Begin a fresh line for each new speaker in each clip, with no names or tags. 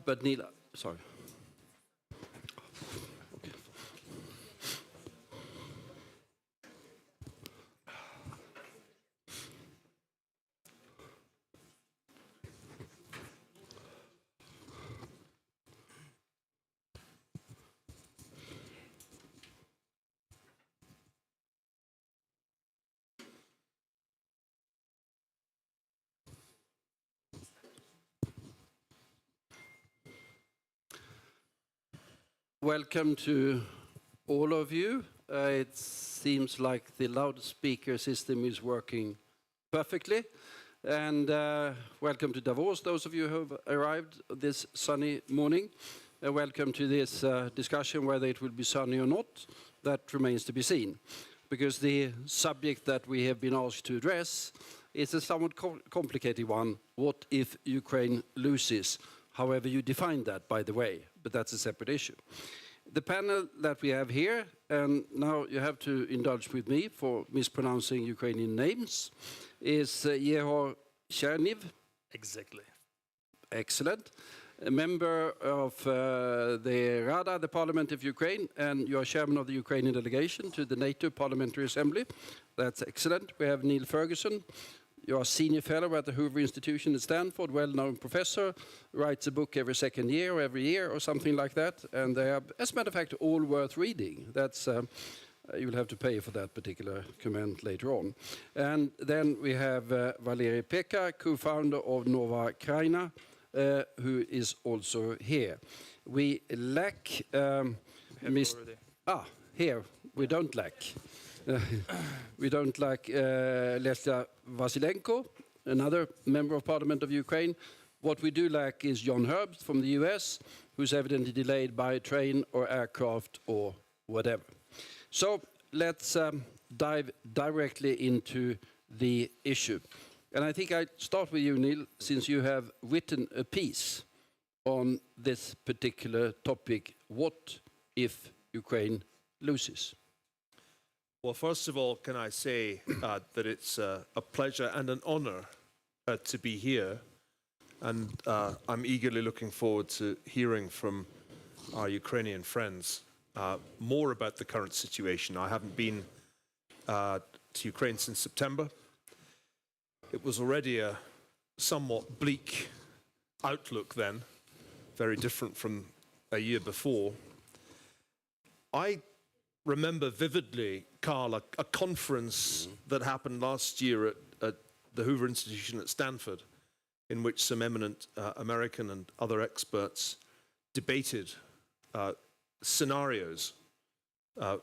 but Neil, sorry. Okay. Welcome to all of you. It seems like the loudspeaker system is working perfectly. And welcome to Davos, those of you who have arrived this sunny morning. Welcome to this discussion, whether it will be sunny or not. That remains to be seen. Because the subject that we have been asked to address is a somewhat complicated one. What if Ukraine loses? However you define that, by the way, but that's a separate issue. The panel that we have here, and now you have to indulge with me for mispronouncing Ukrainian names, is Yehor Cherniv.
Exactly.
Excellent. A member of the Rada, the Parliament of Ukraine, and you are chairman of the Ukrainian delegation to the NATO Parliamentary Assembly. That's excellent. We have Neil Ferguson. You are senior fellow at the Hoover Institution at Stanford, well-known professor, writes a book every second year or every year or something like that. And they are, as a matter of fact, all worth reading. That's, you'll have to pay for that particular comment later on. And then we have Valery Peka, co-founder of Nova Kraina, who is also here. We lack... here, we don't lack. We don't lack Lesya Vasilenko, another member of Parliament of Ukraine. What we do lack is John Herbst from the US, who's evidently delayed by train or aircraft or whatever. So let's dive directly into the issue. And I think I'd start with you, Neil, since you have written a piece on this particular topic. What if Ukraine loses?
Well, first of all, can I say that it's a pleasure and an honor to be here. And I'm eagerly looking forward to hearing from our Ukrainian friends more about the current situation. I haven't been to Ukraine since September. It was already a somewhat bleak outlook then, very different from a year before. I remember vividly, Carl, a conference that happened last year at the Hoover Institution at Stanford, in which some eminent American and other experts debated scenarios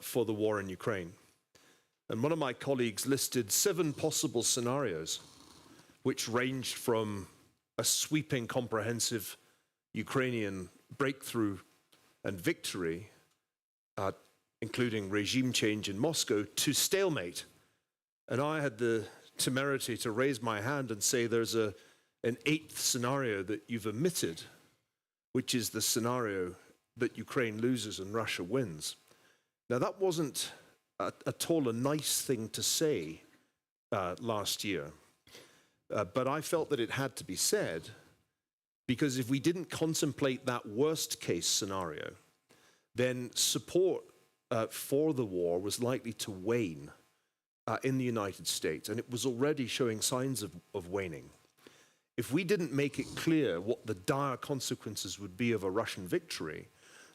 for the war in Ukraine. And one of my colleagues listed 7 possible scenarios, which ranged from a sweeping, comprehensive Ukrainian breakthrough and victory, including regime change in Moscow, to stalemate. And I had the temerity to raise my hand and say there's an 8th scenario that you've omitted, which is the scenario that Ukraine loses and Russia wins. Now, that wasn't at all a nice thing to say last year, but I felt that it had to be said, because if we didn't contemplate that worst case scenario, then support for the war was likely to wane in the United States, and it was already showing signs of waning. If we didn't make it clear what the dire consequences would be of a Russian victory,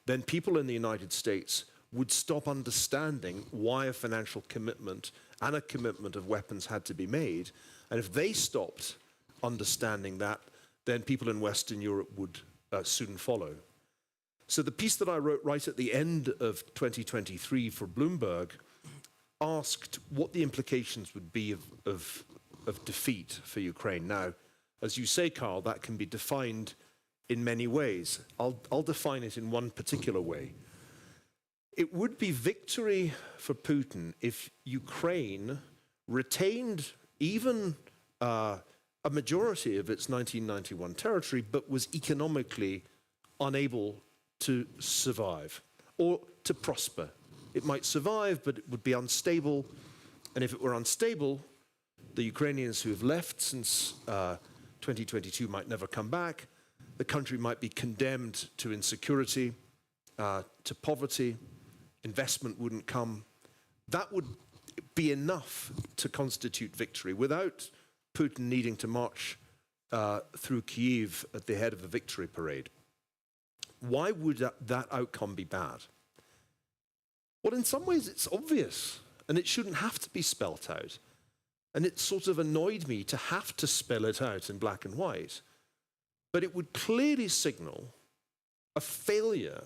then people in the United States would stop understanding why a financial commitment and a commitment of weapons had to be made. And if they stopped understanding that, then people in Western Europe would soon follow. So the piece that I wrote right at the end of 2023 for Bloomberg asked what the implications would be of defeat for Ukraine. Now, as you say, Carl, that can be defined in many ways. I'll define it in one particular way. It would be victory for Putin if Ukraine retained even a majority of its 1991 territory, but was economically unable to survive or to prosper. It might survive, but it would be unstable. And if it were unstable, the Ukrainians who have left since 2022 might never come back. the country might be condemned to insecurity, to poverty, investment wouldn't come. That would be enough to constitute victory without Putin needing to march through Kyiv at the head of a victory parade. Why would that outcome be bad? Well, in some ways it's obvious, and it shouldn't have to be spelt out. And it sort of annoyed me to have to spell it out in black and white. But it would clearly signal a failure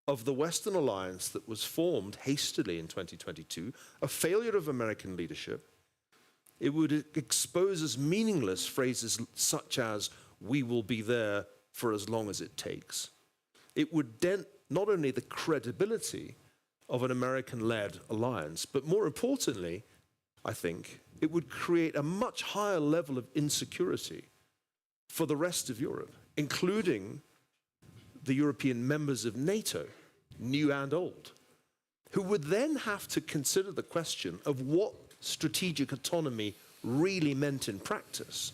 of the Western alliance that was formed hastily in 2022, a failure of American leadership. It would expose as meaningless phrases such as, "we will be there for as long as it takes." It would dent not only the credibility of an American-led alliance, but more importantly, I think, it would create a much higher level of insecurity for the rest of Europe, including the European members of NATO, new and old, who would then have to consider the question of what strategic autonomy really meant in practice.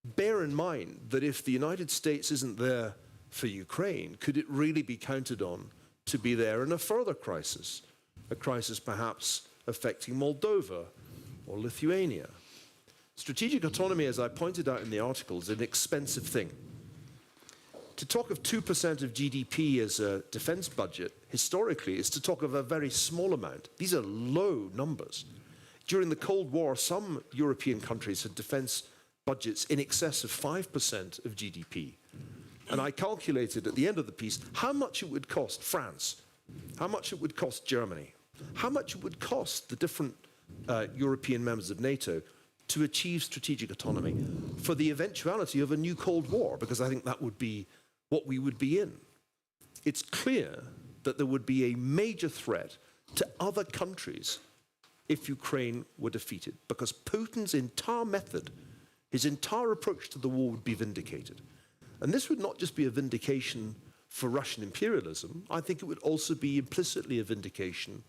Bear in mind that if the United States isn't there for Ukraine, could it really be counted on to be there in a further crisis, a crisis perhaps affecting Moldova or Lithuania? Strategic autonomy, as I pointed out in the article, is an expensive thing. To talk of 2% of GDP as a defense budget, historically, is to talk of a very small amount. These are low numbers. During the Cold War, some European countries had defense budgets in excess of 5% of GDP. And I calculated at the end of the piece how much it would cost France, how much it would cost Germany, how much it would cost the different European members of NATO to achieve strategic autonomy for the eventuality of a new Cold War, because I think that would be what we would be in. It's clear that there would be a major threat to other countries if Ukraine were defeated, because Putin's entire method, his entire approach to the war would be vindicated. And this would not just be a vindication for Russian imperialism, I think it would also be implicitly a vindication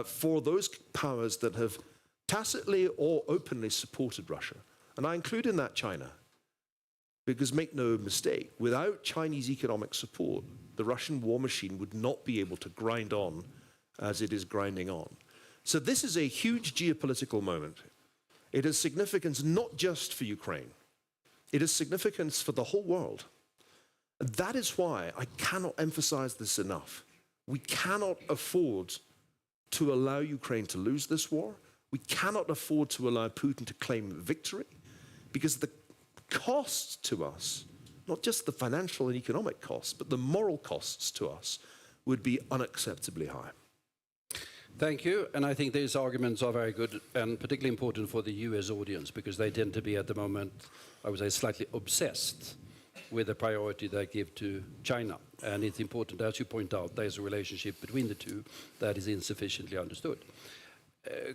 for those powers that have tacitly or openly supported Russia. And I include in that China, because make no mistake, without Chinese economic support, the Russian war machine would not be able to grind on as it is grinding on. So this is a huge geopolitical moment. It has significance not just for Ukraine. It has significance for the whole world. And that is why I cannot emphasize this enough. We cannot afford to allow Ukraine to lose this war. We cannot afford to allow Putin to claim victory, because the costs to us, not just the financial and economic costs, but the moral costs to us would be unacceptably high.
Thank you. And I think these arguments are very good and particularly important for the US audience, because they tend to be at the moment, I would say, slightly obsessed with the priority they give to China. And it's important, as you point out, there's a relationship between the two that is insufficiently understood.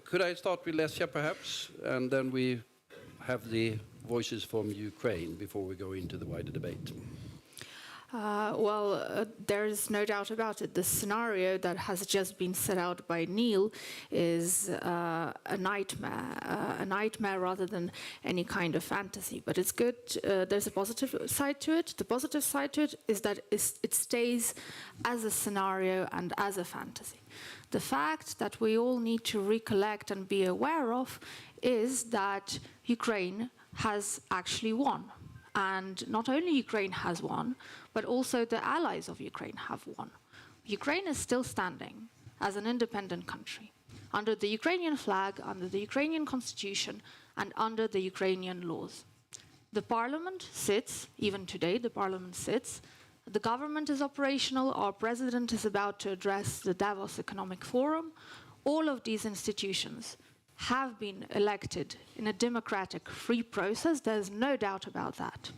Could I start with Lesya, perhaps? And then we have the voices from Ukraine before we go into the wider debate.
There's no doubt about it. The scenario that has just been set out by Neil is a nightmare rather than any kind of fantasy. But it's good. There's a positive side to it. The positive side to it is that it stays as a scenario and as a fantasy. The fact that we all need to recollect and be aware of is that Ukraine has actually won. And not only Ukraine has won, but also the allies of Ukraine have won. Ukraine is still standing as an independent country, under the Ukrainian flag, under the Ukrainian constitution, and under the Ukrainian laws. The parliament sits, even today the parliament sits, the government is operational, our president is about to address the Davos Economic Forum. All of these institutions have been elected in a democratic, free process. There's no doubt about that.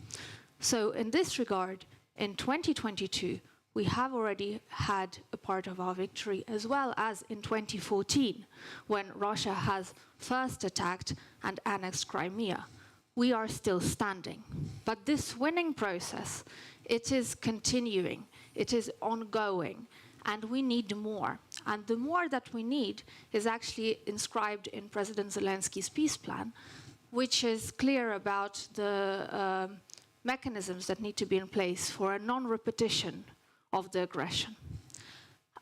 So in this regard, in 2022, we have already had a part of our victory, as well as in 2014, when Russia has first attacked and annexed Crimea. We are still standing. But this winning process, it is continuing, it is ongoing, and we need more. And the more that we need is actually inscribed in President Zelensky's peace plan, which is clear about the mechanisms that need to be in place for a non-repetition of the aggression.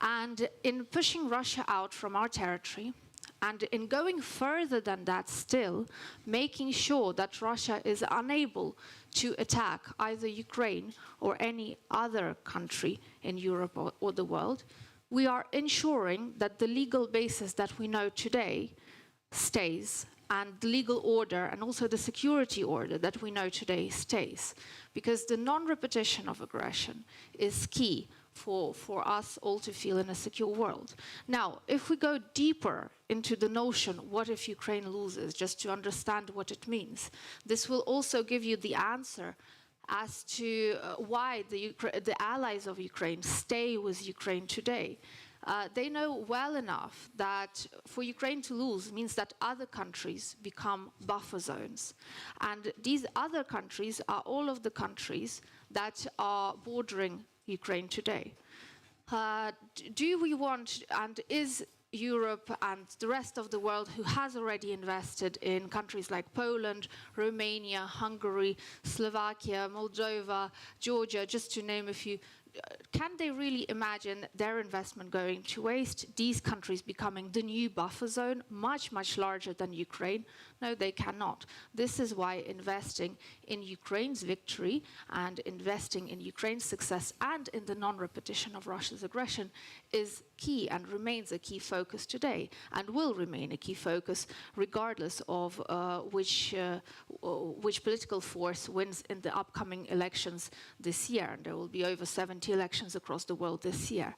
And in pushing Russia out from our territory, and in going further than that still, making sure that Russia is unable to attack either Ukraine or any other country in Europe or the world, we are ensuring that the legal basis that we know today stays, and the legal order and also the security order that we know today stays. Because the non-repetition of aggression is key for us all to feel in a secure world. Now, if we go deeper into the notion, what if Ukraine loses, just to understand what it means, this will also give you the answer as to why the allies of Ukraine stay with Ukraine today. They know well enough that for Ukraine to lose means that other countries become buffer zones. And these other countries are all of the countries that are bordering Ukraine today. Do we want, and is Europe and the rest of the world who has already invested in countries like Poland, Romania, Hungary, Slovakia, Moldova, Georgia, just to name a few, can they really imagine their investment going to waste, these countries becoming the new buffer zone, much, much larger than Ukraine? No, they cannot. This is why investing in Ukraine's victory and investing in Ukraine's success and in the non-repetition of Russia's aggression is key and remains a key focus today, and will remain a key focus regardless of which political force wins in the upcoming elections this year. And there will be over 70 elections across the world this year.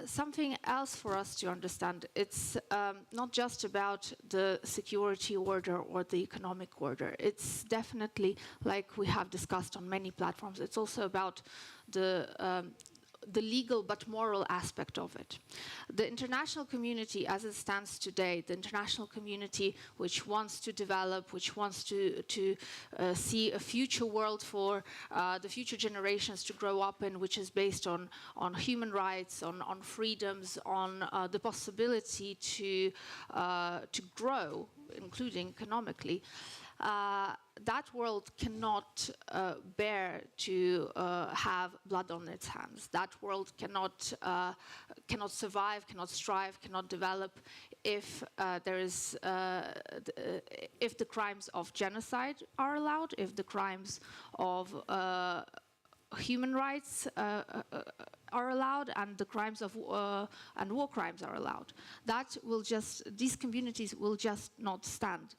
Something else for us to understand, it's not just about the security order or the economic order. It's definitely, like we have discussed on many platforms, it's also about the legal but moral aspect of it. The international community as it stands today, the international community which wants to develop, which wants to see a future world for the future generations to grow up in, which is based on human rights, on freedoms, on the possibility to grow, including economically, that world cannot bear to have blood on its hands. That world cannot survive, cannot strive, cannot develop if if the crimes of genocide are allowed, if the crimes of human rights are allowed, and the crimes of and war crimes are allowed. These communities will just not stand.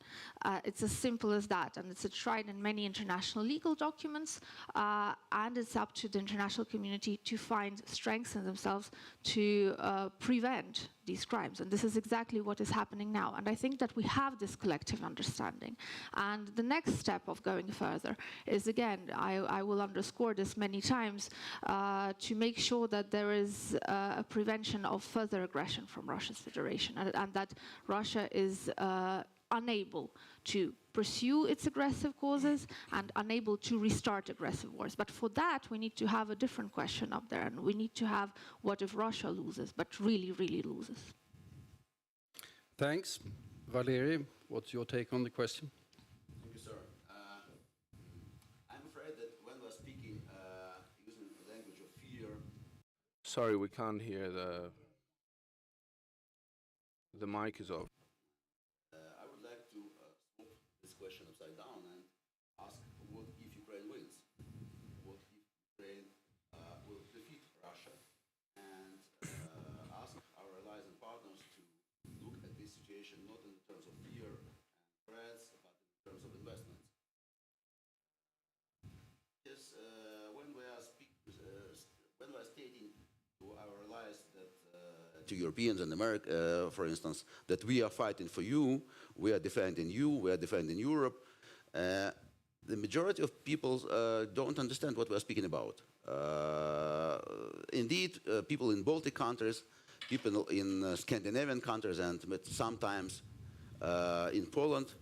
It's as simple as that, and it's tried in many international legal documents, and it's up to the international community to find strengths in themselves to prevent these crimes. And this is exactly what is happening now. And I think that we have this collective understanding. And the next step of going further is, again, I will underscore this many times, to make sure that there is a prevention of further aggression from Russia's Federation, and that Russia is unable to pursue its aggressive causes and unable to restart aggressive wars. But for that, we need to have a different question up there, and we need to have what if Russia loses, but really, really loses.
Thanks. Valery, what's your take on the question?
Thank you, sir. I'm afraid that when we're speaking using the language of fear...
Sorry, we can't hear the mic is off.
I would like to flip this question upside down and ask, what if Ukraine wins? What if Ukraine will defeat Russia? And ask our allies and partners to look at this situation not in terms of fear and threats, but in terms of investments. Yes, when we are stating to our allies that to Europeans and America, for instance, that we are fighting for you, we are defending you, we are defending Europe, the majority of people don't understand what we are speaking about. Indeed, people in Baltic countries, people in Scandinavian countries, and sometimes in Poland,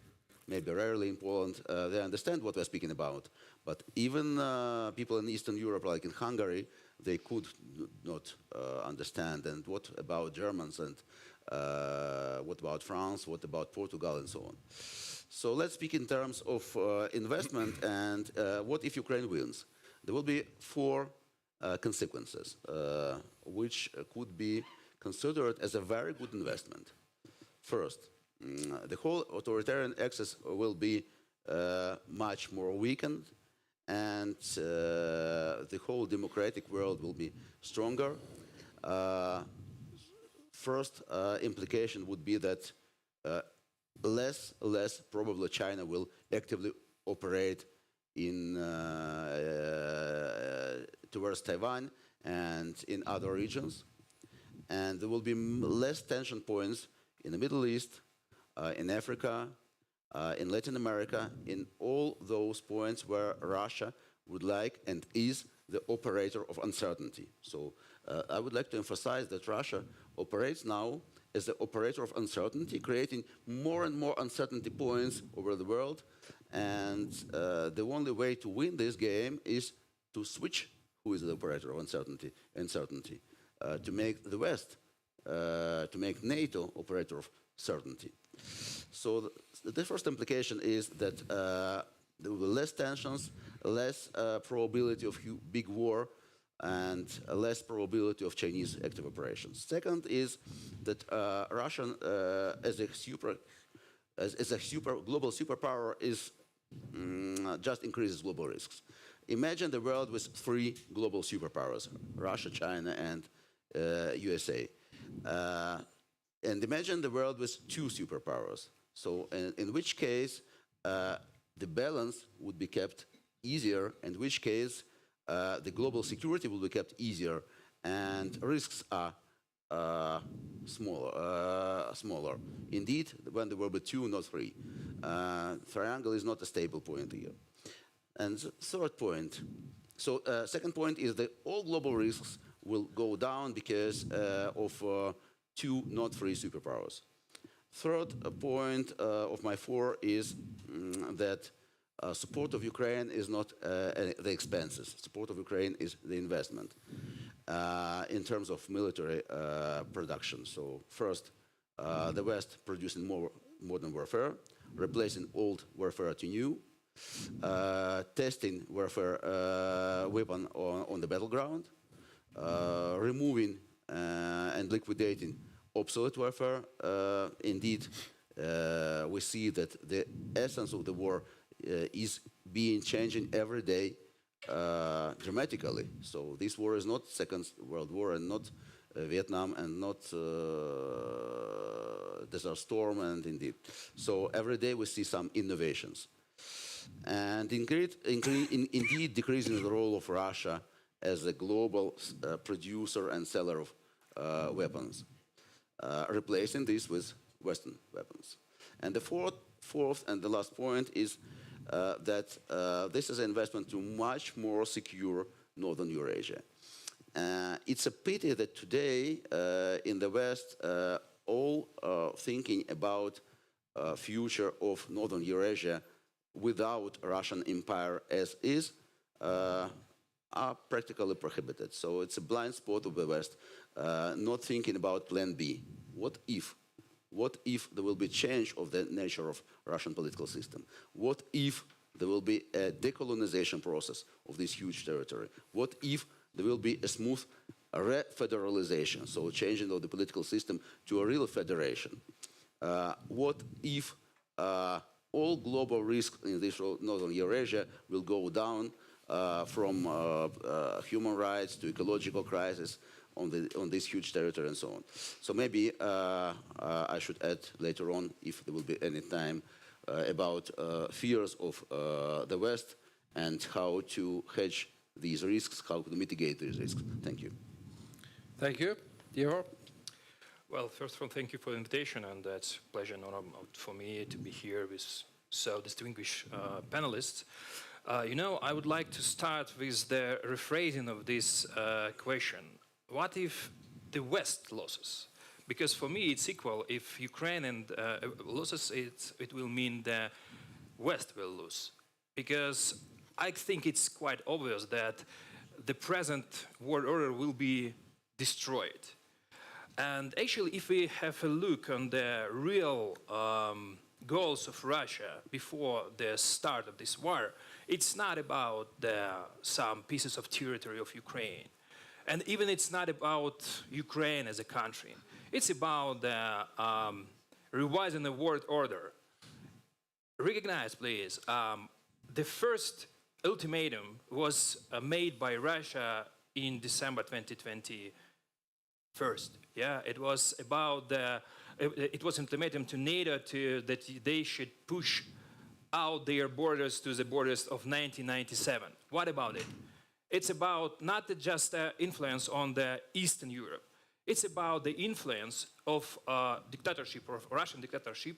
maybe rarely in Poland, they understand what we're speaking about. But even people in Eastern Europe, like in Hungary, they could not understand. And what about Germans and What about France? What about Portugal and so on? So let's speak in terms of investment and what if Ukraine wins? There will be four consequences, which could be considered as a very good investment. First, the whole authoritarian axis will be much more weakened, and the whole democratic world will be stronger. First implication would be that less probably China will actively operate in towards Taiwan and in other regions, and there will be less tension points in the Middle East, in Africa, in Latin America, in all those points where Russia would like and is the operator of uncertainty. So I would like to emphasize that Russia operates now as the operator of uncertainty, creating more and more uncertainty points over the world. And the only way to win this game is to switch who is the operator of uncertainty, to make the West, to make NATO operator of certainty. So the first implication is that there will be less tensions, less probability of big war, and less probability of Chinese active operations. Second is that Russia, as a global superpower, is just increases global risks. Imagine the world with three global superpowers: Russia, China, and USA. And imagine the world with two superpowers. So in which case the balance would be kept easier, in which case the global security will be kept easier, and risks are smaller. Indeed, when there will be two, not three. Triangle is not a stable point here. And third point, so second point is that all global risks will go down because of two, not three superpowers. Third point of my four is that support of Ukraine is not the expenses. Support of Ukraine is the investment in terms of military production. So first, the West producing more modern warfare, replacing old warfare to new, testing warfare weapon on the battleground, removing and liquidating obsolete warfare. Indeed, we see that the essence of the war is being changing every day dramatically. So this war is not Second World War and not Vietnam and not Desert Storm, and indeed. So every day we see some innovations. And indeed decreasing the role of Russia as a global producer and seller of weapons, replacing this with Western weapons. And the fourth and the last point is that this is an investment to much more secure Northern Eurasia. It's a pity that today in the West, all thinking about future of Northern Eurasia without Russian Empire as is are practically prohibited. So it's a blind spot of the West, not thinking about Plan B. What if? What if there will be change of the nature of Russian political system? What if there will be a decolonization process of this huge territory? What if there will be a smooth re-federalization, so changing of the political system to a real federation? What if all global risks in this Northern Eurasia will go down from human rights to ecological crisis on this huge territory and so on? So maybe I should add later on, if there will be any time, about fears of the West and how to hedge these risks, how to mitigate these risks. Thank you.
Thank you. Dior?
Well, first of all, thank you for the invitation, and it's a pleasure and honor for me to be here with so distinguished panelists. You know, I would like to start with the rephrasing of this question. What if the West loses? Because for me, it's equal. If Ukraine and loses, it will mean the West will lose. Because I think it's quite obvious that the present world order will be destroyed. And actually, if we have a look on the real goals of Russia before the start of this war, it's not about some pieces of territory of Ukraine. And even it's not about Ukraine as a country. It's about revising the world order. Recognize, please, the first ultimatum was made by Russia in December 2021. Yeah, it was about it was ultimatum to NATO that they should push out their borders to the borders of 1997. What about it? It's about not just influence on the Eastern Europe. It's about the influence of dictatorship, or Russian dictatorship,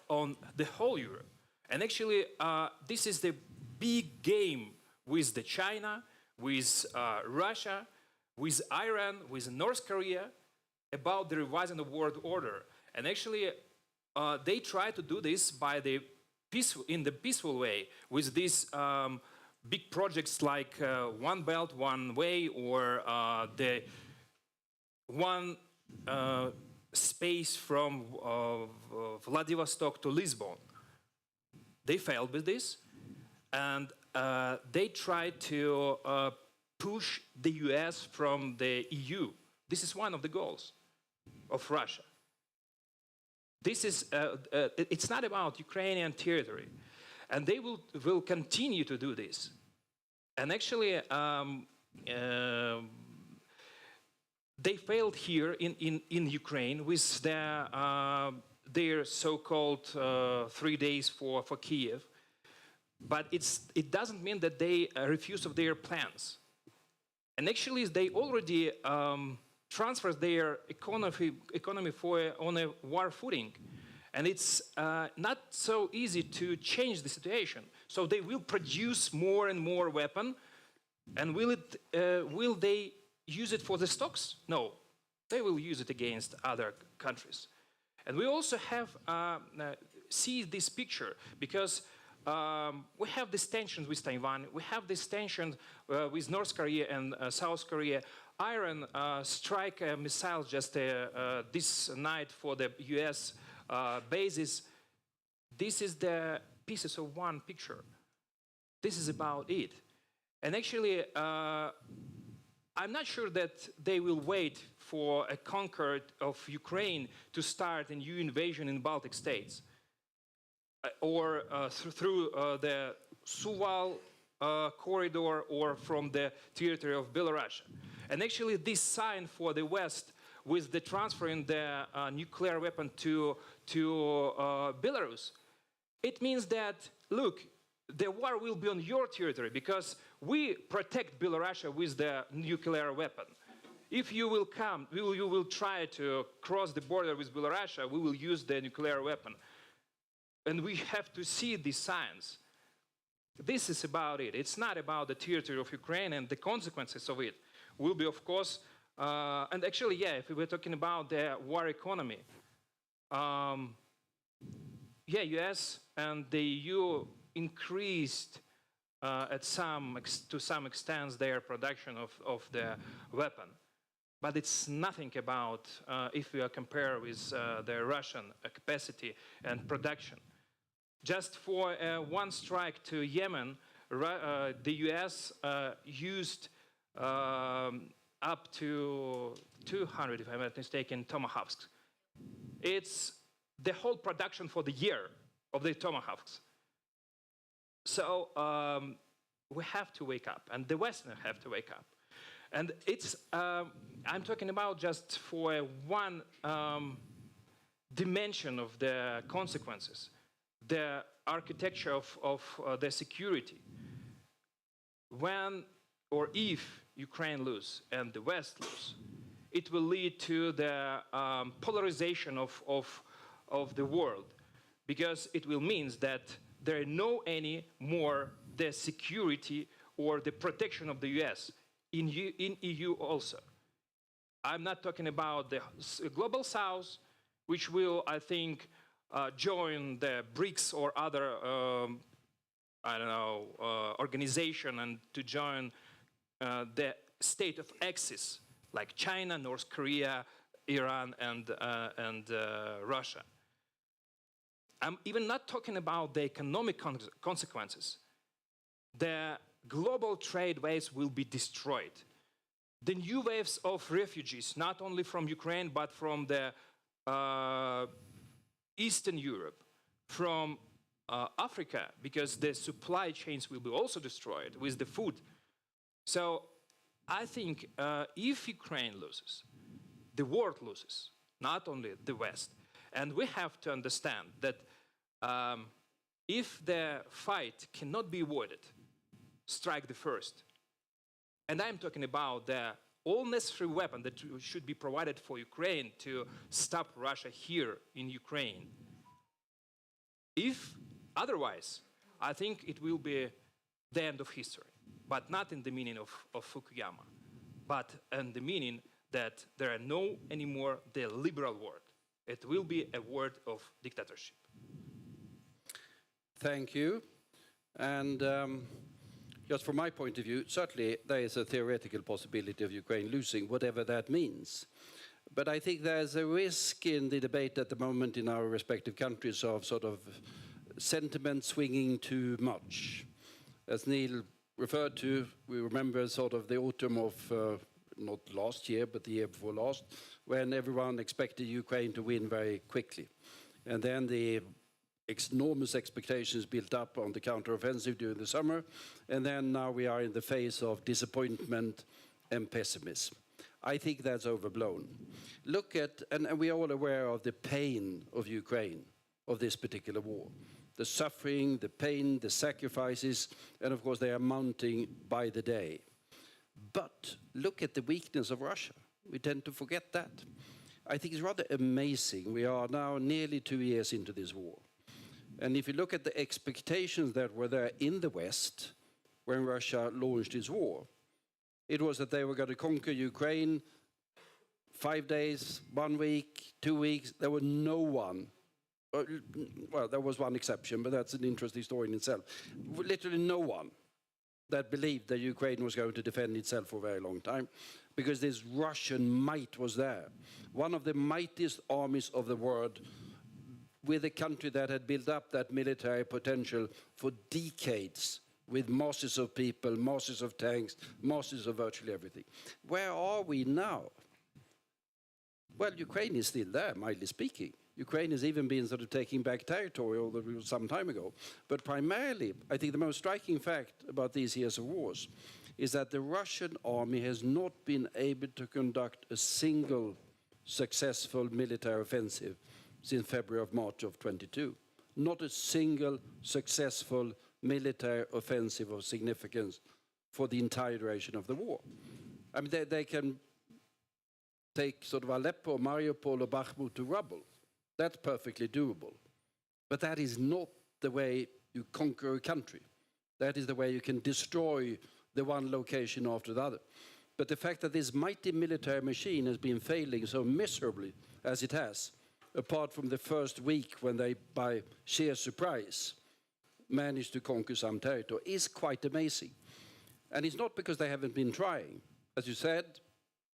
on the whole Europe. And actually, this is the big game with the China, with Russia, with Iran, with North Korea, about the revising the world order. And actually, they try to do this by in the peaceful way, with these big projects like One Belt, One Way, or the one space from Vladivostok to Lisbon. They failed with this, and they tried to push the US from the EU. This is one of the goals of Russia. This is, it's not about Ukrainian territory, and they will continue to do this. And actually, they failed here in Ukraine with their so-called 3 days for Kiev. But it doesn't mean that they refuse of their plans. And actually, they already transferred their economy on a war footing. And it's not so easy to change the situation. So they will produce more and more weapons. And will they use it for the stocks? No. They will use it against other countries. And we also have see this picture because we have these tensions with Taiwan. We have this tension with North Korea and South Korea. Iran strike a missile just this night for the US bases. This is the pieces of one picture. This is about it. And actually, I'm not sure that they will wait for a conquer of Ukraine to start a new invasion in Baltic states, or through the Suwal corridor, or from the territory of Belarus. And actually, this sign for the West with the transferring the nuclear weapon to Belarus, it means that, look, the war will be on your territory because we protect Belarus with the nuclear weapon. If you will come, you will try to cross the border with Belarus, we will use the nuclear weapon. And we have to see these signs. This is about it. It's not about the territory of Ukraine, and the consequences of it will be, of course, and actually, yeah, if we were talking about the war economy, yeah, US and the EU increased to some extent their production of the weapon. But it's nothing about if we compare with the Russian capacity and production. Just for one strike to Yemen, the US used up to 200, if I'm not mistaken, Tomahawks. It's the whole production for the year of the Tomahawks. So we have to wake up, and the Westerners have to wake up. And it's, I'm talking about just for one dimension of the consequences, the architecture of the security. When or if Ukraine loses and the West loses, it will lead to the polarization of the world, because it will mean that there are no any more the security or the protection of the US in EU also. I'm not talking about the global South, which will, I think, join the BRICS or other, I don't know, organization, and to join the state of axis, like China, North Korea, Iran and Russia. I'm even not talking about the economic consequences. The global trade waves will be destroyed. The new waves of refugees, not only from Ukraine, but from the Eastern Europe, from Africa, because the supply chains will be also destroyed with the food. So I think if Ukraine loses, the world loses, not only the West. And we have to understand that if the fight cannot be avoided, strike the first. And I'm talking about the all necessary weapon that should be provided for Ukraine to stop Russia here in Ukraine. If otherwise, I think it will be the end of history, but not in the meaning of Fukuyama, but in the meaning that there are no anymore the liberal word. It will be a word of dictatorship.
Thank you. And just from my point of view, certainly there is a theoretical possibility of Ukraine losing, whatever that means. But I think there's a risk in the debate at the moment in our respective countries of sort of sentiment swinging too much. As Neil referred to, we remember sort of the autumn of, not last year, but the year before last, when everyone expected Ukraine to win very quickly. And then the enormous expectations built up on the counteroffensive during the summer, and then now we are in the phase of disappointment and pessimism. I think that's overblown. Look at, and we are all aware of the pain of Ukraine, of this particular war. The suffering, the pain, the sacrifices, and of course they are mounting by the day. But look at the weakness of Russia. We tend to forget that. I think it's rather amazing. We are now nearly 2 years into this war. And if you look at the expectations that were there in the West when Russia launched its war, it was that they were going to conquer Ukraine 5 days, 1 week, 2 weeks. There was no one, well, there was one exception, but that's an interesting story in itself. Literally no one that believed that Ukraine was going to defend itself for a very long time, because this Russian might was there. One of the mightiest armies of the world, with a country that had built up that military potential for decades, with masses of people, masses of tanks, masses of virtually everything. Where are we now? Well, Ukraine is still there, mildly speaking. Ukraine has even been sort of taking back territory, although it was some time ago. But primarily, I think the most striking fact about these years of wars is that the Russian army has not been able to conduct a single successful military offensive since February of March of 22. Not a single successful military offensive of significance for the entire duration of the war. I mean, they can take sort of Aleppo, Mariupol, or Bakhmut to rubble. That's perfectly doable. But that is not the way you conquer a country. That is the way you can destroy the one location after the other. But the fact that this mighty military machine has been failing so miserably as it has, apart from the first week when they, by sheer surprise, managed to conquer some territory, is quite amazing. And it's not because they haven't been trying. As you said,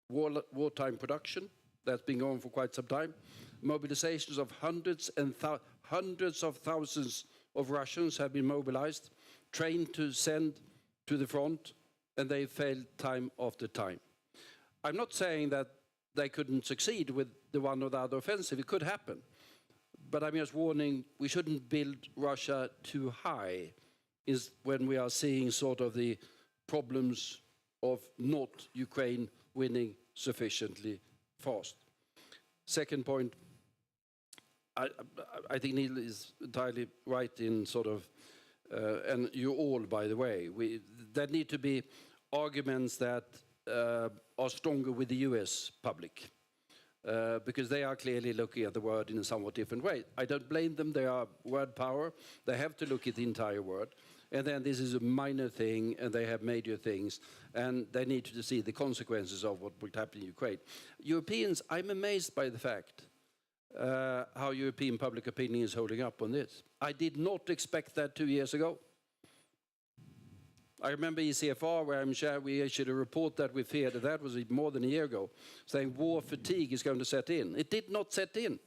wartime production, that's been going for quite some time. Mobilizations of hundreds of thousands of Russians have been mobilized, trained to send to the front, and they failed time after time. I'm not saying that they couldn't succeed with the one or the other offensive. It could happen. But I'm just warning, we shouldn't build Russia too high is when we are seeing sort of the problems of not Ukraine winning sufficiently fast. Second point, I think Neil is entirely right in sort of, and you all, by the way, there need to be arguments that are stronger with the US public, because they are clearly looking at the word in a somewhat different way. I don't blame them, they are word power, they have to look at the entire word, and then this is a minor thing, and they have major things, and they need to see the consequences of what would happen in Ukraine. Europeans, I'm amazed by the fact how European public opinion is holding up on this. I did not expect that 2 years ago. I remember ECFR, where I'm chair, we issued a report that we feared that was more than a year ago, saying war fatigue is going to set in. It did not set in.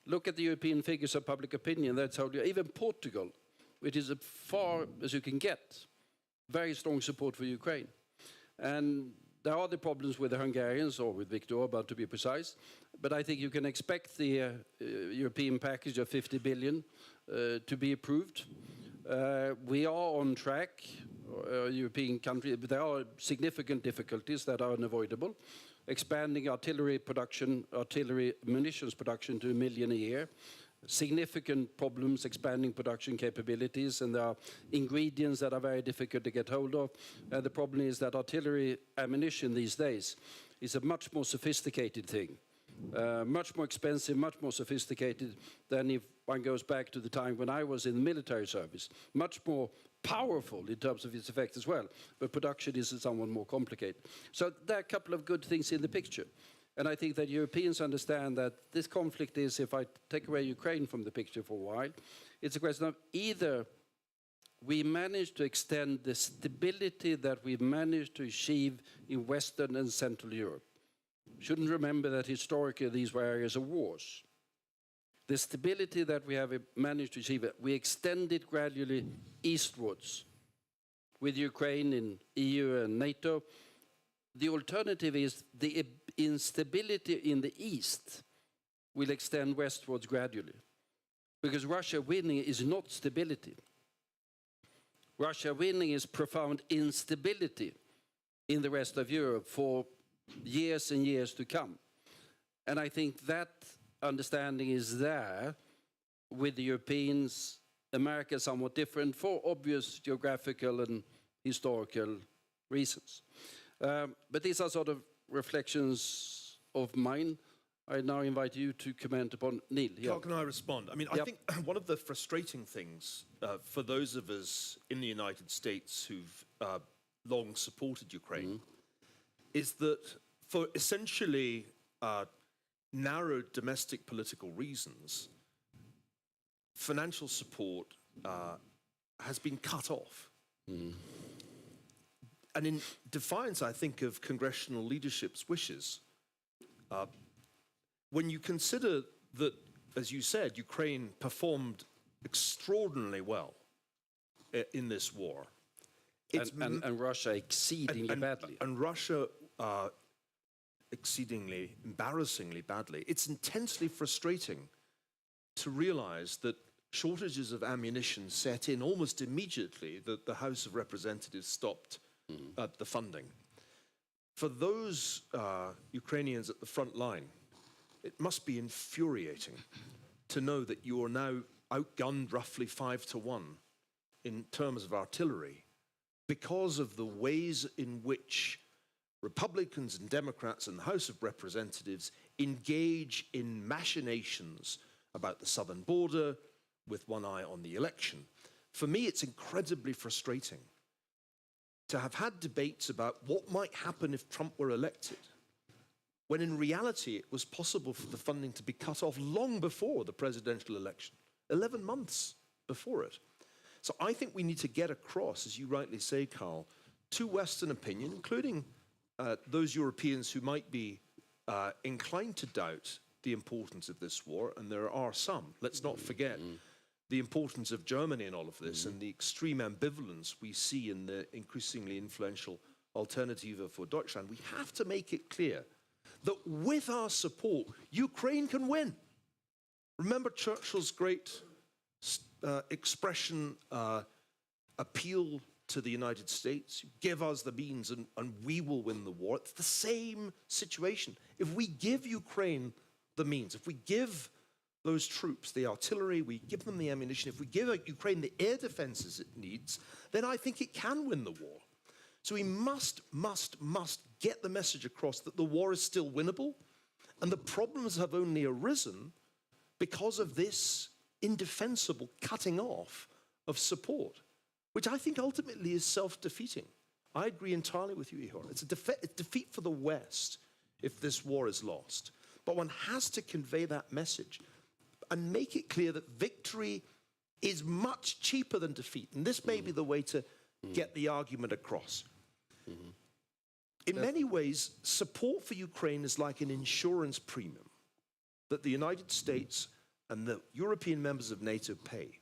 Look at the European figures of public opinion. That's how even Portugal, which is as far as you can get, very strong support for Ukraine. And there are the problems with the Hungarians, or with Viktor Orban to be precise, but I think you can expect the European package of 50 billion to be approved. We are on track, European countries, but there are significant difficulties that are unavoidable. Expanding artillery production, artillery munitions production to 1 million a year. Significant problems expanding production capabilities, and there are ingredients that are very difficult to get hold of. The problem is that artillery ammunition these days is a much more sophisticated thing. Much more expensive, much more sophisticated than if one goes back to the time when I was in the military service. Much more powerful in terms of its effect as well, but production is somewhat more complicated. So there are a couple of good things in the picture. And I think that Europeans understand that this conflict is, if I take away Ukraine from the picture for a while, it's a question of either we manage to extend the stability that we've managed to achieve in Western and Central Europe. Shouldn't remember that historically these were areas of wars. The stability that we have managed to achieve, we extend it gradually eastwards with Ukraine in EU and NATO. The alternative is the instability in the east will extend westwards gradually. Because Russia winning is not stability. Russia winning is profound instability in the rest of Europe for years and years to come. And I think that understanding is there with the Europeans. America is somewhat different for obvious geographical and historical reasons. But these are sort of reflections of mine. I now invite you to comment upon Neil.
How can I respond? I mean, I think one of the frustrating things for those of us in the United States who've long supported Ukraine is that for essentially narrow domestic political reasons, financial support has been cut off. And in defiance, I think, of congressional leadership's wishes, when you consider that, as you said, Ukraine performed extraordinarily well in this war.
And Russia exceedingly badly.
And Russia exceedingly, embarrassingly badly. It's intensely frustrating to realize that shortages of ammunition set in almost immediately, that the House of Representatives stopped the funding. For those Ukrainians at the front line, it must be infuriating to know that you are now outgunned roughly 5-1 in terms of artillery because of the ways in which Republicans and Democrats in the House of Representatives engage in machinations about the southern border with one eye on the election. For me, it's incredibly frustrating to have had debates about what might happen if Trump were elected, when in reality it was possible for the funding to be cut off long before the presidential election, 11 months before it. So I think we need to get across, as you rightly say, Carl, to Western opinion, including those Europeans who might be inclined to doubt the importance of this war, and there are some. Let's not forget the importance of Germany in all of this and the extreme ambivalence we see in the increasingly influential Alternative for Deutschland. We have to make it clear that with our support, Ukraine can win. Remember Churchill's great expression, appeal to the United States, give us the means and we will win the war. It's the same situation. If we give Ukraine the means, if we give those troops the artillery, we give them the ammunition, if we give Ukraine the air defenses it needs, then I think it can win the war. So we must get the message across that the war is still winnable, and the problems have only arisen because of this indefensible cutting off of support, which I think ultimately is self-defeating. I agree entirely with you, Ihor. It's a defeat for the West if this war is lost. But one has to convey that message and make it clear that victory is much cheaper than defeat. And this may be the way to get the argument across. In many ways, support for Ukraine is like an insurance premium that the United States and the European members of NATO pay,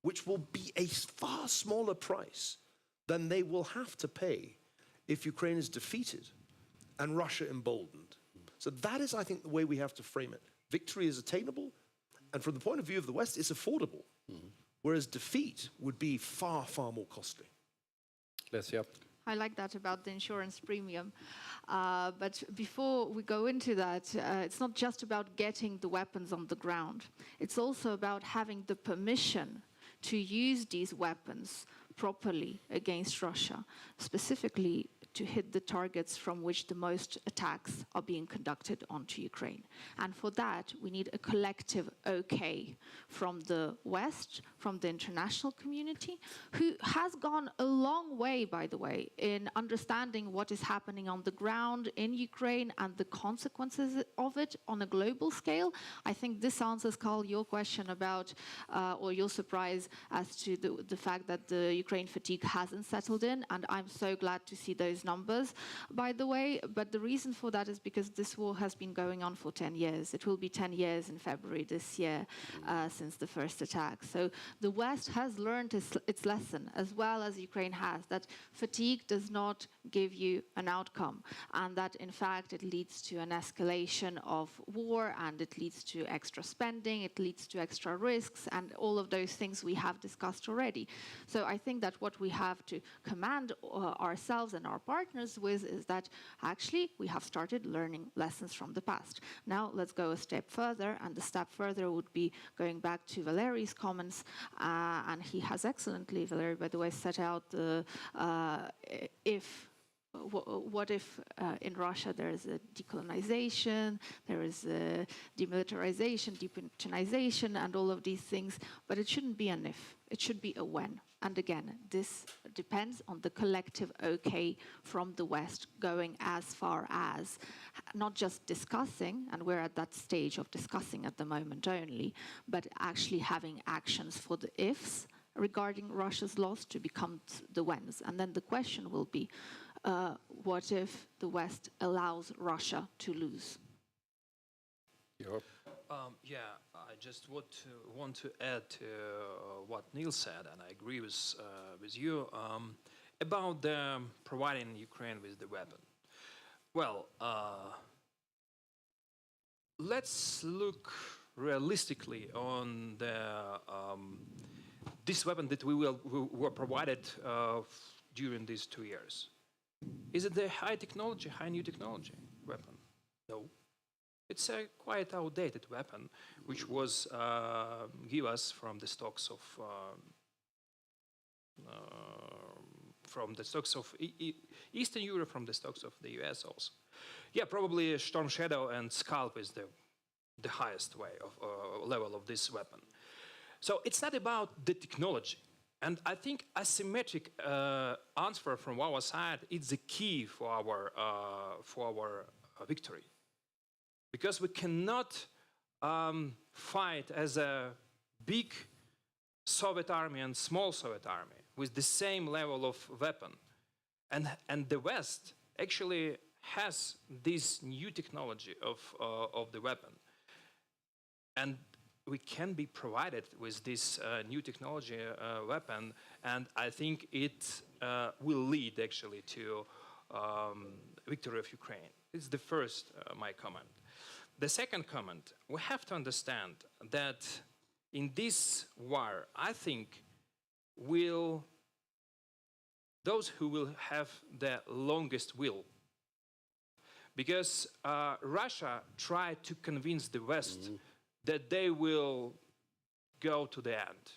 which will be a far smaller price than they will have to pay if Ukraine is defeated and Russia emboldened. So that is, I think, the way we have to frame it. Victory is attainable, and from the point of view of the West, it's affordable, whereas defeat would be far, far more costly.
Lesia.
I like that about the insurance premium. But before we go into that, it's not just about getting the weapons on the ground. It's also about having the permission to use these weapons properly against Russia, specifically to hit the targets from which the most attacks are being conducted onto Ukraine. And for that, we need a collective okay from the West, from the international community, who has gone a long way, by the way, in understanding what is happening on the ground in Ukraine and the consequences of it on a global scale. I think this answers, Carl, your question about, or your surprise as to the fact that the Ukraine fatigue hasn't settled in, and I'm so glad to see those numbers, by the way. But the reason for that is because this war has been going on for 10 years. It will be 10 years in February this year since the first attack. So the West has learned its lesson, as well as Ukraine has, that fatigue does not give you an outcome, and that in fact it leads to an escalation of war, and it leads to extra spending, it leads to extra risks, and all of those things we have discussed already. So I think that what we have to command ourselves and our partners with is that actually we have started learning lessons from the past. Now let's go a step further, and the step further would be going back to Valeri's comments, and he has excellently, Valery, by the way, set out the what if in Russia there is a decolonization, there is a demilitarization, deputinization, and all of these things, but it shouldn't be an if, it should be a when. And again, this depends on the collective okay from the West, going as far as not just discussing, and we're at that stage of discussing at the moment only, but actually having actions for the ifs regarding Russia's loss to become the whens. And then the question will be, what if the West allows Russia to lose?
Yeah, I just want to add to what Neil said, and I agree with you about providing Ukraine with the weapon. Well, let's look realistically on this weapon that we were provided during these 2 years. Is it the high technology, high new technology weapon? No. It's a quite outdated weapon, which was given us from the stocks of Eastern Europe, from the stocks of the US also. Yeah, probably Storm Shadow and Scalp is the highest way of level of this weapon. So it's not about the technology. And I think asymmetric answer from our side is the key for our victory. Because we cannot fight as a big Soviet army and small Soviet army with the same level of weapon. And the West actually has this new technology of the weapon. And we can be provided with this new technology weapon, and I think it will lead actually to victory of Ukraine. It's the first my comment. The second comment, we have to understand that in this war, I think those who will have the longest will, because Russia tried to convince the West that they will go to the end.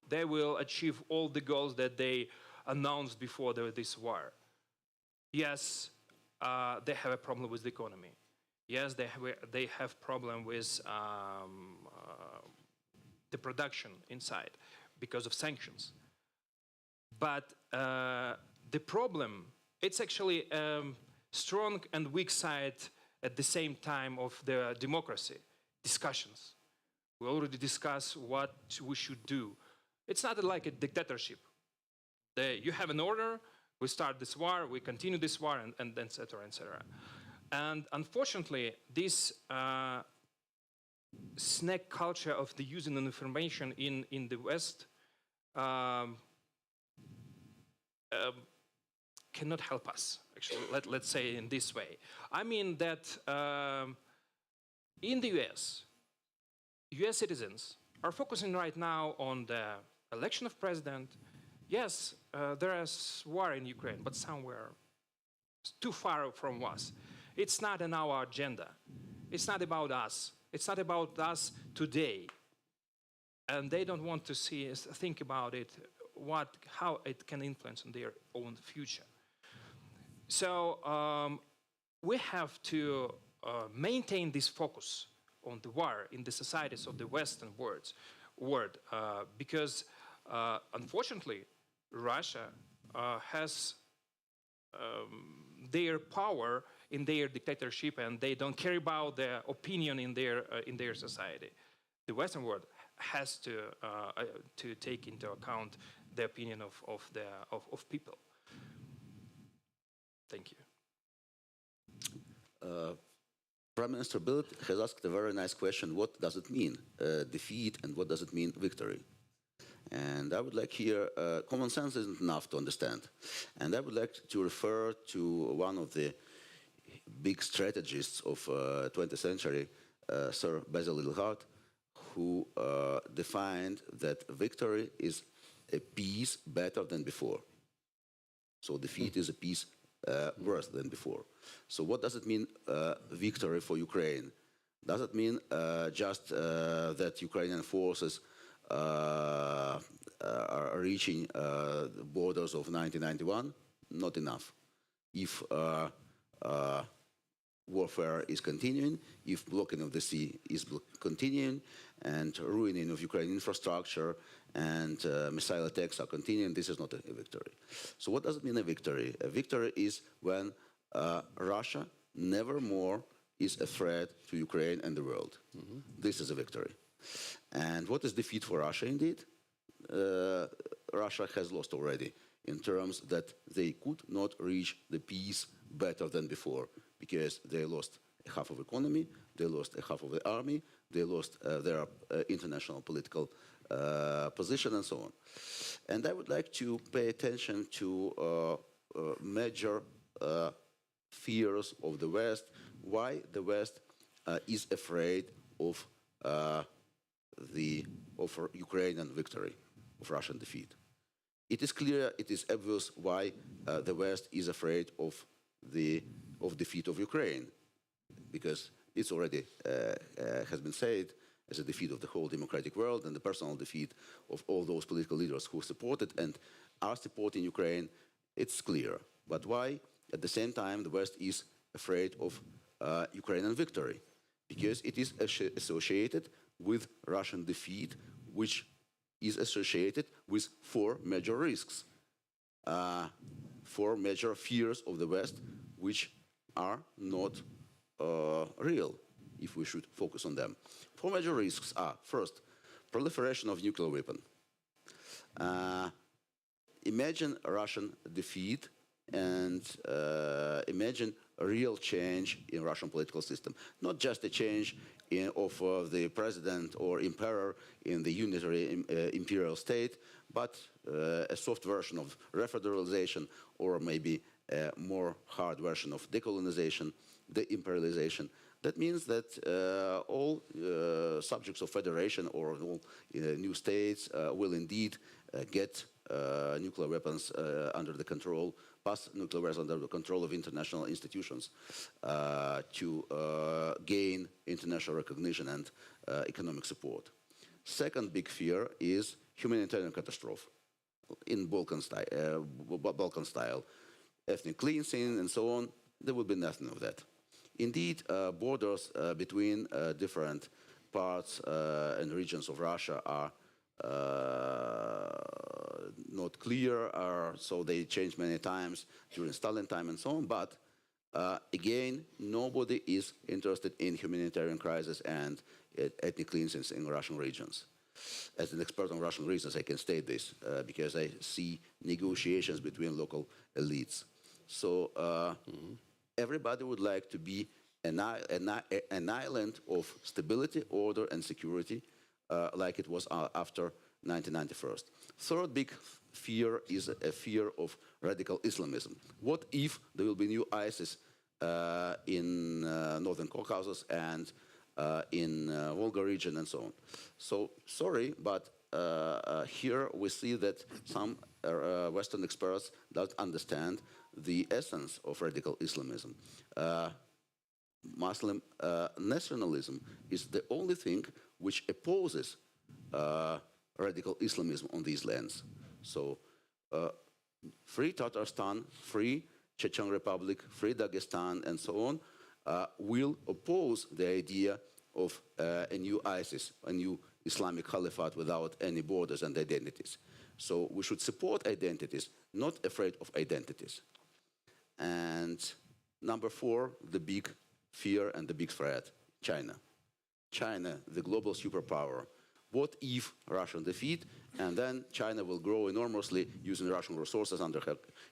They will achieve all the goals that they announced before this war. Yes, they have a problem with the economy. Yes, they have problem with the production inside because of sanctions. But the problem, it's actually strong and weak side at the same time of the democracy. Discussions. We already discussed what we should do. It's not like a dictatorship. You have an order, we start this war, we continue this war, and et cetera, et cetera. And unfortunately, this snack culture of the using of information in the West cannot help us, actually, let's say in this way. I mean that in the US citizens are focusing right now on the election of president. Yes, there is war in Ukraine, but somewhere too far from us. It's not in our agenda. It's not about us. It's not about us today. And they don't want to think about it, how it can influence on their own future. So we have to maintain this focus on the war in the societies of the Western world, because unfortunately, Russia has their power in their dictatorship, and they don't care about their opinion in their society. The Western world has to take into account the opinion of people. Thank you.
Prime Minister Bildt has asked a very nice question: what does it mean, defeat, and what does it mean, victory? And I would like here, common sense isn't enough to understand. And I would like to refer to one of the big strategists of 20th century, Sir Basil Littleheart, who defined that victory is a peace better than before. So defeat is a peace worse than before. So what does it mean, victory for Ukraine? Does it mean just that Ukrainian forces are reaching the borders of 1991? Not enough. If warfare is continuing, if blocking of the sea is continuing, and ruining of Ukrainian infrastructure and missile attacks are continuing, this is not a victory. So what does it mean, a victory? A victory is when Russia never more is a threat to Ukraine and the world. Mm-hmm. This is a victory. And what is defeat for Russia indeed? Russia has lost already in terms that they could not reach the peace better than before, because they lost half of economy, they lost half of the army, they lost their international political position, and so on. And I would like to pay attention to major fears of the West, why the West is afraid of Ukrainian victory, of Russian defeat. It is clear, it is obvious why the West is afraid of defeat of Ukraine, because it's already has been said as a defeat of the whole democratic world and the personal defeat of all those political leaders who supported and are supporting Ukraine. It's clear. But why, at the same time, the West is afraid of Ukrainian victory? Because it is associated with Russian defeat, which is associated with four major risks, four major fears of the West, which are not real, if we should focus on them. Four major risks are, first, proliferation of nuclear weapon. Imagine a Russian defeat and imagine a real change in Russian political system. Not just a change of the president or emperor in the unitary imperial state, but a soft version of refederalization, or maybe a more hard version of decolonization, de-imperialization. That means that all subjects of federation or all new states will indeed get nuclear weapons under the control, pass nuclear weapons under the control of international institutions to gain international recognition and economic support. Second big fear is humanitarian catastrophe in Balkan style, ethnic cleansing and so on. There will be nothing of that. Indeed, borders between different parts and regions of Russia are not clear, so they changed many times during Stalin time and so on. But again, nobody is interested in humanitarian crisis and ethnic cleansings in Russian regions. as an expert on Russian reasons, I can state this because I see negotiations between local elites. So everybody would like to be an island of stability, order, and security, like it was after 1991. Third big fear is a fear of radical Islamism. What if there will be new ISIS in Northern Caucasus and in Volga region and so on? So sorry, but here we see that some Western experts don't understand the essence of radical Islamism. Muslim nationalism is the only thing which opposes radical Islamism on these lands. So free Tatarstan, free Chechen Republic, free Dagestan, and so on, will oppose the idea of a new ISIS, a new Islamic Caliphate without any borders and identities. So we should support identities, not afraid of identities. And number 4, the big fear and the big threat, China. China, the global superpower. What if Russian defeat, and then China will grow enormously using Russian resources under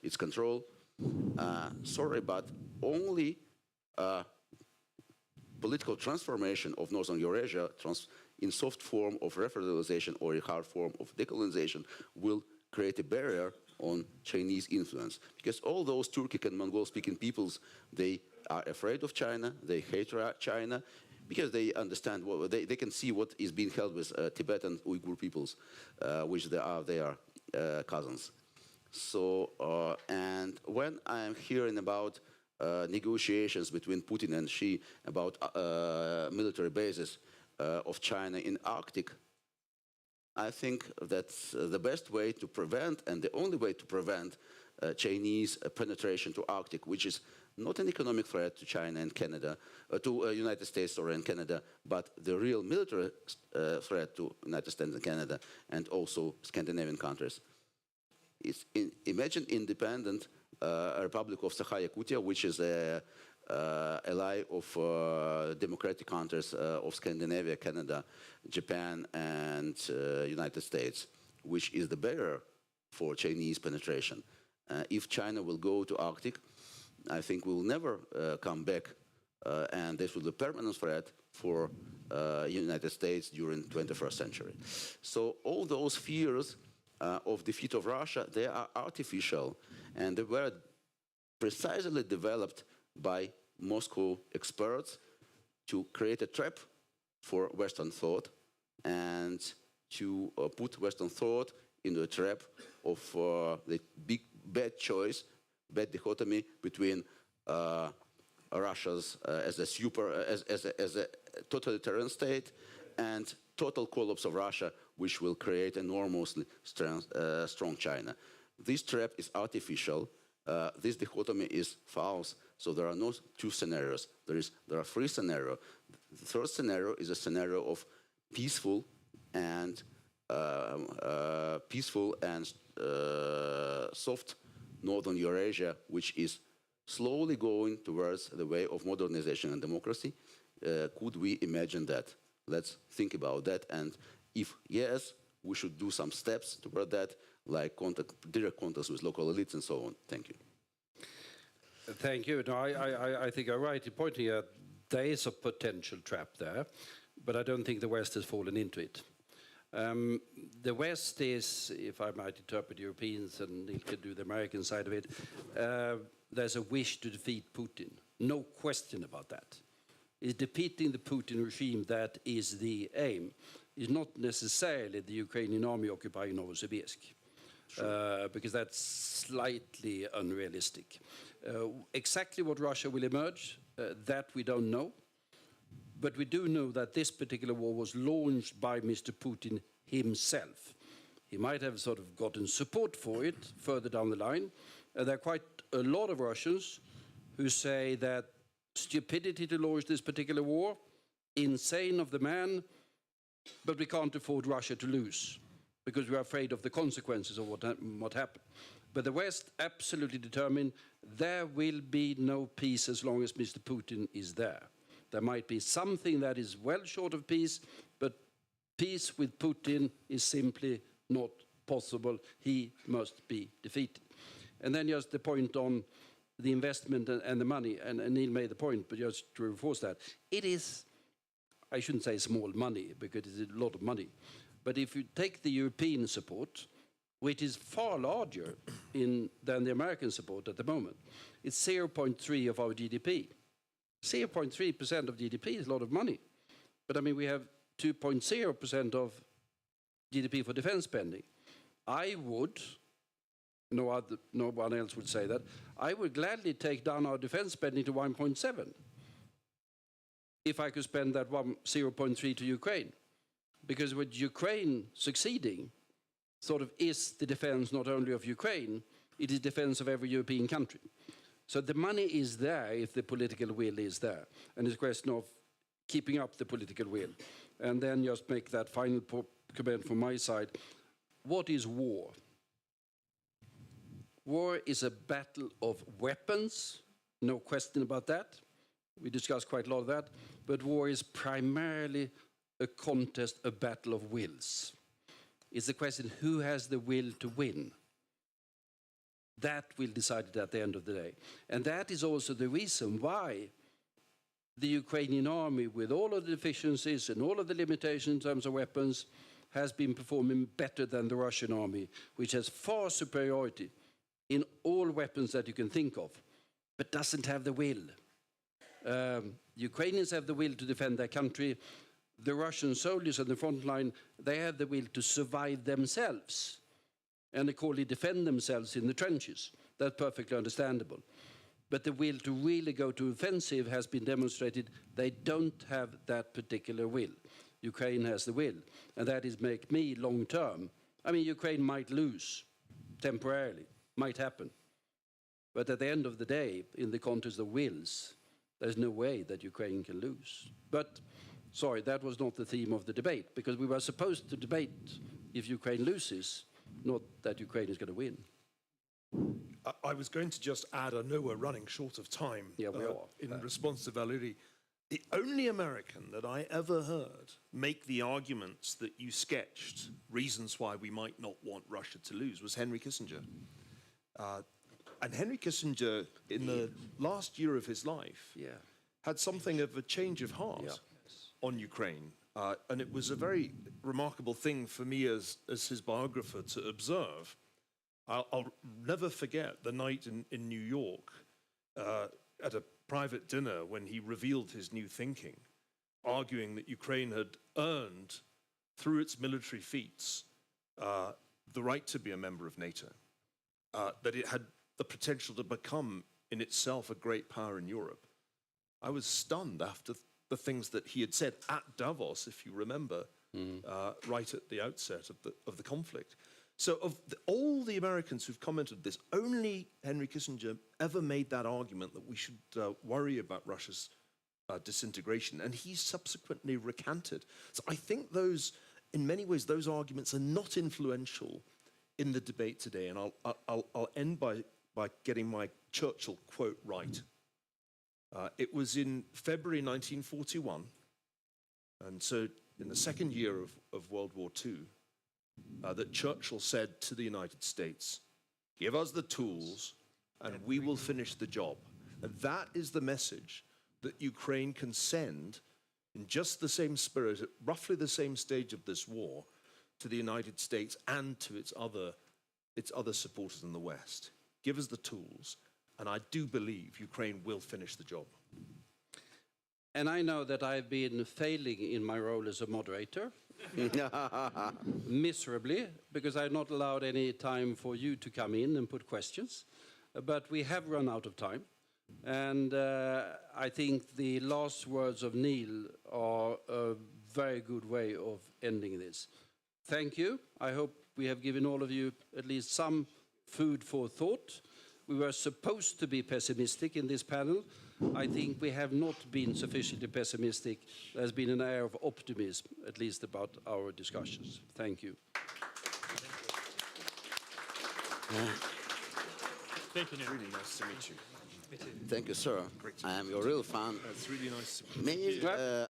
its control? Sorry, but only political transformation of Northern Eurasia in soft form of refederalization or a hard form of decolonization will create a barrier on Chinese influence. Because all those Turkic and Mongol-speaking peoples, they are afraid of China, they hate China, because they understand, they can see what is being held with Tibetan Uyghur peoples, which they are their cousins. So, and when I'm hearing about negotiations between Putin and Xi about military bases of China in Arctic, I think that's the best way to prevent, and the only way to prevent Chinese penetration to Arctic, which is not an economic threat to China and Canada, to United States or in Canada, but the real military threat to United States and Canada, and also Scandinavian countries. Imagine independent Republic of Sakha-Yakutia, which is a ally of democratic countries of Scandinavia, Canada, Japan, and United States, which is the barrier for Chinese penetration. If China will go to Arctic, I think we will never come back, and this will be a permanent threat for United States during 21st century. So all those fears of defeat of Russia, they are artificial, and they were precisely developed by Moscow experts to create a trap for Western thought and to put Western thought into a trap of the big bad choice, bad dichotomy between Russia's as a totalitarian state and total collapse of Russia, which will create enormously strong China. This trap is artificial. This dichotomy is false. So there are no two scenarios. There are 3 scenarios. The third scenario is a scenario of peaceful and soft Northern Eurasia, which is slowly going towards the way of modernization and democracy. Could we imagine that? Let's think about that. And if yes, we should do some steps toward that, like direct contacts with local elites and so on. Thank you.
Thank you. No, I think you're right in pointing out there is a potential trap there, but I don't think the West has fallen into it. The West is, if I might interpret Europeans, and Neil can do the American side of it, there's a wish to defeat Putin. No question about that. Is defeating the Putin regime that is the aim. It's not necessarily the Ukrainian army occupying Novosibirsk, because that's slightly unrealistic. Exactly what Russia will emerge, that we don't know. But we do know that this particular war was launched by Mr. Putin himself. He might have sort of gotten support for it further down the line. There are quite a lot of Russians who say that stupidity to launch this particular war, insane of the man, but we can't afford Russia to lose because we are afraid of the consequences of what happened. But the West absolutely determined there will be no peace as long as Mr. Putin is there. There might be something that is well short of peace, but Peace with Putin is simply not possible. He must be defeated. And then just the point on the investment and the money, and Neil made the point, but just to reinforce that, it is, I shouldn't say small money, because it's a lot of money, but if you take the European support, which is far larger than the American support at the moment, it's 0.3 of our GDP. 0.3% of GDP is a lot of money. But I mean, we have 2.0% of GDP for defense spending. I would, no one else would say that, I would gladly take down our defense spending to 1.7 if I could spend that 0.3 to Ukraine. Because with Ukraine succeeding, sort of is the defense not only of Ukraine, it is defense of every European country. So the money is there if the political will is there. And it's a question of keeping up the political will. And then just make that final comment from my side. What is war? War is a battle of weapons, no question about that. We discussed quite a lot of that. But war is primarily a contest, a battle of wills. It's the question, who has the will to win? That will decide it at the end of the day. And that is also the reason why the Ukrainian army, with all of the deficiencies and all of the limitations in terms of weapons, has been performing better than the Russian army, which has far superiority in all weapons that you can think of, but doesn't have the will. Ukrainians have the will to defend their country. The Russian soldiers on the front line, they have the will to survive themselves and accordingly defend themselves in the trenches. That's perfectly understandable. But the will to really go to offensive has been demonstrated. They don't have that particular will. Ukraine has the will. And that is make me long term. I mean, Ukraine might lose temporarily, might happen. But at the end of the day, in the context of wills, there's no way that Ukraine can lose. But, sorry, that was not the theme of the debate, because we were supposed to debate if Ukraine loses, not that Ukraine is going to win.
I was going to just add, I know we're running short of time.
Yeah, we are.
In response to Valerie, the only American that I ever heard make the arguments that you sketched, reasons why we might not want Russia to lose, was Henry Kissinger. And Henry Kissinger, in the last year of his life, had something of a change of heart on Ukraine. And it was a very remarkable thing for me as his biographer to observe. I'll never forget the night in New York at a private dinner when he revealed his new thinking, arguing that Ukraine had earned, through its military feats, the right to be a member of NATO, that it had the potential to become in itself a great power in Europe. I was stunned after the things that he had said at Davos, if you remember, right at the outset of the conflict. So of all the Americans who've commented this, only Henry Kissinger ever made that argument that we should worry about Russia's disintegration, and he subsequently recanted. So I think those, in many ways, those arguments are not influential in the debate today, and I'll end by getting my Churchill quote right. It was in February 1941, and so in the second year of World War II, that Churchill said to the United States, "Give us the tools and we will finish the job." And that is the message that Ukraine can send in just the same spirit, at roughly the same stage of this war, to the United States and to its other supporters in the West. Give us the tools, and I do believe Ukraine will finish the job.
And I know that I've been failing in my role as a moderator, miserably, because I've not allowed any time for you to come in and put questions. But we have run out of time. And I think the last words of Neil are a very good way of ending this. Thank you. I hope we have given all of you at least some food for thought. We were supposed to be pessimistic in this panel. I think we have not been sufficiently pessimistic. There's been an air of optimism, at least about our discussions. Thank you.
Thank you, Neil. Really nice to meet you.
Thank you, sir. I am your real fan.
It's really nice to meet you.
May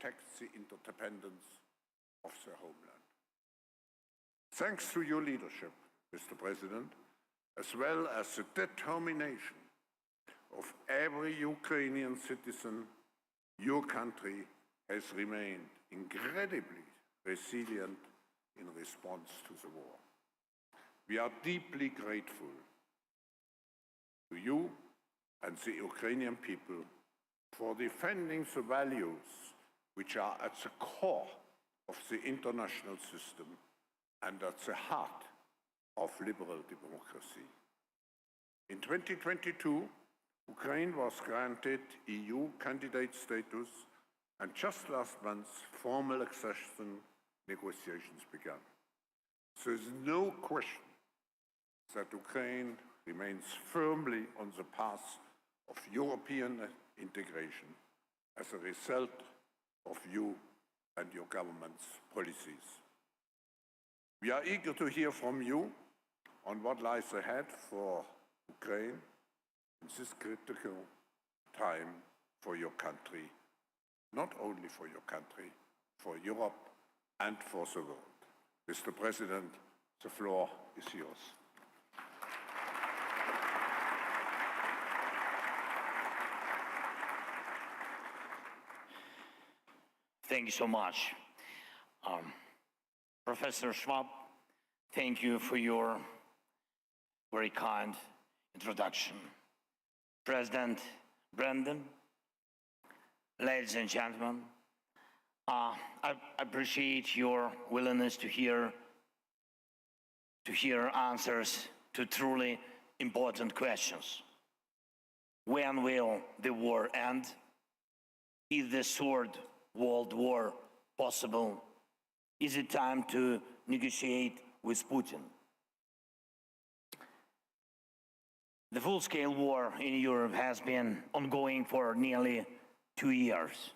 protects the interdependence of their homeland. Thanks to your leadership, Mr. President, as well as the determination of every Ukrainian citizen, your country has remained incredibly resilient in response to the war. We are deeply grateful to you and the Ukrainian people for defending the values which are at the core of the international system and at the heart of liberal democracy. In 2022, Ukraine was granted EU candidate status, and just last month, formal accession negotiations began. There is no question that Ukraine remains firmly on the path of European integration as a result of you and your government's policies. We are eager to hear from you on what lies ahead for Ukraine in this critical time for your country, not only for your country, for Europe and for the world. Mr. President, the floor is yours.
Thank you so much. Professor Schwab, thank you for your very kind introduction. President Brandon, ladies and gentlemen, I appreciate your willingness to hear answers to truly important questions. When will the war end? Is the third World War possible? Is it time to negotiate with Putin? The full-scale war in Europe has been ongoing for nearly 2 years.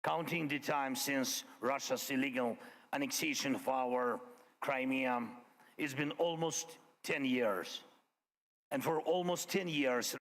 Counting the time since Russia's illegal annexation of our Crimea, it's been almost 10 years. And for almost 10 years,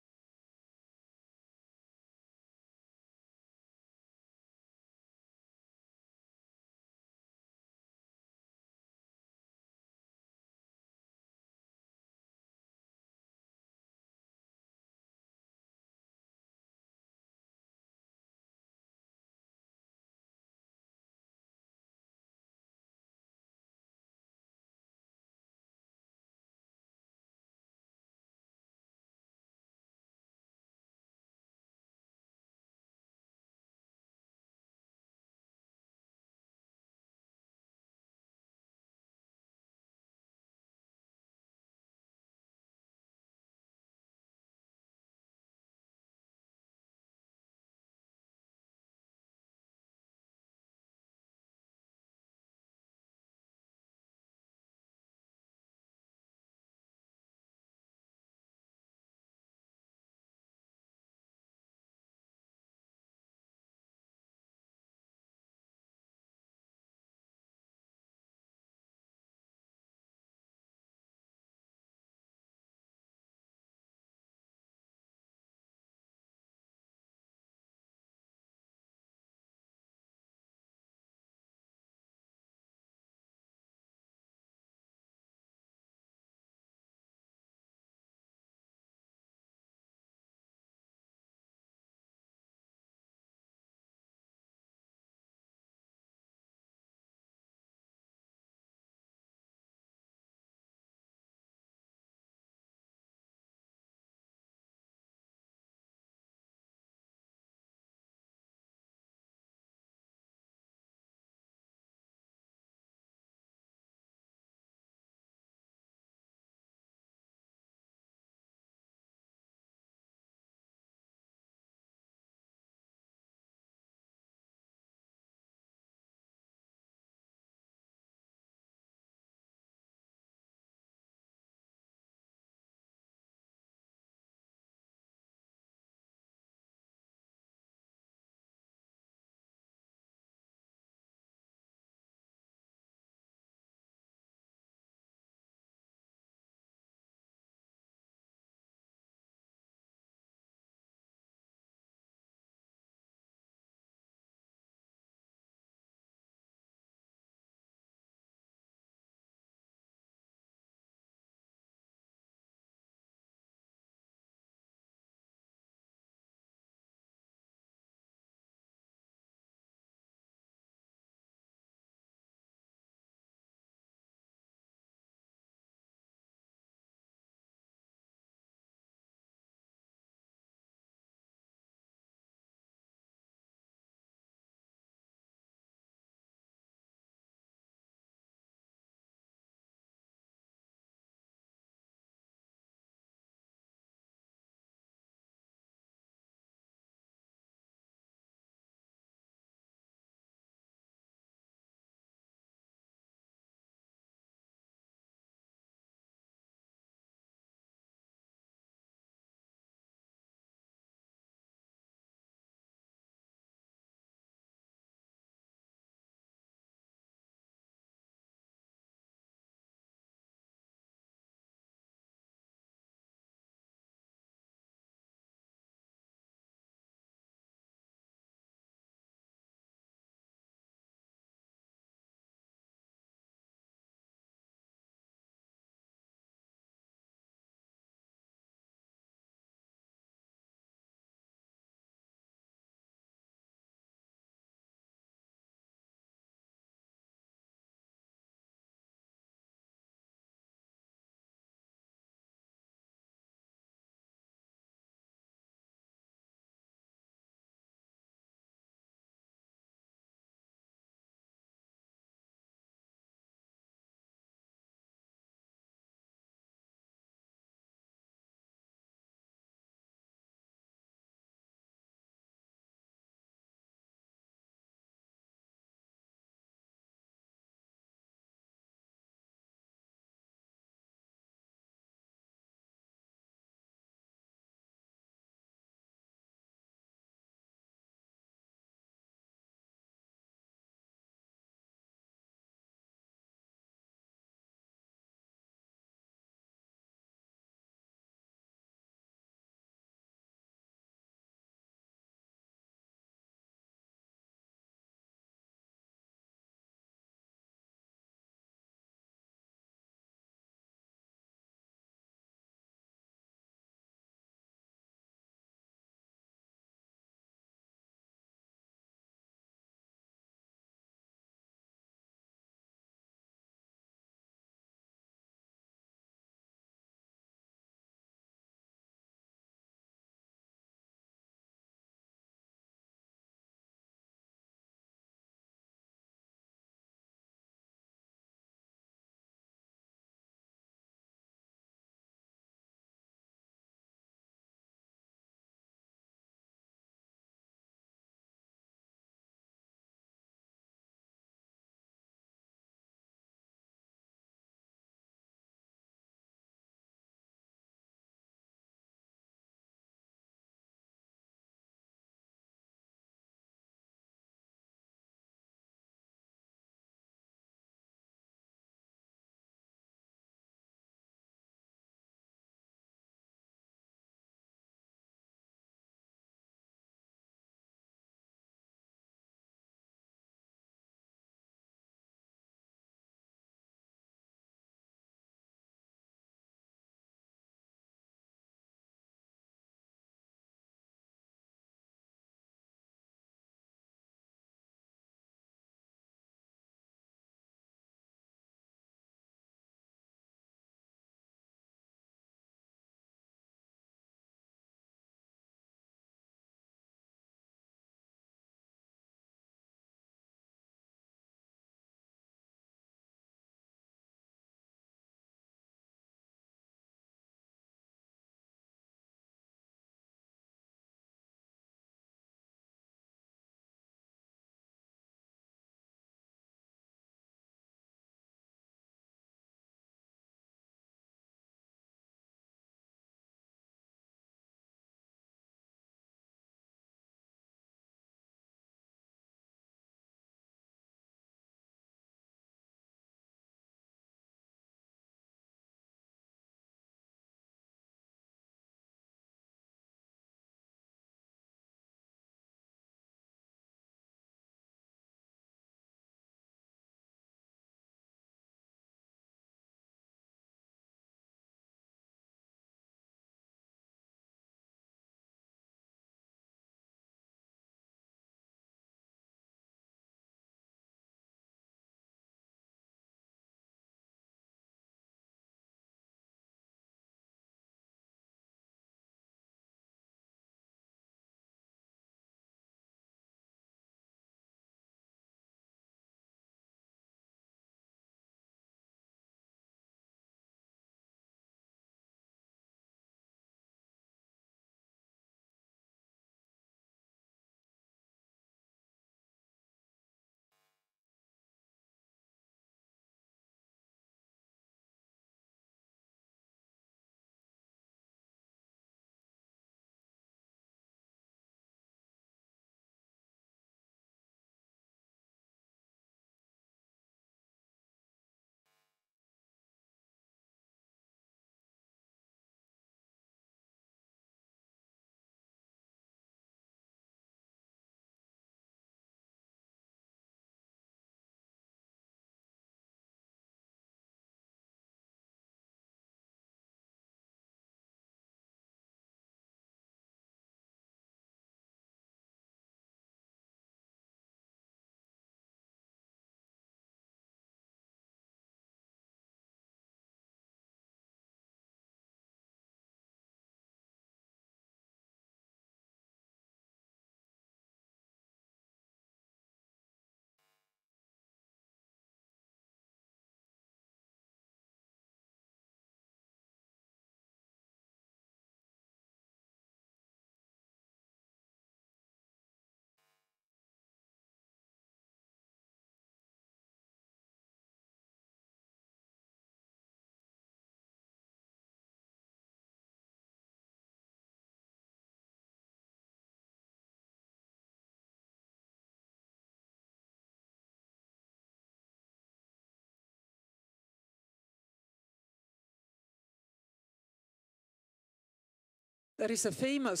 There is a famous,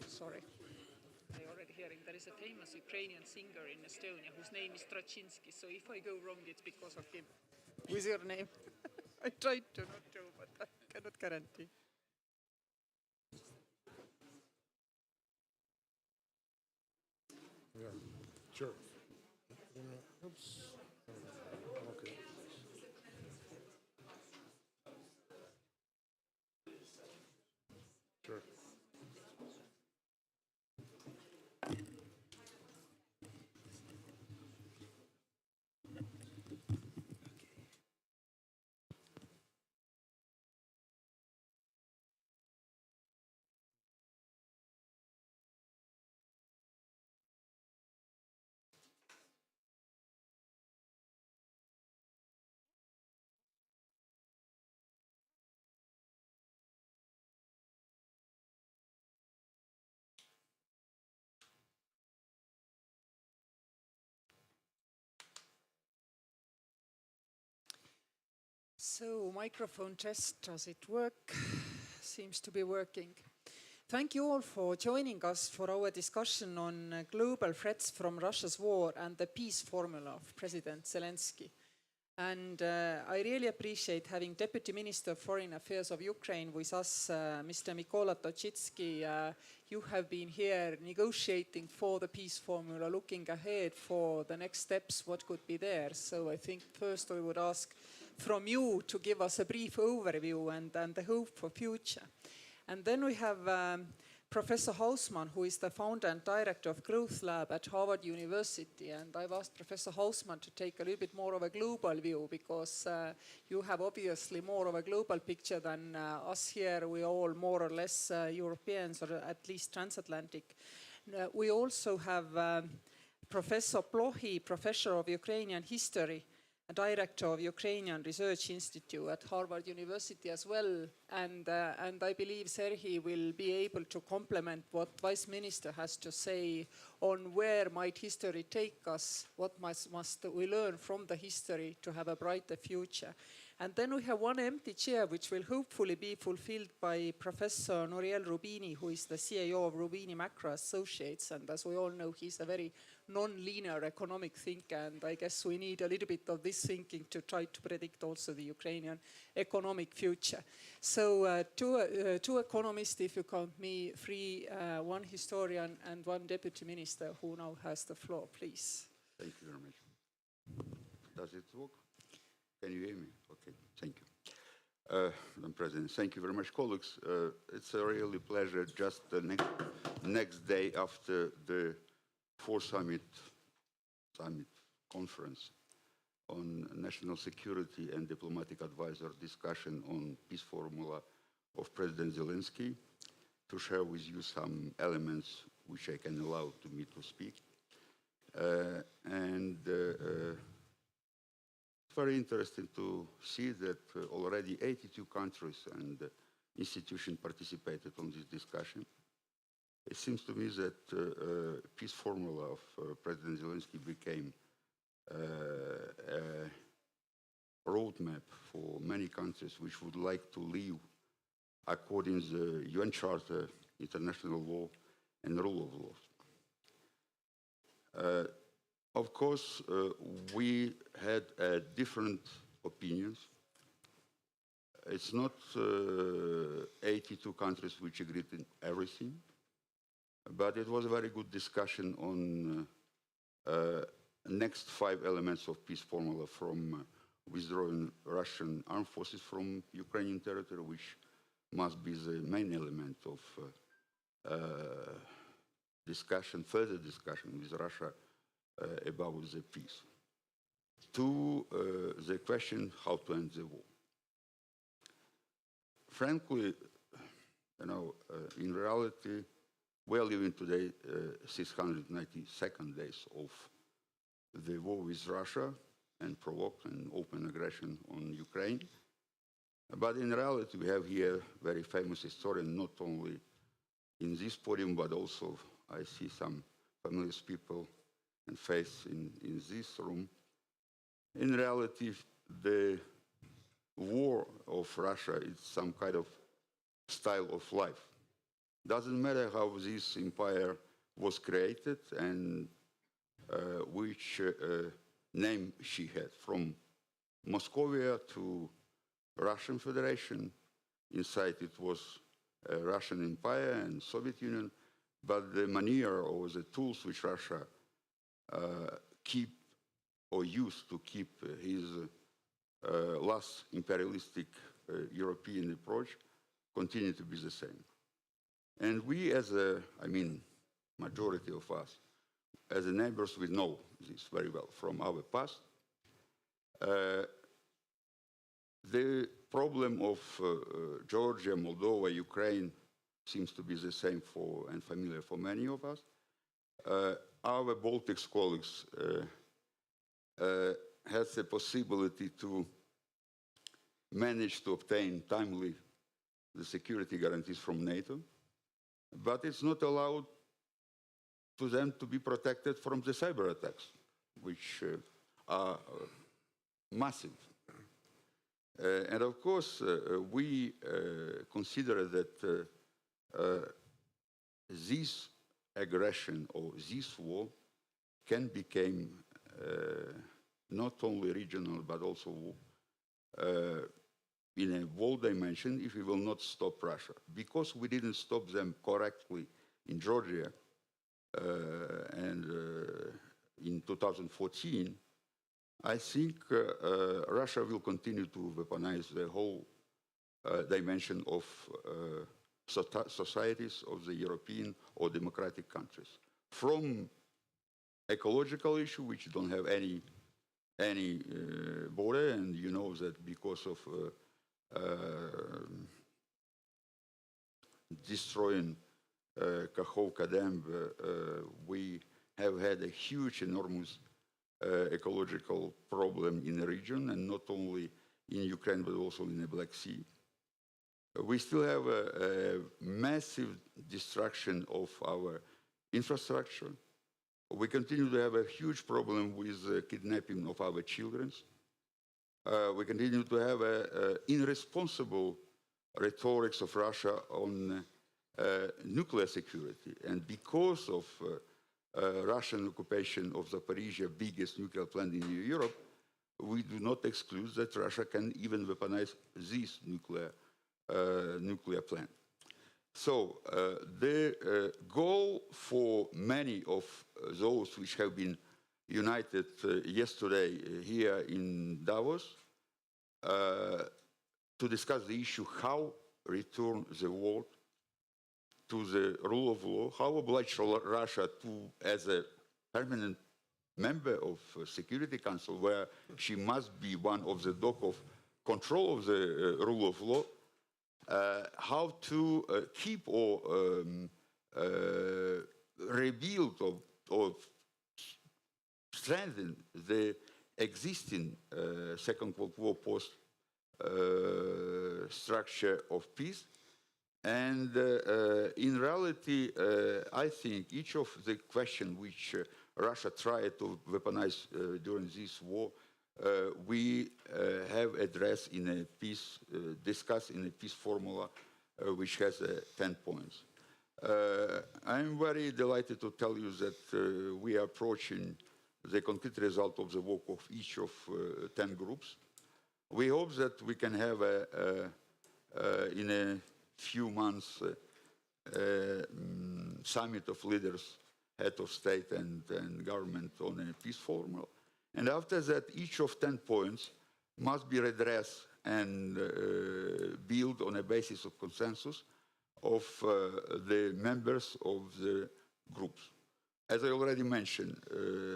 sorry, I already hearing, there is a famous Ukrainian singer in Estonia whose name is Straczynski, so if I go wrong, it's because of him. With your name. I tried to not do, but I cannot guarantee.
Yeah, sure. Oops. Okay. Sure.
So, microphone test, does it work? Seems to be working. Thank you all for joining us for our discussion on global threats from Russia's war and the peace formula of President Zelensky. And I really appreciate having Deputy Minister of Foreign Affairs of Ukraine with us, Mr. Mykola Tochitsky. You have been here negotiating for the peace formula, looking ahead for the next steps, what could be there. So I think first I would ask from you to give us a brief overview and the hope for future. And then we have Professor Hausmann, who is the founder and director of Growth Lab at Harvard University. And I've asked Professor Hausmann to take a little bit more of a global view because you have obviously more of a global picture than us here. We are all more or less Europeans, or at least transatlantic. We also have Professor Blohy, Professor of Ukrainian History, a director of Ukrainian Research Institute at Harvard University as well. And I believe Serhii will be able to complement what Vice Minister has to say on where might history take us, what must we learn from the history to have a brighter future. And then we have one empty chair, which will hopefully be fulfilled by Professor Nouriel Roubini, who is the CEO of Roubini Macro Associates. And as we all know, he's a very non-linear economic thinker. And I guess we need a little bit of this thinking to try to predict also the Ukrainian economic future. So two economists, if you count me, three, one historian and one deputy minister who now has the floor, please.
Thank you very much. Does it work? Can you hear me? Okay, thank you. Madam President, thank you very much, colleagues. It's a really pleasure just the next day after the fourth summit conference on national security and diplomatic advisor discussion on peace formula of President Zelensky to share with you some elements which I can allow to me to speak. Very interesting to see that already 82 countries and institutions participated on this discussion. It seems to me that peace formula of President Zelensky became a roadmap for many countries which would like to live according to the UN Charter, international law, and rule of law. Of course, we had different opinions. It's not 82 countries which agreed in everything, but it was a very good discussion on next 5 elements of peace formula from withdrawing Russian armed forces from Ukrainian territory, which must be the main element of discussion, further discussion with Russia about the peace. To the question how to end the war. Frankly, in reality, we are living today 692nd days of the war with Russia and provoked an open aggression on Ukraine. But in reality, we have here a very famous historian, not only in this podium, but also I see some familiar people and face in this room. In reality, the war of Russia is some kind of style of life. Doesn't matter how this empire was created and which name she had, from Moscovia to Russian Federation. Inside it was Russian Empire and Soviet Union, but the manner or the tools which Russia keep or used to keep his last imperialistic European approach continue to be the same. And we as majority of us, as neighbors, we know this very well from our past. The problem of Georgia, Moldova, Ukraine seems to be the same for and familiar for many of us. Our Baltics colleagues has the possibility to manage to obtain timely the security guarantees from NATO, but it's not allowed to them to be protected from the cyber attacks, which are massive. And of course, we consider that this aggression or this war can become not only regional, but also in a world dimension if we will not stop Russia. Because we didn't stop them correctly in Georgia and in 2014, I think Russia will continue to weaponize the whole dimension of societies of the European or democratic countries. From ecological issue, which don't have any border, and you know that because of destroying Kakhovka Dam, we have had a huge, enormous ecological problem in the region, and not only in Ukraine, but also in the Black Sea. We still have a massive destruction of our infrastructure. We continue to have a huge problem with kidnapping of our children. We continue to have an irresponsible rhetoric of Russia on nuclear security. And because of Russian occupation of Zaporizhia, biggest nuclear plant in Europe, we do not exclude that Russia can even weaponize this nuclear plant. So the goal for many of those which have been united yesterday here in Davos to discuss the issue how return the world to the rule of law, how oblige Russia to, as a permanent member of Security Council, where she must be one of the dock of control of the rule of law, how to keep or rebuild or strengthen the existing Second World War post structure of peace. And in reality, I think each of the questions which Russia tried to weaponize during this war, we have addressed in a peace, discussed in a peace formula, which has 10 points. I'm very delighted to tell you that we are approaching the concrete result of the work of each of 10 groups. We hope that we can have in a few months summit of leaders, head of state and government on a peace formula. And after that, each of 10 points must be redressed and built on a basis of consensus of the members of the groups. As I already mentioned,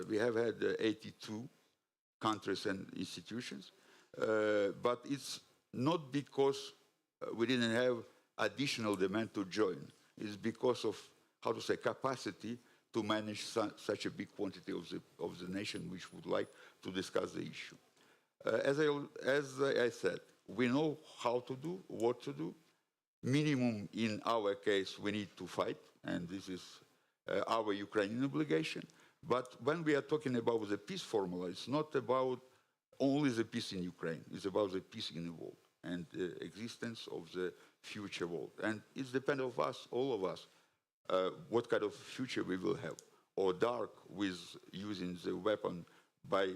we have had 82 countries and institutions, but it's not because we didn't have additional demand to join. It's because of, how to say, capacity to manage such a big quantity of the nation which would like to discuss the issue. As I said, we know how to do, what to do. Minimum, in our case, we need to fight, and this is our Ukrainian obligation. But when we are talking about the peace formula, it's not about only the peace in Ukraine, it's about the peace in the world. and existence of the future world. And it depends on us, all of us, what kind of future we will have, or dark with using the weapon by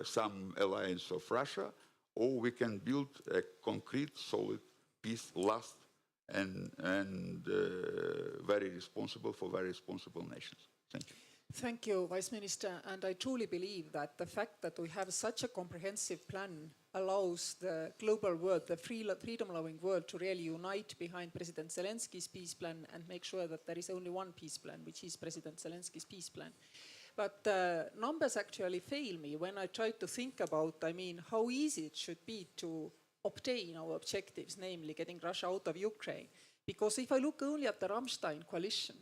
some alliance of Russia, or we can build a concrete, solid peace, last and very responsible for very responsible nations. Thank you.
Thank you, Vice Minister. And I truly believe that the fact that we have such a comprehensive plan allows the global world, the freedom-loving world, to really unite behind President Zelensky's peace plan and make sure that there is only one peace plan, which is President Zelensky's peace plan. But numbers actually fail me when I try to think about, how easy it should be to obtain our objectives, namely getting Russia out of Ukraine. Because if I look only at the Rammstein coalition,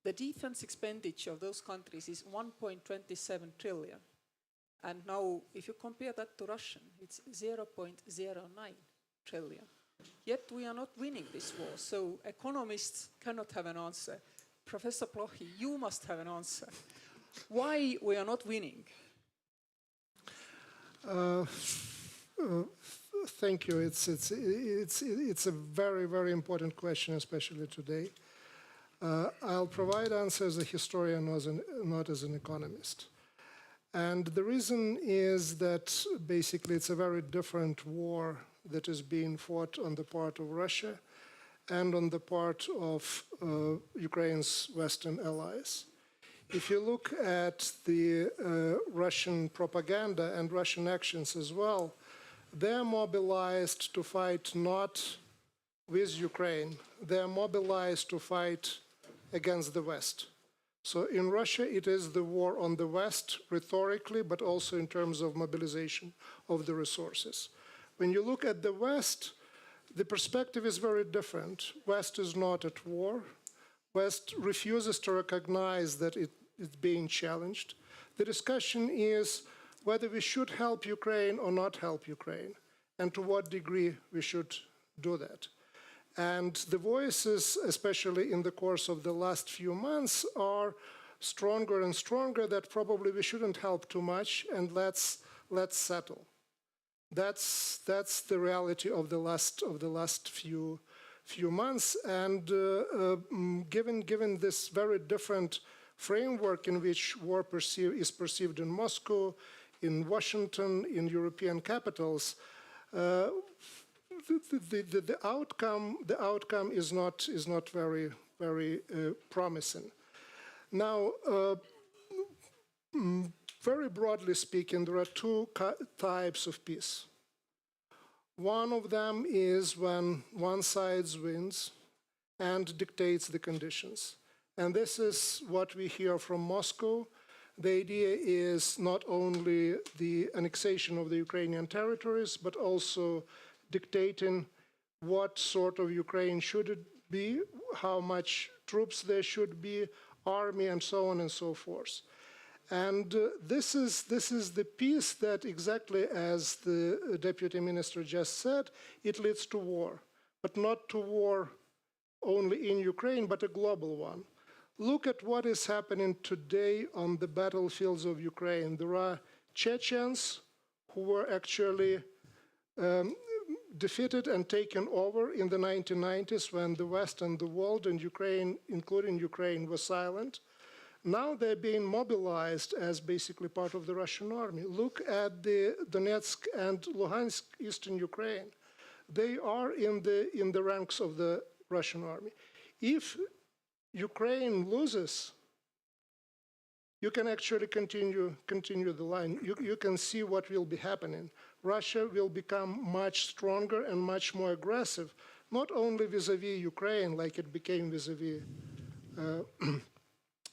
the defense expenditure of those countries is 1.27 trillion. And now, if you compare that to Russian, it's 0.09 trillion. Yet we are not winning this war. So economists cannot have an answer. Professor Plochy, you must have an answer. Why we are not winning?
Thank you. It's a very, very important question, especially today. I'll provide answers as a historian, not as an economist. And the reason is that basically it's a very different war that is being fought on the part of Russia and on the part of Ukraine's Western allies. If you look at the Russian propaganda and Russian actions as well, they're mobilized to fight not with Ukraine, they're mobilized to fight against the West. So in Russia, it is the war on the West, rhetorically, but also in terms of mobilization of the resources. When you look at the West, the perspective is very different. West is not at war. West refuses to recognize that it's being challenged. The discussion is whether we should help Ukraine or not help Ukraine, and to what degree we should do that. And the voices, especially in the course of the last few months, are stronger and stronger that probably we shouldn't help too much and let's settle. That's the reality of the last few months. And given this very different framework in which war is perceived in Moscow, in Washington, in European capitals, the outcome is not very promising. Now, very broadly speaking, there are two types of peace. One of them is when one side wins and dictates the conditions. And this is what we hear from Moscow. The idea is not only the annexation of the Ukrainian territories, but also dictating what sort of Ukraine should it be, how much troops there should be, army, and so on and so forth. And this is the peace that, exactly as the Deputy Minister just said, it leads to war, but not to war only in Ukraine, but a global one. Look at what is happening today on the battlefields of Ukraine. There are Chechens who were actually defeated and taken over in the 1990s when the West and the world and Ukraine, including Ukraine, was silent. Now they're being mobilized as basically part of the Russian army. Look at the Donetsk and Luhansk eastern Ukraine. They are in the ranks of the Russian army. If Ukraine loses, you can actually continue the line. You can see what will be happening. Russia will become much stronger and much more aggressive, not only vis-a-vis Ukraine, like it became vis-a-vis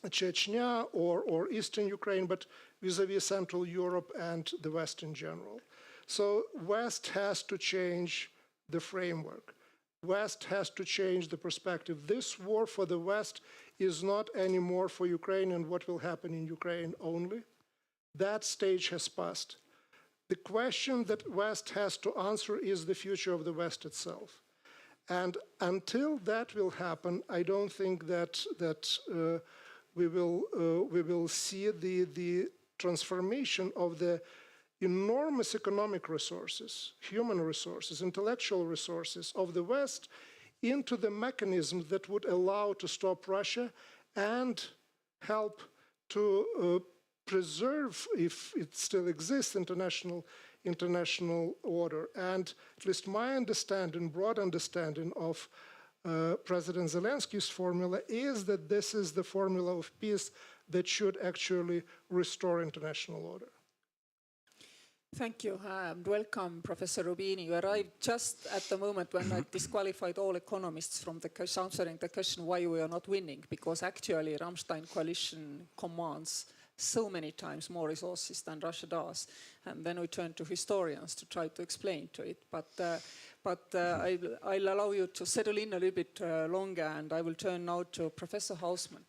Chechnya or Eastern Ukraine, but vis-a-vis Central Europe and the West in general. So West has to change the framework. West has to change the perspective. This war for the West is not anymore for Ukraine and what will happen in Ukraine only. That stage has passed. The question that West has to answer is the future of the West itself. And until that will happen, I don't think that we will see the transformation of the enormous economic resources, human resources, intellectual resources of the West into the mechanism that would allow to stop Russia and help to preserve, if it still exists, international order. And at least my understanding, broad understanding of President Zelensky's formula is that this is the formula of peace that should actually restore international order.
Thank you and welcome, Professor Rubini. You arrived just at the moment when I disqualified all economists from answering the question why we are not winning, because actually Rammstein coalition commands so many times more resources than Russia does. And then we turn to historians to try to explain to it. But I'll allow you to settle in a little bit longer, and I will turn now to Professor Hausmann.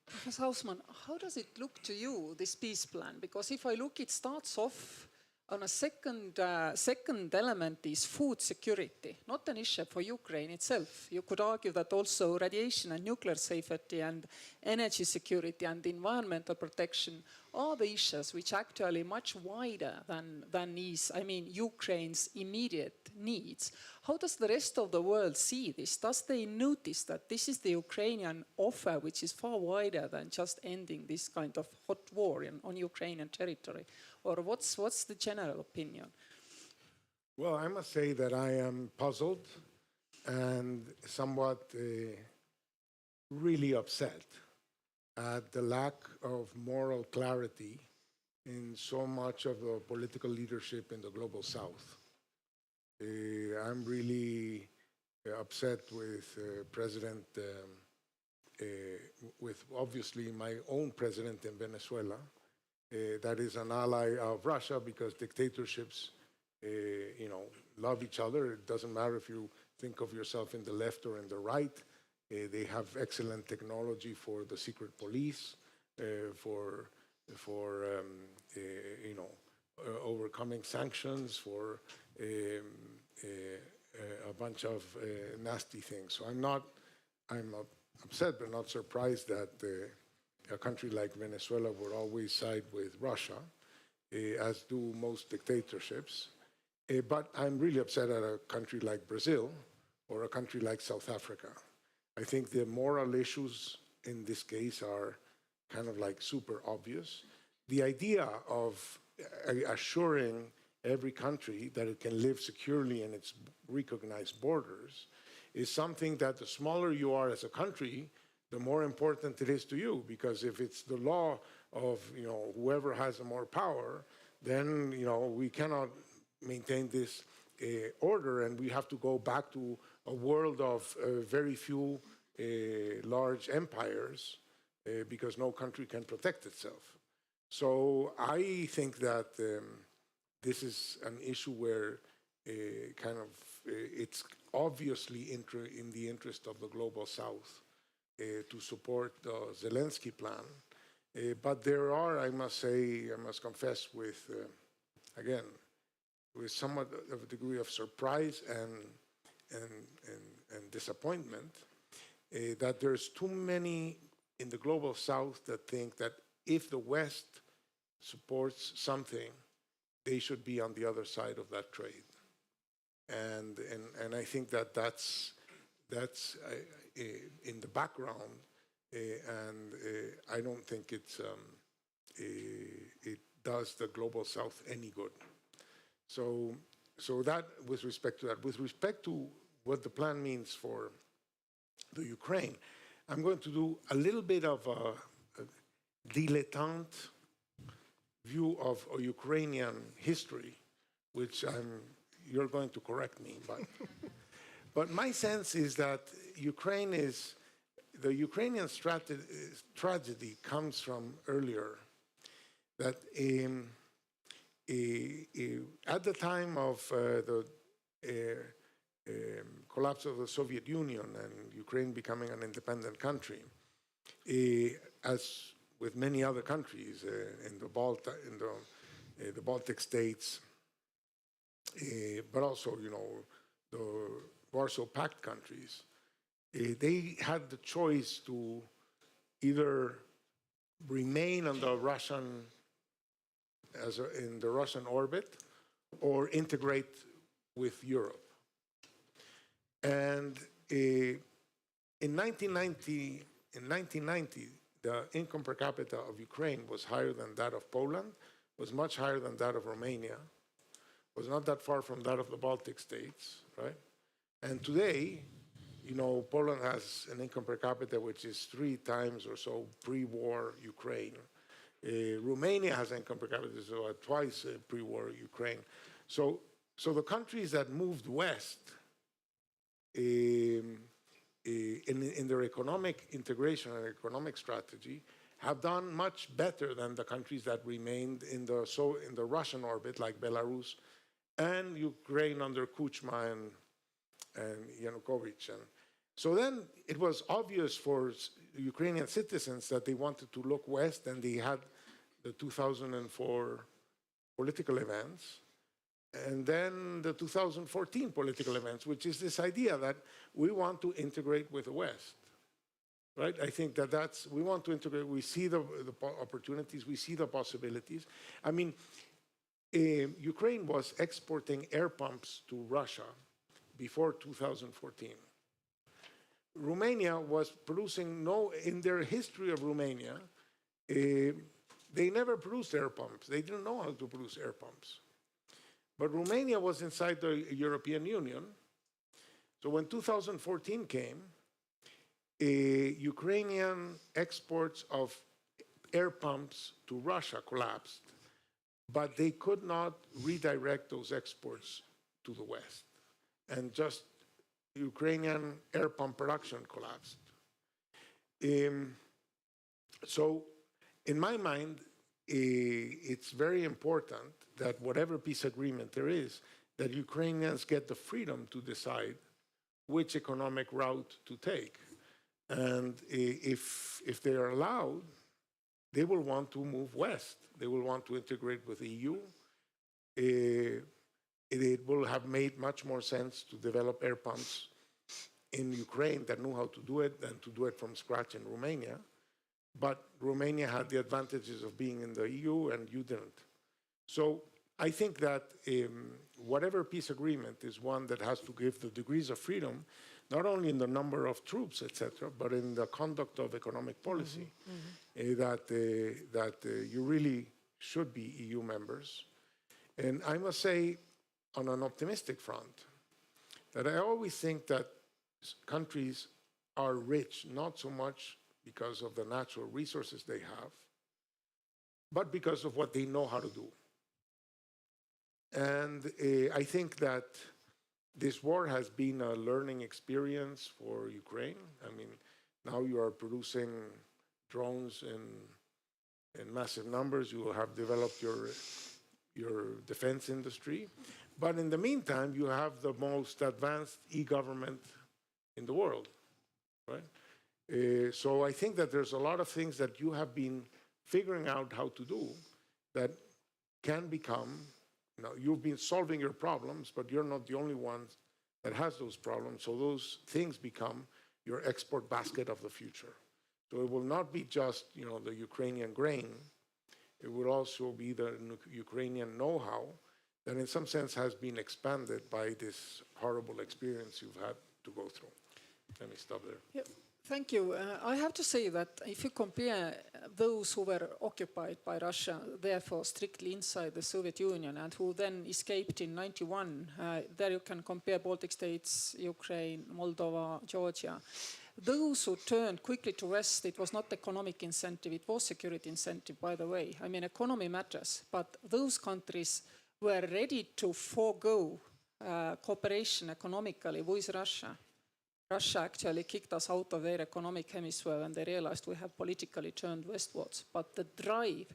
Professor Hausmann, how does it look to you, this peace plan? Because if I look, it starts off on a second element is food security, not an issue for Ukraine itself. You could argue that also radiation and nuclear safety and energy security and environmental protection are the issues which actually much wider than is, Ukraine's immediate needs. How does the rest of the world see this? Does they notice that this is the Ukrainian offer, which is far wider than just ending this kind of hot war on Ukrainian territory? Or what's the general opinion?
Well, I must say that I am puzzled and somewhat really upset at the lack of moral clarity in so much of the political leadership in the global south. I'm really upset with President, with obviously my own president in Venezuela, that is an ally of Russia because dictatorships, love each other. It doesn't matter if you think of yourself in the left or in the right. They have excellent technology for the secret police, for overcoming sanctions, for a bunch of nasty things. So I'm upset but not surprised that a country like Venezuela would always side with Russia, as do most dictatorships. But I'm really upset at a country like Brazil or a country like South Africa. I think the moral issues in this case are kind of like super obvious. The idea of assuring every country that it can live securely in its recognized borders is something that the smaller you are as a country, the more important it is to you, because if it's the law of whoever has the more power, then we cannot maintain this order, and we have to go back to a world of very few large empires, because no country can protect itself. So I think that this is an issue where it's obviously in the interest of the global south to support the Zelensky plan. But there are, I must confess, with somewhat of a degree of surprise and disappointment, that there's too many in the global south that think that if the West supports something, they should be on the other side of that trade. And I think that's in the background, and I don't think it does the global south any good. So that with respect to that. With respect to what the plan means for the Ukraine, I'm going to do a little bit of a dilettante view of a Ukrainian history, which you're going to correct me, but my sense is that the Ukrainian tragedy comes from earlier. That at the time of the collapse of the Soviet Union and Ukraine becoming an independent country, as with many other countries in the Baltic states, but also the Warsaw Pact countries, they had the choice to either remain under Russian in the Russian orbit or integrate with Europe. And in 1990, the income per capita of Ukraine was higher than that of Poland, was much higher than that of Romania, was not that far from that of the Baltic states, right? And today, you know, Poland has an income per capita which is 3 times or so pre-war Ukraine. Romania has an income per capita so twice pre-war Ukraine. So the countries that moved west in their economic integration and economic strategy have done much better than the countries that remained in the Russian orbit, like Belarus and Ukraine under Kuchma and Yanukovych. And so then it was obvious for Ukrainian citizens that they wanted to look west, and they had the 2004 political events, and then the 2014 political events, which is this idea that we want to integrate with the West, right? I think that we want to integrate. We see the opportunities, we see the possibilities. I mean, Ukraine was exporting air pumps to Russia before 2014. Romania was producing in their history of Romania, they never produced air pumps. They didn't know how to produce air pumps. But Romania was inside the European Union. So when 2014 came, Ukrainian exports of air pumps to Russia collapsed, but they could not redirect those exports to the West. And just Ukrainian air pump production collapsed. So in my mind, it's very important that whatever peace agreement there is, that Ukrainians get the freedom to decide which economic route to take. And if they are allowed, they will want to move west. They will want to integrate with the EU. It will have made much more sense to develop air pumps in Ukraine that knew how to do it than to do it from scratch in Romania. But Romania had the advantages of being in the EU and you didn't. So I think that whatever peace agreement is one that has to give the degrees of freedom, not only in the number of troops, etc., but in the conduct of economic policy, that you really should be EU members. And I must say, on an optimistic front, that I always think that countries are rich, not so much because of the natural resources they have, but because of what they know how to do. And I think that this war has been a learning experience for Ukraine. I mean, now you are producing drones in massive numbers. You will have developed your defense industry. But in the meantime, you have the most advanced e-government in the world, right? So I think that there's a lot of things that you have been figuring out how to do that can become, you've been solving your problems, but you're not the only one that has those problems. So those things become your export basket of the future. So it will not be just, the Ukrainian grain. It will also be the Ukrainian know-how that in some sense has been expanded by this horrible experience you've had to go through. Let me stop there.
Yep. Thank you. I have to say that if you compare those who were occupied by Russia, therefore strictly inside the Soviet Union, and who then escaped in '91, there you can compare Baltic states, Ukraine, Moldova, Georgia. Those who turned quickly to West, it was not economic incentive, it was security incentive, by the way. I mean, economy matters, but those countries were ready to forego cooperation economically with Russia. Russia actually kicked us out of their economic hemisphere when they realized we have politically turned westwards. But the drive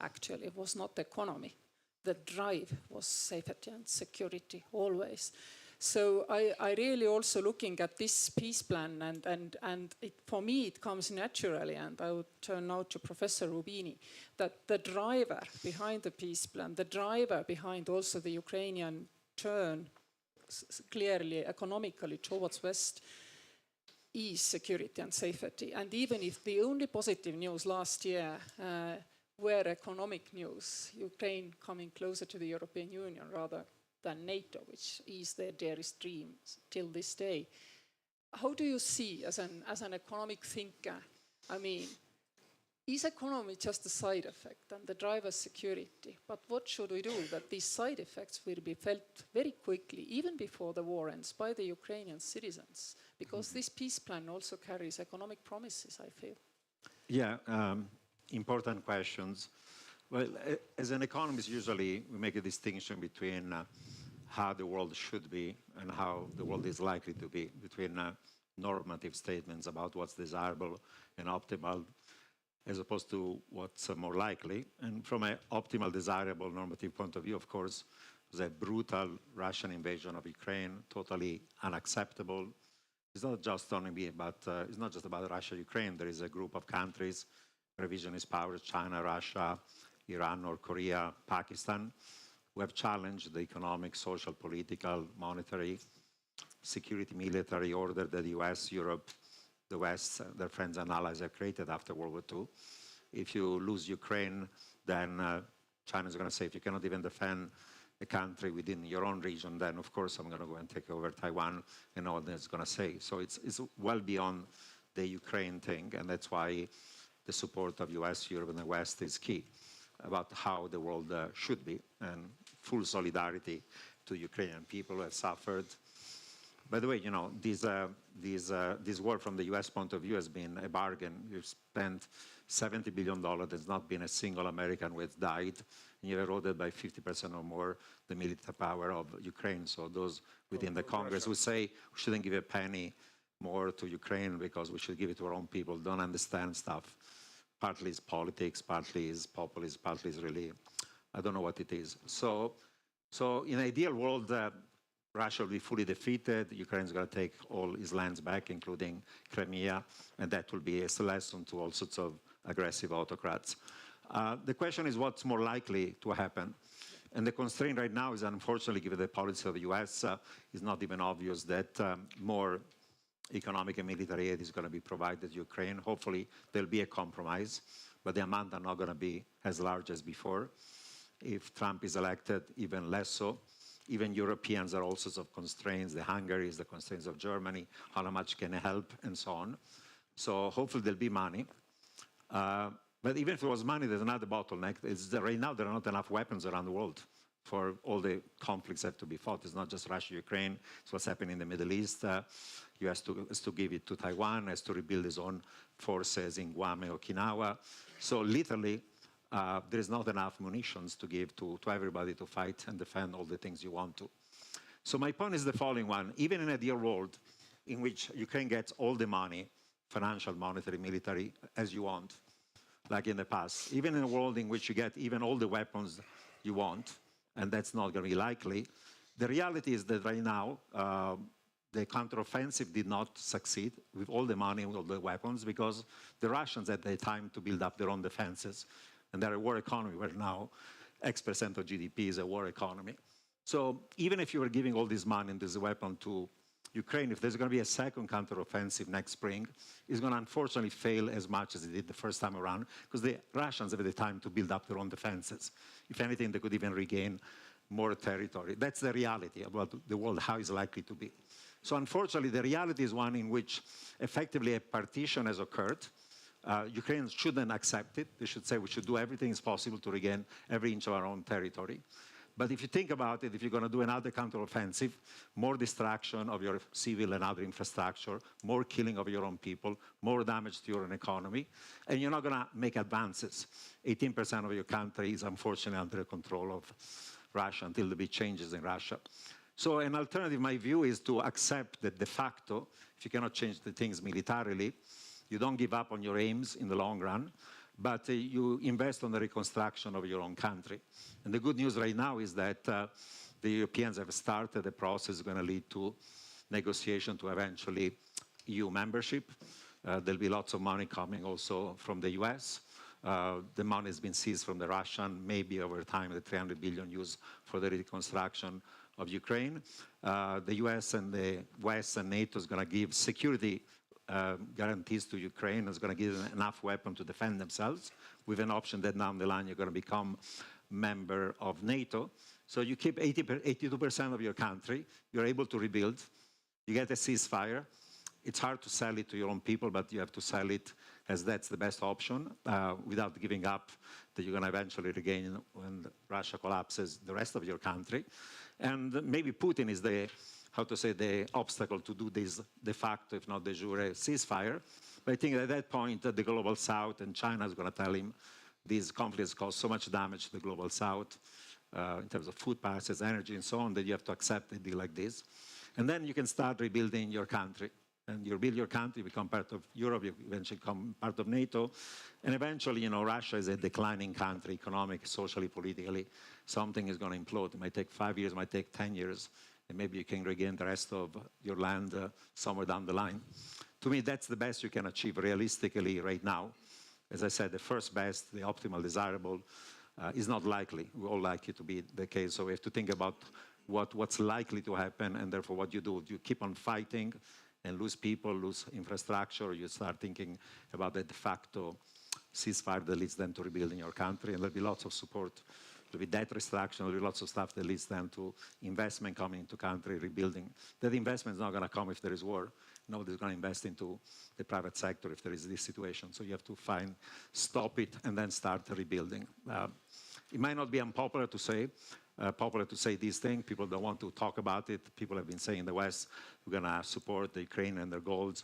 actually was not economy. The drive was safety and security, always. So I really also looking at this peace plan, and for me it comes naturally, and I would turn now to Professor Rubini, that the driver behind the peace plan, the driver behind also the Ukrainian turn clearly economically towards West is security and safety. And even if the only positive news last year were economic news, Ukraine coming closer to the European Union rather than NATO, which is their dearest dream till this day. How do you see, as an economic thinker, I mean, is economy just a side effect and the driver's security? But what should we do that these side effects will be felt very quickly, even before the war ends, by the Ukrainian citizens? Because this peace plan also carries economic promises, I feel.
Yeah, important questions. Well, as an economist, usually we make a distinction between how the world should be and how the world is likely to be, between normative statements about what's desirable and optimal, as opposed to what's more likely. And from an optimal, desirable, normative point of view, of course, the brutal Russian invasion of Ukraine, totally unacceptable. It's not just only about, it's not just about Russia, Ukraine. There is a group of countries, revisionist powers, China, Russia, Iran, North Korea, Pakistan, who have challenged the economic, social, political, monetary, security, military order that the US, Europe, the West, their friends and allies have created after World War II. If you lose Ukraine, then China's going to say, if you cannot even defend a country within your own region, then of course I'm going to go and take over Taiwan, and all that's going to say. So it's well beyond the Ukraine thing, and that's why the support of US, Europe, and the West is key about how the world should be, and full solidarity to Ukrainian people who have suffered. By the way, you know, this war from the US point of view has been a bargain. You've spent $70 billion. There's not been a single American who has died. And you've eroded by 50% or more the military power of Ukraine. So those within the Congress who say we shouldn't give a penny more to Ukraine because we should give it to our own people don't understand stuff. Partly it's politics, partly it's populism, partly it's really, I don't know what it is. So in an ideal world, Russia will be fully defeated. Ukraine is going to take all its lands back, including Crimea, and that will be a lesson to all sorts of aggressive autocrats. The question is what's more likely to happen. And the constraint right now is, unfortunately, given the policy of the US, it's not even obvious that more economic and military aid is going to be provided to Ukraine. Hopefully, there'll be a compromise, but the amount are not going to be as large as before. If Trump is elected, even less so. Even Europeans are all sorts of constraints. The Hungaries, the constraints of Germany, how much can they help, and so on. So hopefully there'll be money. But even if there was money, there's another bottleneck. Right now, there are not enough weapons around the world for all the conflicts that have to be fought. It's not just Russia, Ukraine. It's what's happening in the Middle East. US has to give it to Taiwan, has to rebuild its own forces in Guam and Okinawa. So literally, there is not enough munitions to give to everybody to fight and defend all the things you want to. So my point is the following one. Even in a ideal world in which Ukraine gets all the money, financial, monetary, military, as you want, like in the past, even in a world in which you get even all the weapons you want, and that's not going to be likely, the reality is that right now, the counteroffensive did not succeed with all the money and all the weapons because the Russians had the time to build up their own defenses. And they're a war economy where now X% of GDP is a war economy. So even if you were giving all this money and this weapon to Ukraine, if there's going to be a second counteroffensive next spring, it's going to unfortunately fail as much as it did the first time around because the Russians have the time to build up their own defenses. If anything, they could even regain more territory. That's the reality about the world, how it's likely to be. So unfortunately, the reality is one in which effectively a partition has occurred. Ukrainians shouldn't accept it. They should say we should do everything is possible to regain every inch of our own territory. But if you think about it, if you're going to do another counteroffensive, more destruction of your civil and other infrastructure, more killing of your own people, more damage to your own economy, and you're not going to make advances. 18% of your country is unfortunately under the control of Russia until there be changes in Russia. So an alternative, my view, is to accept that de facto, if you cannot change the things militarily, you don't give up on your aims in the long run, but you invest on the reconstruction of your own country. And the good news right now is that the Europeans have started a process going to lead to negotiation to eventually EU membership. There'll be lots of money coming also from the US. The money has been seized from the Russian, maybe over time the 300 billion used for the reconstruction of Ukraine. The US and the West and NATO is going to give security guarantees to Ukraine. It's going to give them enough weapons to defend themselves, with an option that down the line you're going to become member of NATO. So you keep 82% of your country. You're able to rebuild. You get a ceasefire. It's hard to sell it to your own people, but you have to sell it as that's the best option without giving up that you're going to eventually regain when Russia collapses the rest of your country. And maybe Putin is the, how to say, the obstacle to do this de facto, if not de jure, ceasefire. But I think at that point, the global South and China is going to tell him these conflicts cause so much damage to the global South in terms of food prices, energy, and so on, that you have to accept a deal like this. And then you can start rebuilding your country. And you rebuild your country, become part of Europe, you eventually become part of NATO. And eventually, you know, Russia is a declining country, economically, socially, politically. Something is going to implode. It might take 5 years, it might take 10 years. And maybe you can regain the rest of your land somewhere down the line. To me, that's the best you can achieve realistically right now. As I said, the first best, the optimal, desirable, is not likely. We all like it to be the case. So we have to think about what's likely to happen, and therefore what you do. You keep on fighting and lose people, lose infrastructure. You start thinking about the de facto ceasefire that leads them to rebuilding your country, and there'll be lots of support. There'll be debt restructuring, there'll be lots of stuff that leads them to investment coming into country, rebuilding. That investment is not going to come if there is war. Nobody's going to invest into the private sector if there is this situation. So you have to stop it, and then start rebuilding. It might not be unpopular to say, these things. People don't want to talk about it. People have been saying in the West, we're going to support the Ukraine and their goals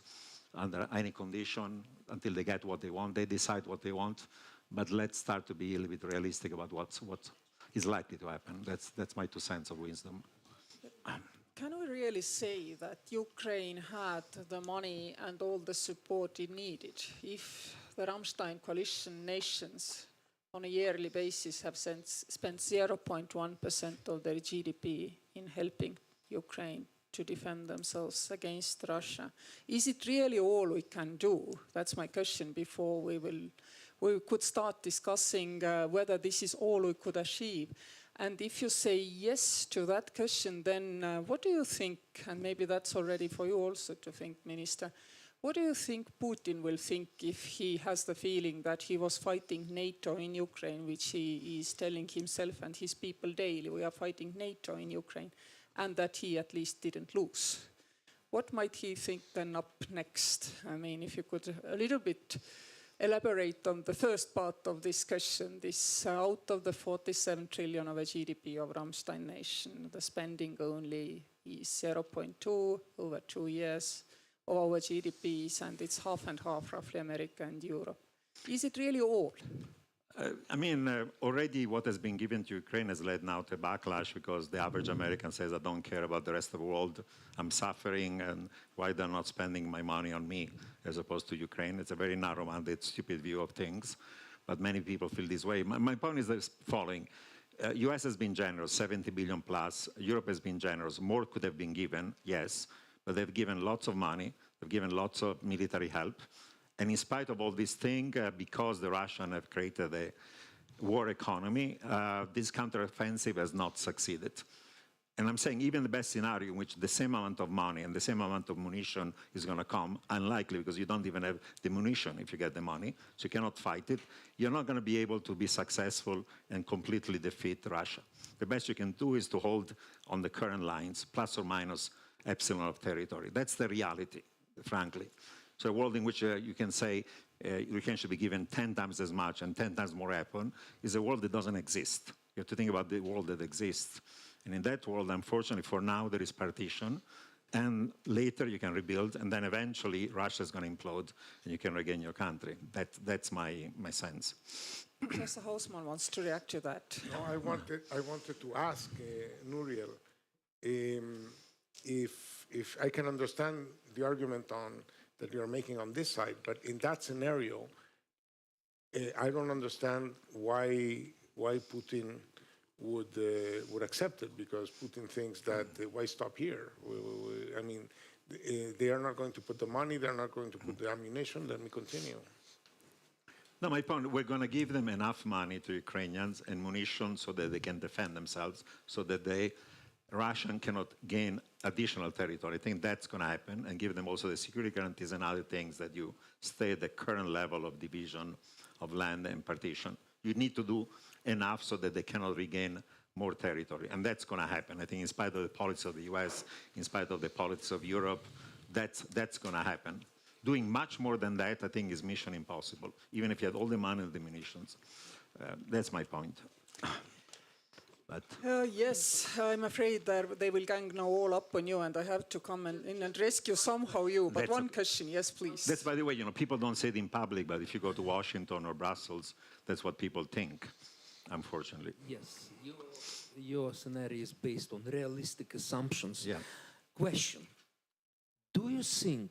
under any condition until they get what they want. They decide what they want. But let's start to be a little bit realistic about what is likely to happen. That's my 2 cents of wisdom.
Can we really say that Ukraine had the money and all the support it needed if the Rammstein coalition nations on a yearly basis have spent 0.1% of their GDP in helping Ukraine to defend themselves against Russia? Is it really all we can do? That's my question before we could start discussing whether this is all we could achieve. And if you say yes to that question, then what do you think, and maybe that's already for you also to think, Minister, what do you think Putin will think if he has the feeling that he was fighting NATO in Ukraine, which he is telling himself and his people daily, we are fighting NATO in Ukraine, and that he at least didn't lose? What might he think then up next? I mean, if you could a little bit elaborate on the first part of this question, this out of the 47 trillion of a GDP of Rammstein nation, the spending only is 0.2 over 2 years of our GDPs, and it's half and half, roughly America and Europe. Is it really all?
Already what has been given to Ukraine has led now to a backlash, because the average American says, I don't care about the rest of the world. I'm suffering, and why they're not spending my money on me as opposed to Ukraine? It's a very narrow-minded, stupid view of things, but many people feel this way. My point is the following. US has been generous, 70 billion plus. Europe has been generous. More could have been given, yes, but they've given lots of money. They've given lots of military help. And in spite of all these things, because the Russians have created a war economy, this counteroffensive has not succeeded. And I'm saying even the best scenario in which the same amount of money and the same amount of munition is going to come, unlikely, because you don't even have the munition if you get the money, so you cannot fight it. You're not going to be able to be successful and completely defeat Russia. The best you can do is to hold on the current lines, plus or minus epsilon of territory. That's the reality, frankly. So a world in which you can say Ukraine should be given 10 times as much and 10 times more weapon is a world that doesn't exist. You have to think about the world that exists. And in that world, unfortunately, for now, there is partition. And later you can rebuild, and then eventually Russia is going to implode, and you can regain your country. That's my sense.
Professor Hausmann wants to react to that.
No, I wanted to ask Nouriel if I can understand the argument that you're making on this side, but in that scenario, I don't understand why Putin would accept it, because Putin thinks that why stop here? I mean, they are not going to put the money, they're not going to put the ammunition, let me continue.
No, my point, we're going to give them enough money to Ukrainians and munition so that they can defend themselves, so that they Russia cannot gain additional territory. I think that's going to happen, and give them also the security guarantees and other things that you stay at the current level of division of land and partition. You need to do enough so that they cannot regain more territory, and that's going to happen. I think in spite of the policy of the US, in spite of the politics of Europe, that's going to happen. Doing much more than that, I think, is mission impossible, even if you had all the money and the munitions. That's my point. But
Yes, I'm afraid they will gang now all up on you, and I have to come in and rescue somehow you. But one question, yes, please.
That's, by the way, people don't say it in public, but if you go to Washington or Brussels, that's what people think, unfortunately.
Yes, your scenario is based on realistic assumptions.
Yeah.
Question, do you think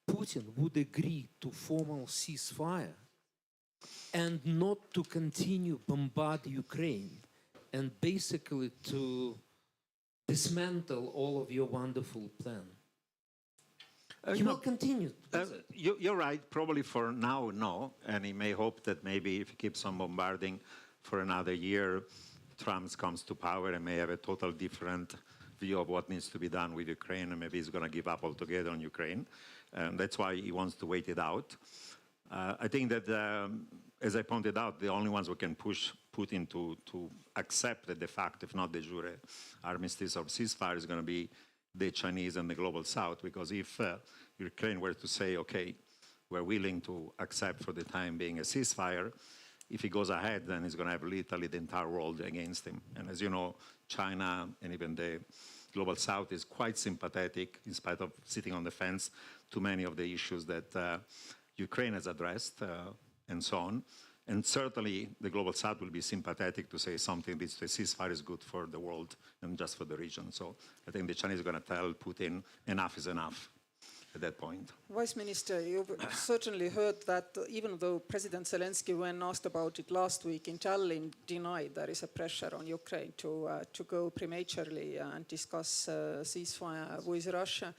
Putin would agree to formal ceasefire and not to continue bombard Ukraine and basically to dismantle all of your wonderful plan? He will continue.
You're right, probably for now, no. And he may hope that maybe if he keeps on bombarding for another year, Trump comes to power and may have a total different view of what needs to be done with Ukraine, and maybe he's going to give up altogether on Ukraine. That's why he wants to wait it out. I think that, as I pointed out, the only ones who can push Putin to accept the de facto, if not de jure, armistice or ceasefire is going to be the Chinese and the global South. Because if Ukraine were to say, okay, we're willing to accept for the time being a ceasefire, if he goes ahead, then he's going to have literally the entire world against him. And as you know, China and even the global South is quite sympathetic, in spite of sitting on the fence, to many of the issues that Ukraine has addressed and so on. And certainly the global South will be sympathetic to say something leads to a ceasefire is good for the world and just for the region. So I think the Chinese are going to tell Putin enough is enough at that point.
Vice Minister, you've certainly heard that even though President Zelensky, when asked about it last week in Tallinn, denied there is a pressure on Ukraine to go prematurely and discuss ceasefire with Russia.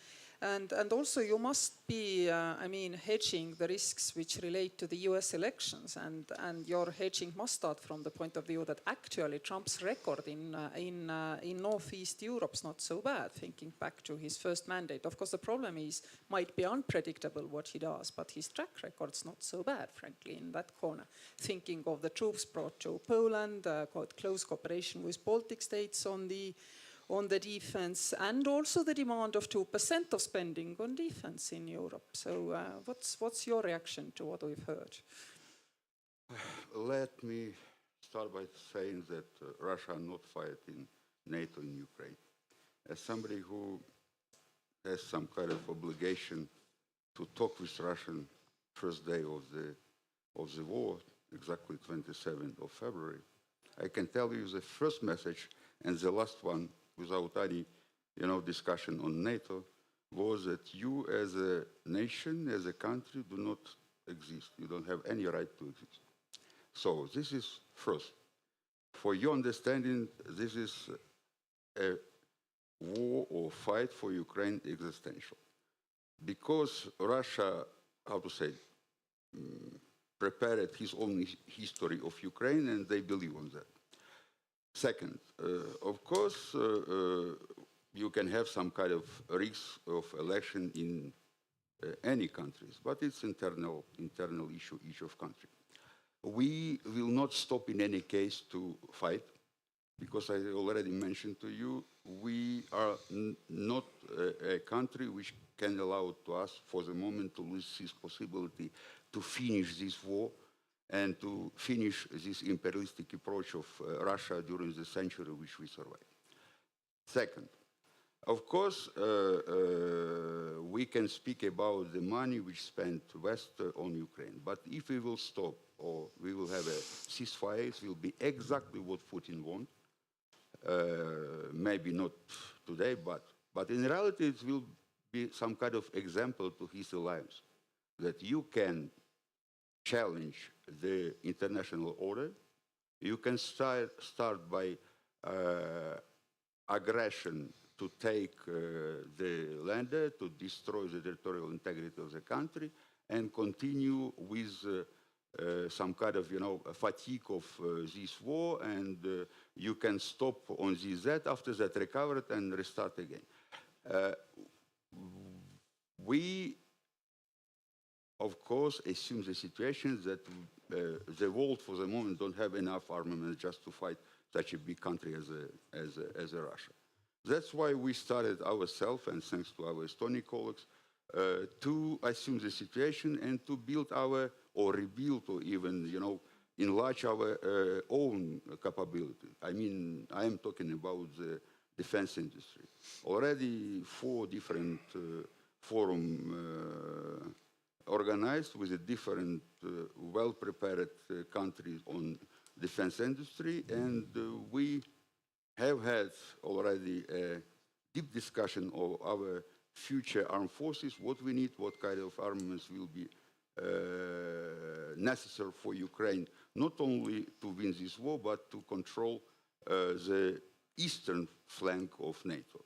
And also you must be, hedging the risks which relate to the US elections, and your hedging must start from the point of view that actually Trump's record in Northeast Europe is not so bad, thinking back to his first mandate. Of course, the problem might be unpredictable what he does, but his track record's not so bad, frankly, in that corner. Thinking of the troops brought to Poland, quite close cooperation with Baltic states on the defense, and also the demand of 2% of spending on defense in Europe. So what's your reaction to what we've heard?
Let me start by saying that Russia not fighting NATO in Ukraine. As somebody who has some kind of obligation to talk with Russian first day of the war, exactly 27th of February, I can tell you the first message and the last one, without any, discussion on NATO, was that you as a nation, as a country, do not exist. You don't have any right to exist. So this is first. For your understanding, this is a war or fight for Ukraine existential. Because Russia, prepared his own history of Ukraine, and they believe on that. Second, of course, you can have some kind of risk of election in any countries, but it's internal issue, each of country. We will not stop in any case to fight, because I already mentioned to you, we are not a country which can allow to us for the moment to lose this possibility to finish this war and to finish this imperialistic approach of Russia during the century which we survived. Second, of course, we can speak about the money which spent West on Ukraine, but if we will stop or we will have a ceasefire, it will be exactly what Putin wants. Maybe not today, but in reality it will be some kind of example to his alliance, that you can challenge the international order. You can start by aggression to take the land, to destroy the territorial integrity of the country, and continue with some kind of, a fatigue of this war, and you can stop on this, that, after that recover it and restart again. We, of course, assume the situation that the world for the moment don't have enough armament just to fight such a big country as Russia. That's why we started ourselves, and thanks to our Estonian colleagues, to assume the situation and to build or rebuild, or even, enlarge our own capability. I mean, I am talking about the defense industry. Already 4 different forums organized with a different, well-prepared countries on defense industry, and we have had already a deep discussion of our future armed forces, what we need, what kind of armaments will be necessary for Ukraine, not only to win this war, but to control the eastern flank of NATO.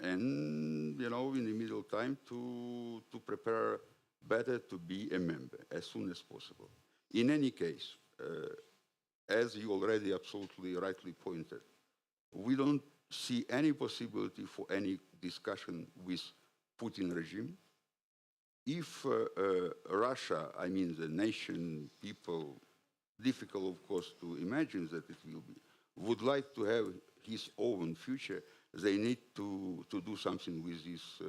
And, in the middle time to prepare better to be a member as soon as possible. In any case, as you already absolutely rightly pointed, we don't see any possibility for any discussion with Putin regime. If Russia, I mean the nation, people, difficult of course to imagine that it will be, would like to have his own future, they need to do something with this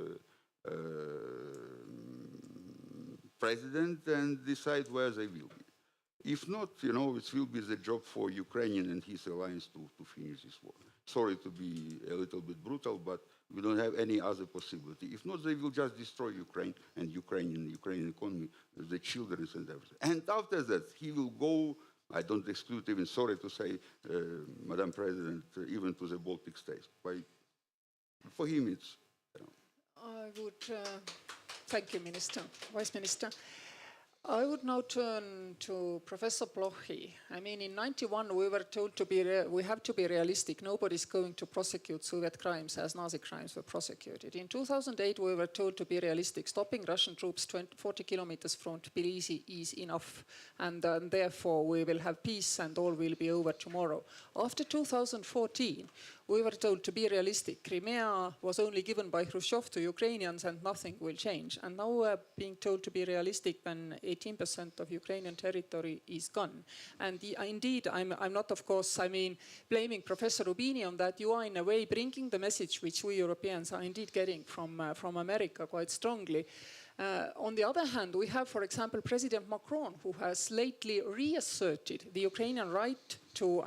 president and decide where they will be. If not, it will be the job for Ukrainian and his alliance to finish this war. Sorry to be a little bit brutal, but we don't have any other possibility. If not, they will just destroy Ukraine and Ukrainian economy, the children and everything. And after that, he will go, I don't exclude even, sorry to say, Madam President, even to the Baltic states. For him, it's,
I would, thank you, Minister, Vice Minister. I would now turn to Professor Blochy. I mean, in '91, we were told we have to be realistic. Nobody's going to prosecute Soviet crimes as Nazi crimes were prosecuted. In 2008, we were told to be realistic. Stopping Russian troops 40 kilometers from Tbilisi is enough. And therefore, we will have peace and all will be over tomorrow. After 2014, we were told to be realistic. Crimea was only given by Khrushchev to Ukrainians and nothing will change. And now we're being told to be realistic when 18% of Ukrainian territory is gone. And indeed, I'm not, of course, blaming Professor Rubini on that. You are in a way bringing the message which we Europeans are indeed getting from America quite strongly. On the other hand, we have, for example, President Macron, who has lately reasserted the Ukrainian right to,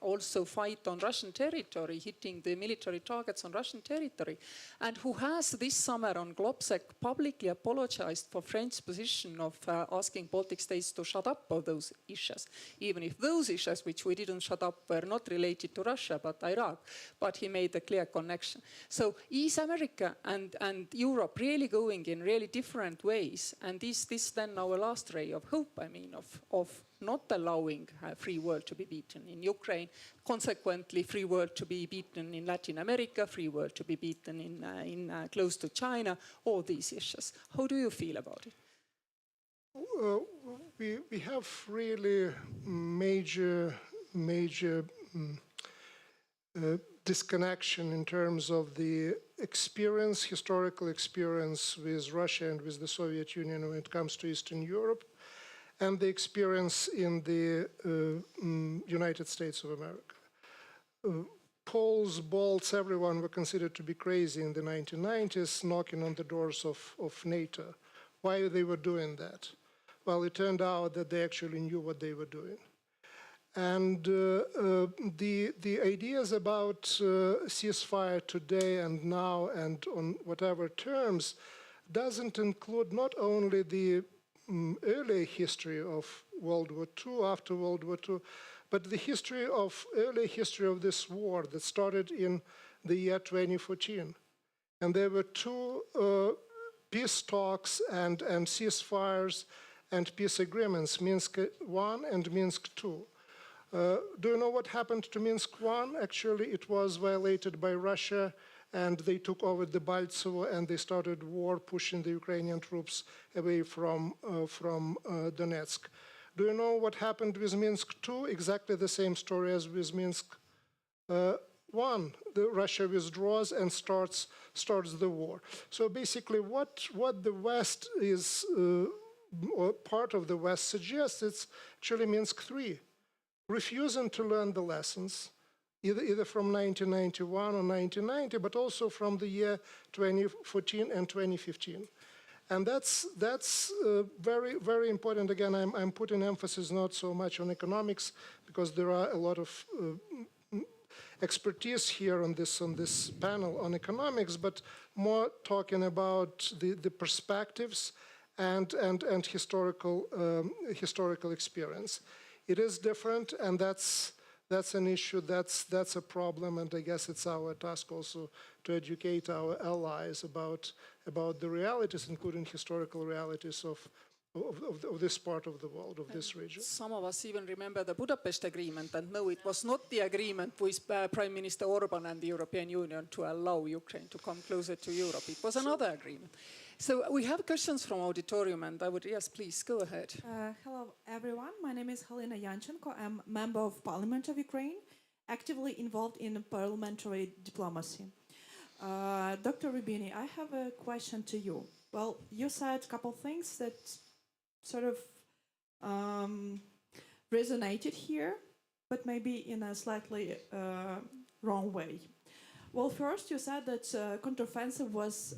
also fight on Russian territory, hitting the military targets on Russian territory, and who has this summer on Globsec publicly apologized for French position of asking Baltic states to shut up on those issues, even if those issues which we didn't shut up were not related to Russia, but Iraq, but he made a clear connection. So is America and Europe really going in really different ways? And is this then our last ray of hope, of not allowing free world to be beaten in Ukraine, consequently free world to be beaten in Latin America, free world to be beaten in close to China, all these issues. How do you feel about it?
We have really major disconnection in terms of the experience, historical experience with Russia and with the Soviet Union when it comes to Eastern Europe, and the experience in the United States of America. Poles, Balts, everyone were considered to be crazy in the 1990s, knocking on the doors of NATO. Why they were doing that? Well, it turned out that they actually knew what they were doing. And the ideas about ceasefire today and now and on whatever terms doesn't include not only the early history of World War II, after World War II, but the early history of this war that started in the year 2014. And there were 2 peace talks and ceasefires and peace agreements, Minsk I and Minsk II. Do you know what happened to Minsk I? Actually, it was violated by Russia and they took over the Baltsovo and they started war, pushing the Ukrainian troops away from Donetsk. Do you know what happened with Minsk II? Exactly the same story as with Minsk I. Russia withdraws and starts the war. So basically, what the West is, or part of the West suggests, it's actually Minsk III, refusing to learn the lessons, either from 1991 or 1990, but also from the year 2014 and 2015. And that's very, very important. Again, I'm putting emphasis not so much on economics, because there are a lot of expertise here on this panel on economics, but more talking about the perspectives and historical experience. It is different, and that's an issue, that's a problem, and I guess it's our task also to educate our allies about the realities, including historical realities of this part of the world, of this region.
Some of us even remember the Budapest Agreement, and no, it was not the agreement with Prime Minister Orban and the European Union to allow Ukraine to come closer to Europe. It was another agreement. So we have questions from auditorium, and I would, yes, please, go ahead.
Hello, everyone. My name is Halina Yanchenko. I'm a member of Parliament of Ukraine, actively involved in parliamentary diplomacy. Dr. Rubini, I have a question to you. Well, you said a couple things that sort of resonated here, but maybe in a slightly wrong way. Well, first, you said that counteroffensive was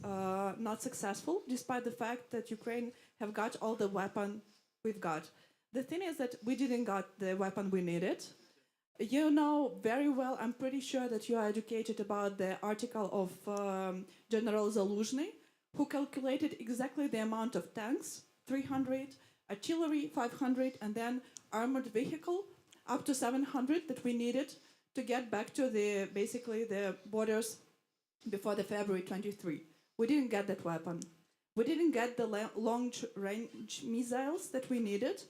not successful, despite the fact that Ukraine have got all the weapon we've got. The thing is that we didn't got the weapon we needed. You know very well, I'm pretty sure that you are educated about the article of General Zaluzhny, who calculated exactly the amount of tanks, 300, artillery, 500, and then armored vehicle, up to 700 that we needed to get back to basically the borders before the February 23. We didn't get that weapon. We didn't get the long-range missiles that we needed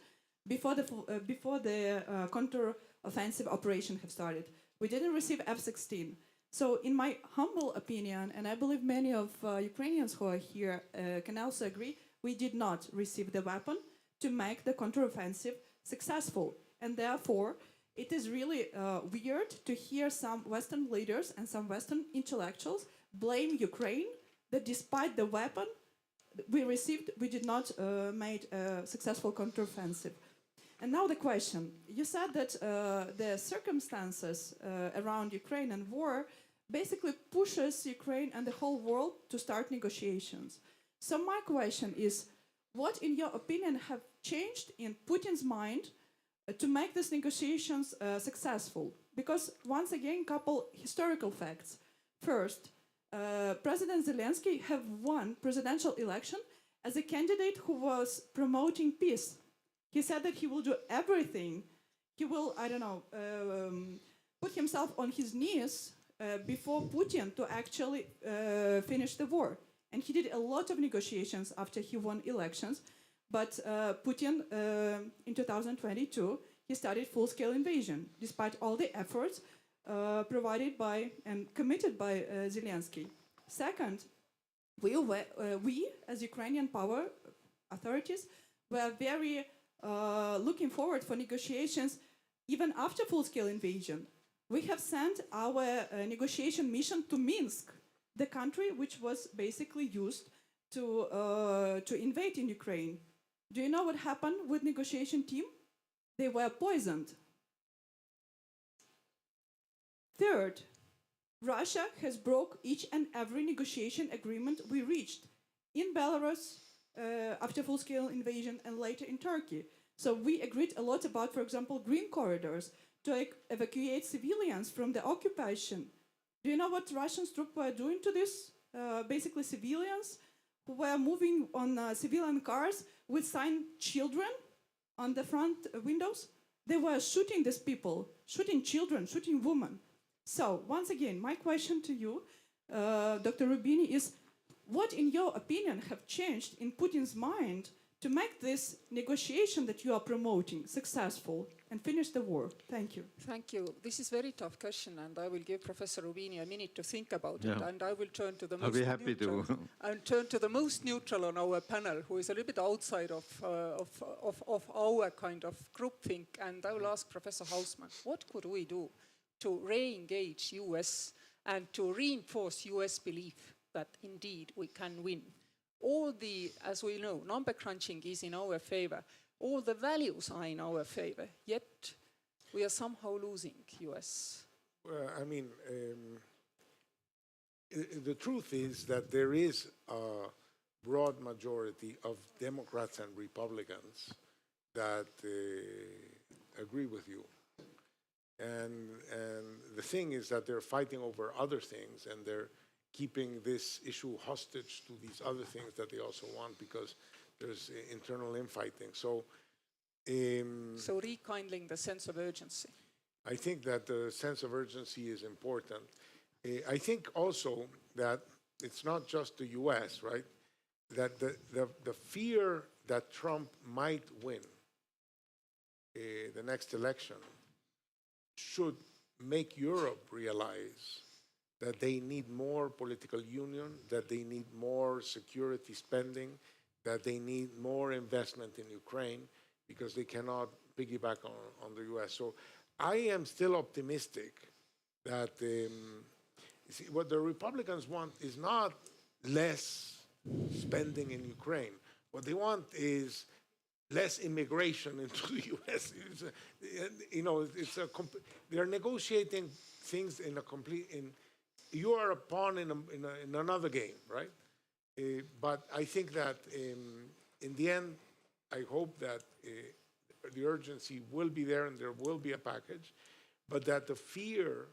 before the counter-offensive operation have started. We didn't receive F-16. So in my humble opinion, and I believe many of Ukrainians who are here can also agree, we did not receive the weapon to make the counter-offensive successful. And therefore, it is really weird to hear some Western leaders and some Western intellectuals blame Ukraine that despite the weapon we received, we did not make a successful counteroffensive. And now the question. You said that the circumstances around Ukrainian war basically pushes Ukraine and the whole world to start negotiations. So my question is, what in your opinion have changed in Putin's mind to make these negotiations successful? Because once again, couple historical facts. First, President Zelensky have won presidential election as a candidate who was promoting peace. He said that he will do everything. He will, I don't know, put himself on his knees before Putin to actually finish the war. And he did a lot of negotiations after he won elections. But Putin, in 2022, he started full-scale invasion, despite all the efforts provided by and committed by Zelensky. Second, we, as Ukrainian power authorities, were very looking forward for negotiations even after full-scale invasion. We have sent our negotiation mission to Minsk, the country which was basically used to invade in Ukraine. Do you know what happened with negotiation team? They were poisoned. Third, Russia has broke each and every negotiation agreement we reached in Belarus after full-scale invasion and later in Turkey. So we agreed a lot about, for example, green corridors to evacuate civilians from the occupation. Do you know what Russian troops were doing to this? Basically civilians who were moving on civilian cars with signed children on the front windows. They were shooting these people, shooting children, shooting women. So once again, my question to you, Dr. Rubini, is what in your opinion have changed in Putin's mind to make this negotiation that you are promoting successful and finish the war? Thank you.
Thank you. This is a very tough question, and I will give Professor Rubini a minute to think about it, and I will turn to the
I'll be happy to.
And turn to the most neutral on our panel, who is a little bit outside of our kind of groupthink. And I will ask Professor Hausmann, what could we do to re-engage US and to reinforce US belief that indeed we can win? All the, as we know, number crunching is in our favor. All the values are in our favor, yet we are somehow losing US.
Well, I mean, the truth is that there is a broad majority of Democrats and Republicans that agree with you. And the thing is that they're fighting over other things, and they're keeping this issue hostage to these other things that they also want, because there's internal infighting. So
rekindling the sense of urgency.
I think that the sense of urgency is important. I think also that it's not just the US, right? That the fear that Trump might win the next election should make Europe realize that they need more political union, that they need more security spending, that they need more investment in Ukraine, because they cannot piggyback on the US. So I am still optimistic that see, what the Republicans want is not less spending in Ukraine. What they want is less immigration into the US. They're negotiating things in a complete. You are a pawn in another game, right? But I think that in the end, I hope that the urgency will be there and there will be a package, but that the fear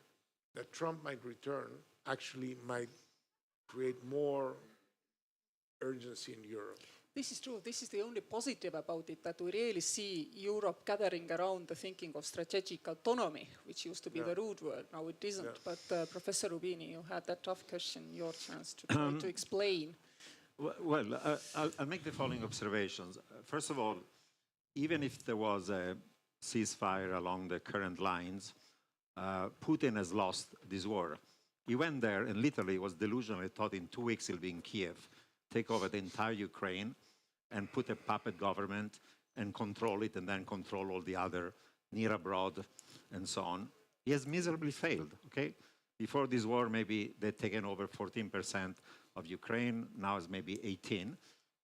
that Trump might return actually might create more urgency in Europe.
This is true. This is the only positive about it, that we really see Europe gathering around the thinking of strategic autonomy, which used to be the rude word. Now it isn't. But Professor Rubini, you had that tough question, your chance to try to explain.
Well, I'll make the following observations. First of all, even if there was a ceasefire along the current lines, Putin has lost this war. He went there and literally was delusional. He thought in 2 weeks he'll be in Kiev, take over the entire Ukraine, and put a puppet government and control it, and then control all the other near abroad and so on. He has miserably failed, okay? Before this war, maybe they'd taken over 14% of Ukraine, now it's maybe 18%,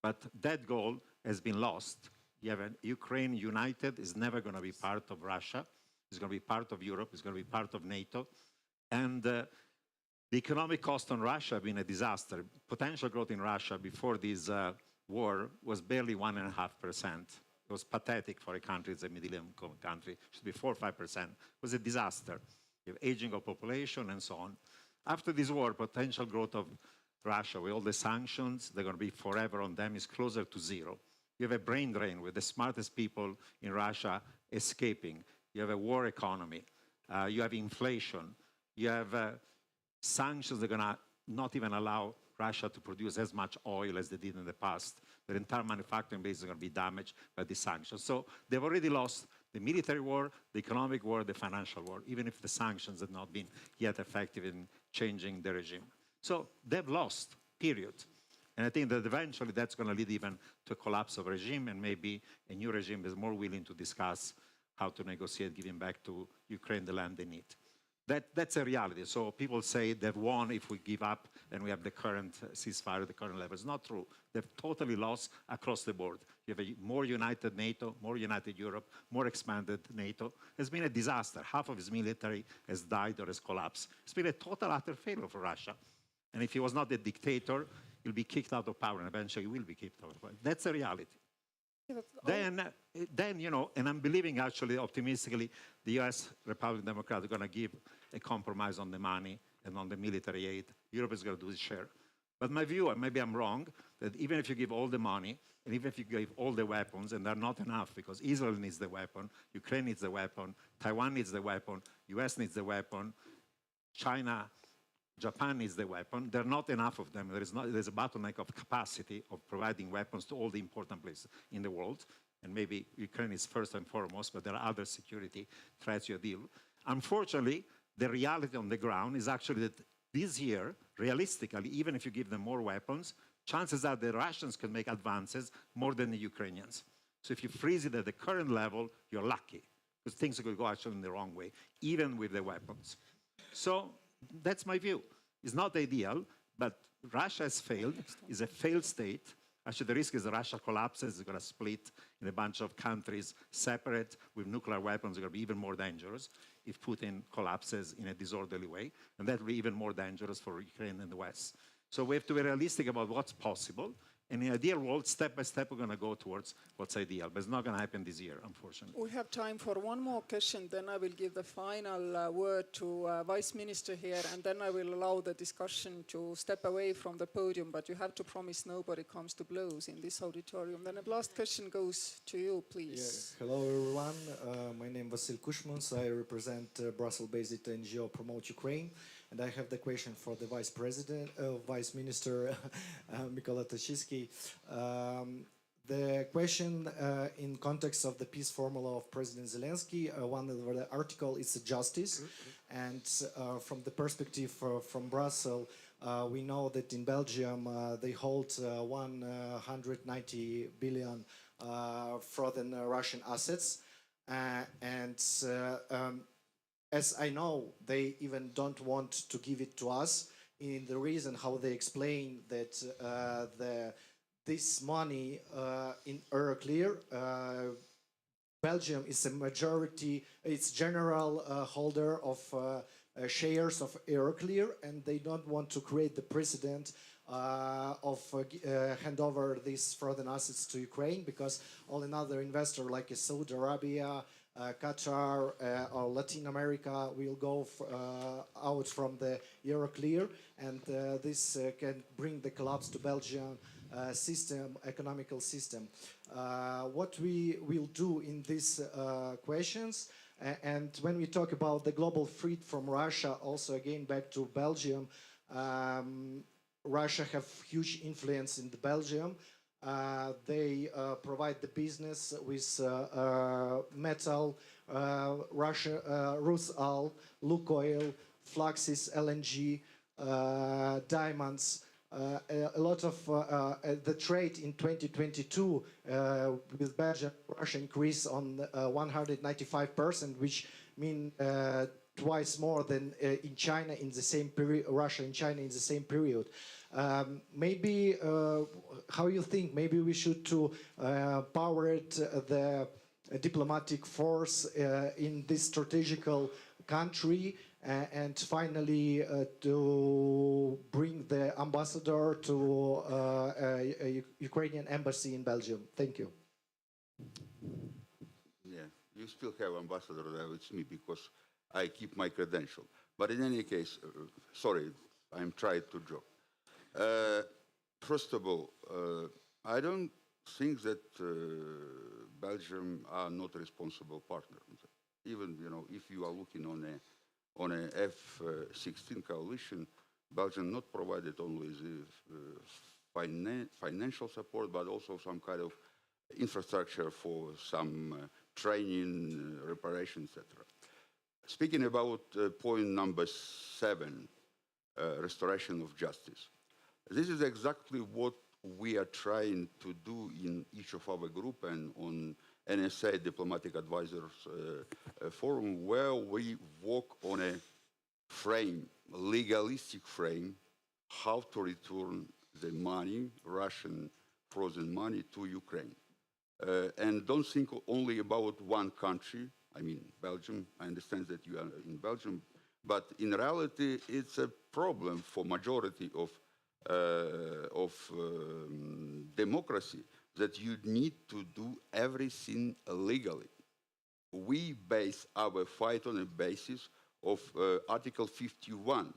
but that goal has been lost. You have Ukraine united is never going to be part of Russia. It's going to be part of Europe. It's going to be part of NATO. And the economic cost on Russia have been a disaster. Potential growth in Russia before this war was barely 1.5%. It was pathetic for a country, it's a middle-income country. It should be 4 or 5%. It was a disaster. You have aging of population and so on. After this war, potential growth of Russia, with all the sanctions, they're going to be forever on them, is closer to zero. You have a brain drain with the smartest people in Russia escaping. You have a war economy. You have inflation. You have sanctions that are going to not even allow Russia to produce as much oil as they did in the past. Their entire manufacturing base is going to be damaged by these sanctions. So they've already lost the military war, the economic war, the financial war, even if the sanctions have not been yet effective in changing the regime. So they've lost, period. And I think that eventually that's going to lead even to a collapse of regime, and maybe a new regime is more willing to discuss how to negotiate giving back to Ukraine the land they need. That's a reality. So people say they've won if we give up and we have the current ceasefire at the current level. It's not true. They've totally lost across the board. You have a more united NATO, more united Europe, more expanded NATO. It's been a disaster. Half of its military has died or has collapsed. It's been a total utter failure for Russia. And if he was not a dictator, he'll be kicked out of power, and eventually he will be kicked out of power. That's a reality. Then, you know, and I'm believing actually optimistically, the US Republican Democrats are going to give a compromise on the money and on the military aid. Europe is going to do its share. But my view, and maybe I'm wrong, that even if you give all the money, and even if you give all the weapons, and they're not enough, because Israel needs the weapon, Ukraine needs the weapon, Taiwan needs the weapon, US needs the weapon, China, Japan needs the weapon. There are not enough of them. There's a bottleneck of capacity of providing weapons to all the important places in the world. And maybe Ukraine is first and foremost, but there are other security threats you deal. Unfortunately, the reality on the ground is actually that this year, realistically, even if you give them more weapons, chances are the Russians can make advances more than the Ukrainians. So if you freeze it at the current level, you're lucky, because things are going to go actually in the wrong way, even with the weapons. So that's my view. It's not ideal, but Russia has failed, is a failed state. Actually, the risk is that Russia collapses, it's going to split in a bunch of countries separate with nuclear weapons. It's going to be even more dangerous if Putin collapses in a disorderly way. And that will be even more dangerous for Ukraine and the West. So we have to be realistic about what's possible. And in an ideal world, step by step, we're going to go towards what's ideal. But it's not going to happen this year, unfortunately.
We have time for one more question, then I will give the final word to Vice Minister here, and then I will allow the discussion to step away from the podium, but you have to promise nobody comes to blows in this auditorium. Then the last question goes to you, please.
Yeah. Hello, everyone. My name is Vasil Kushmans. I represent Brussels-based NGO Promote Ukraine. And I have the question for the Vice Minister Mykola Tachitsky. The question in context of the peace formula of President Zelensky, one of the article is justice. And from the perspective from Brussels, we know that in Belgium they hold 190 billion frozen Russian assets. As I know, they even don't want to give it to us. In the reason how they explain that this money in Euroclear, Belgium is a majority, it's general holder of shares of Euroclear, and they don't want to create the precedent of hand over these frozen assets to Ukraine, because all another investor like Saudi Arabia, Qatar or Latin America will go out from the Euroclear, and this can bring the collapse to Belgian economical system. What we will do in these questions, and when we talk about the global threat from Russia, also again back to Belgium, Russia have huge influence in the Belgium. They provide the business with metal, Rusal, Lukoil, Fluxys, LNG, diamonds. A lot of the trade in 2022 with Belgium, Russia increased on 195%, which mean twice more than in China in the same period, Russia and China in the same period. Maybe, how you think, maybe we should to power the diplomatic force in this strategical country, and finally to bring the ambassador to a Ukrainian embassy in Belgium. Thank you.
Yeah, you still have ambassador there with me because I keep my credential. But in any case, sorry, I'm trying to joke. First of all, I don't think that Belgium are not a responsible partner. Even, you know, if you are looking on a F-16 coalition, Belgium not provided only the financial support, but also some kind of infrastructure for some training, reparation, etc. Speaking about point number 7, restoration of justice. This is exactly what we are trying to do in each of our group and on NSA Diplomatic Advisors Forum, where we work on a frame, a legalistic frame, how to return the money, Russian frozen money, to Ukraine. And don't think only about one country, I mean Belgium. I understand that you are in Belgium, but in reality it's a problem for majority of democracy, that you need to do everything legally. We base our fight on a basis of Article 51.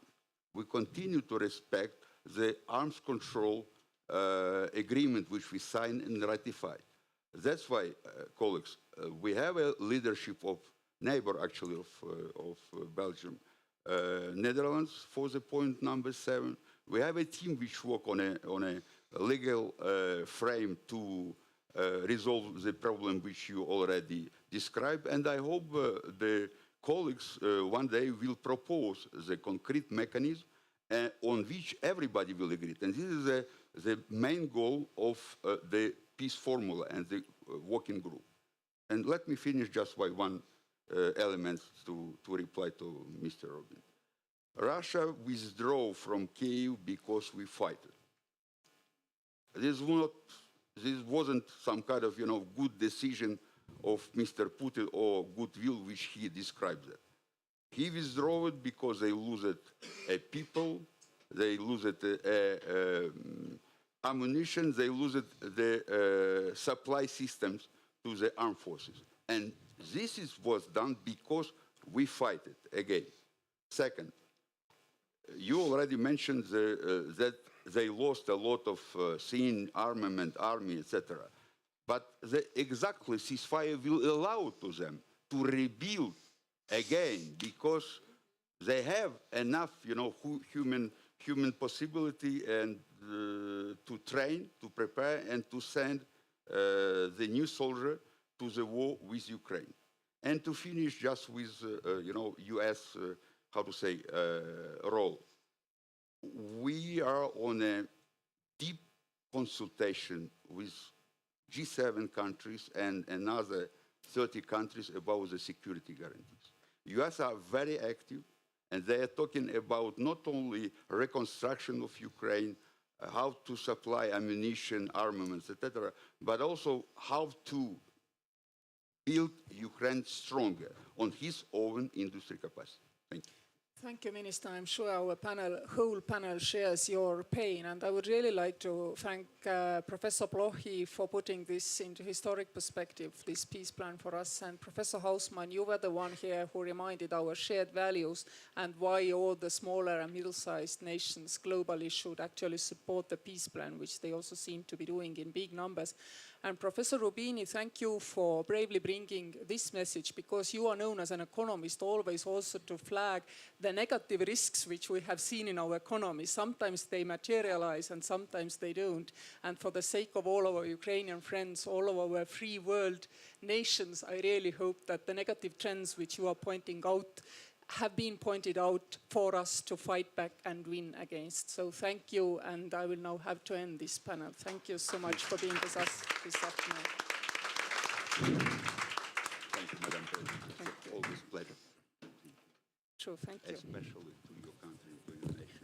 We continue to respect the arms control agreement which we signed and ratified. That's why, colleagues, we have a leadership of neighbor, actually, of Belgium, Netherlands for the point number 7. We have a team which work on a legal frame to resolve the problem which you already described, and I hope the colleagues one day will propose the concrete mechanism on which everybody will agree. And this is the main goal of the peace formula and the working group. And let me finish just by one element to reply to Mr. Robin. Russia withdrew from Kyiv because we fight it. This wasn't some kind of, good decision of Mr. Putin or goodwill which he describes it. He withdrew it because they lose a people, they lose ammunition, they lose the supply systems to the armed forces. And this was done because we fight it again. Second, you already mentioned that they lost a lot of scene, armament, army, etc. But the exactly ceasefire will allow to them to rebuild again because they have enough, human possibility and to train, to prepare, and to send the new soldier to the war with Ukraine. And to finish just with, U.S. Role. We are on a deep consultation with G7 countries and another 30 countries about the security guarantees. U.S. are very active, and they are talking about not only reconstruction of Ukraine, how to supply ammunition, armaments, etc., but also how to build Ukraine stronger on his own industry capacity. Thank you.
Thank you, Minister. I'm sure our whole panel shares your pain, and I would really like to thank Professor Blochi for putting this into historic perspective, this peace plan for us. And Professor Hausmann, you were the one here who reminded our shared values and why all the smaller and middle-sized nations globally should actually support the peace plan, which they also seem to be doing in big numbers. And Professor Rubini, thank you for bravely bringing this message, because you are known as an economist always also to flag the negative risks which we have seen in our economy. Sometimes they materialize and sometimes they don't. And for the sake of all our Ukrainian friends, all of our free world nations, I really hope that the negative trends which you are pointing out have been pointed out for us to fight back and win against. So thank you, and I will now have to end this panel. Thank you so much for being with us this afternoon.
Thank you, Madam President. It's always a pleasure.
Sure, thank you.
Especially to your country, to your nation.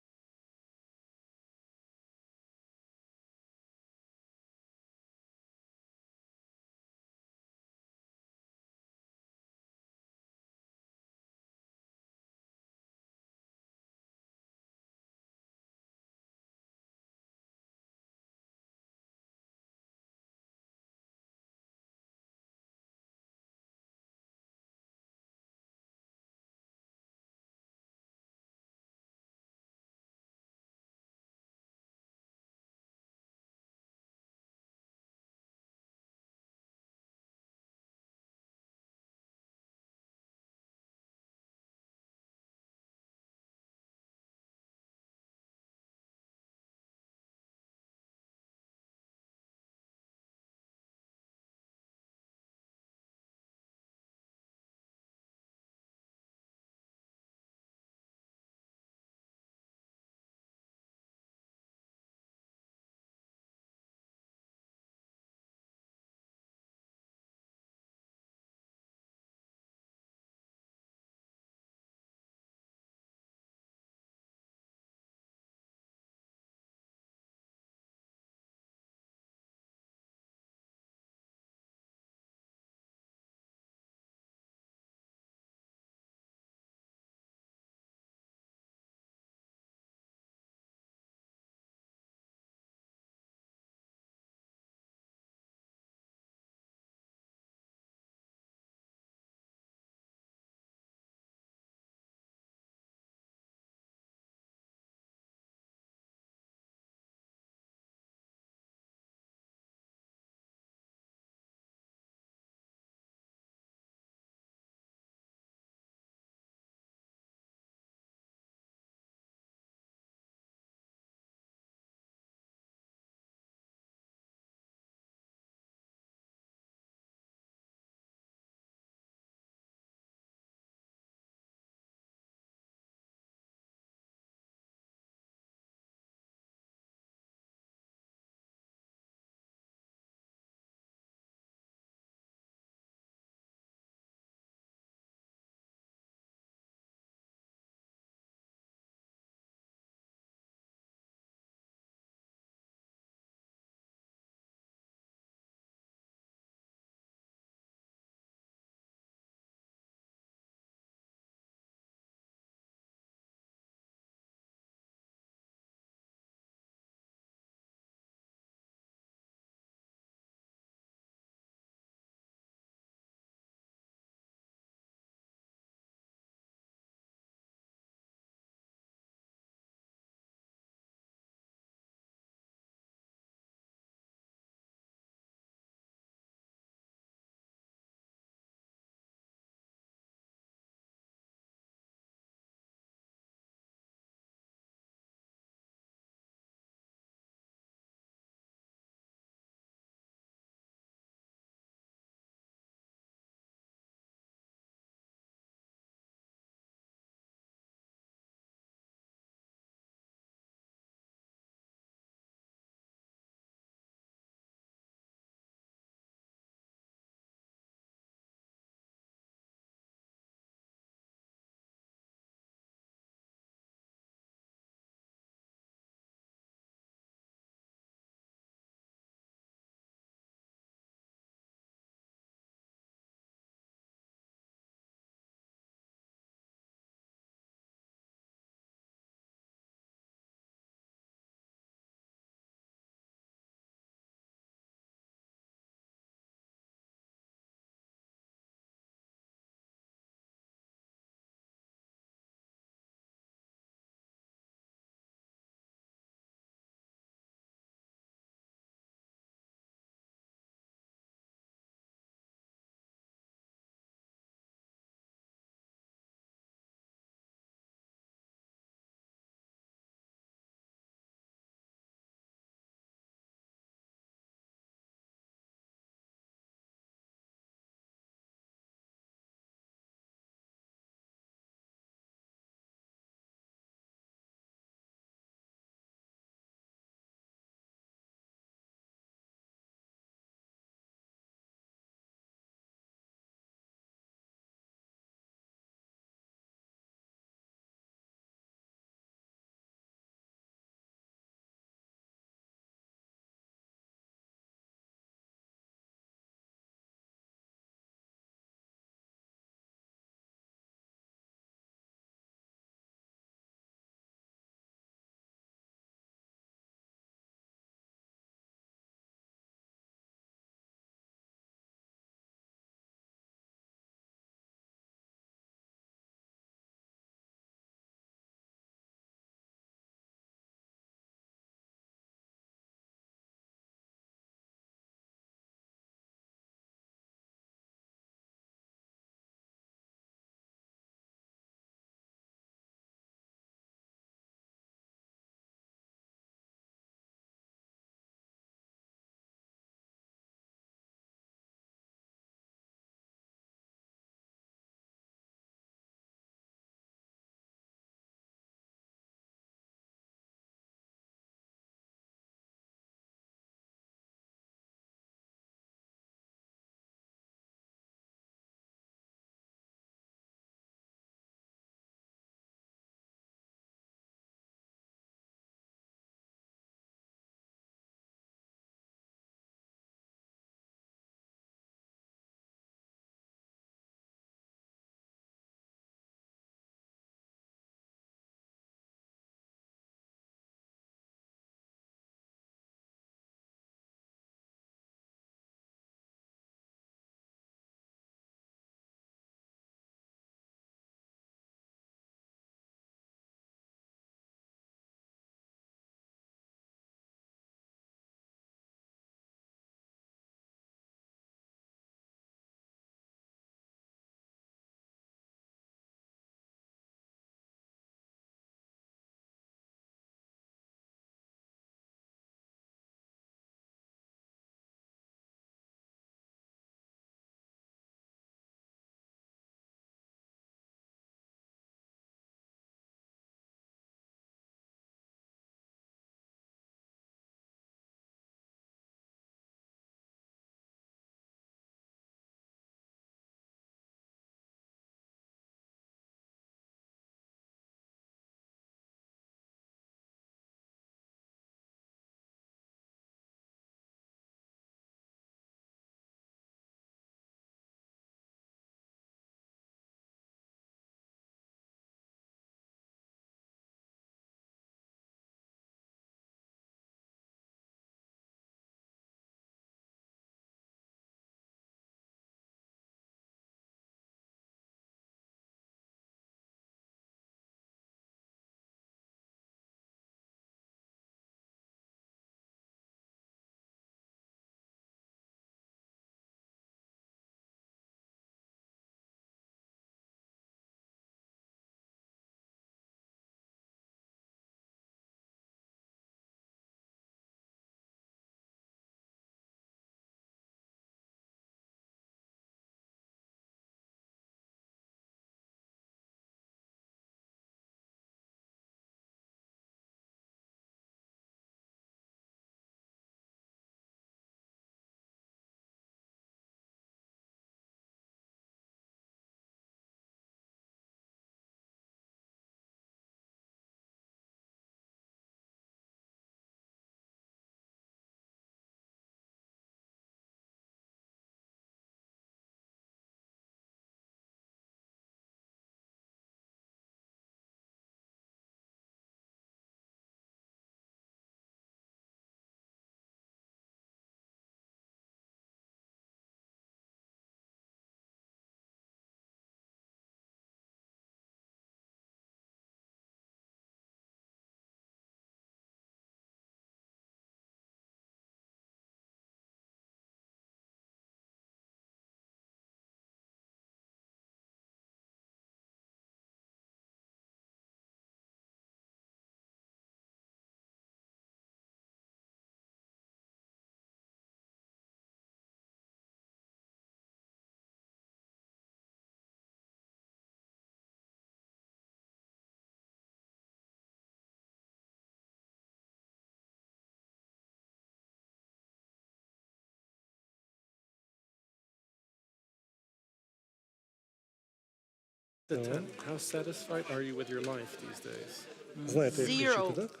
How satisfied are you with your life these days?
Знаєте, як
Zero.
включити, так?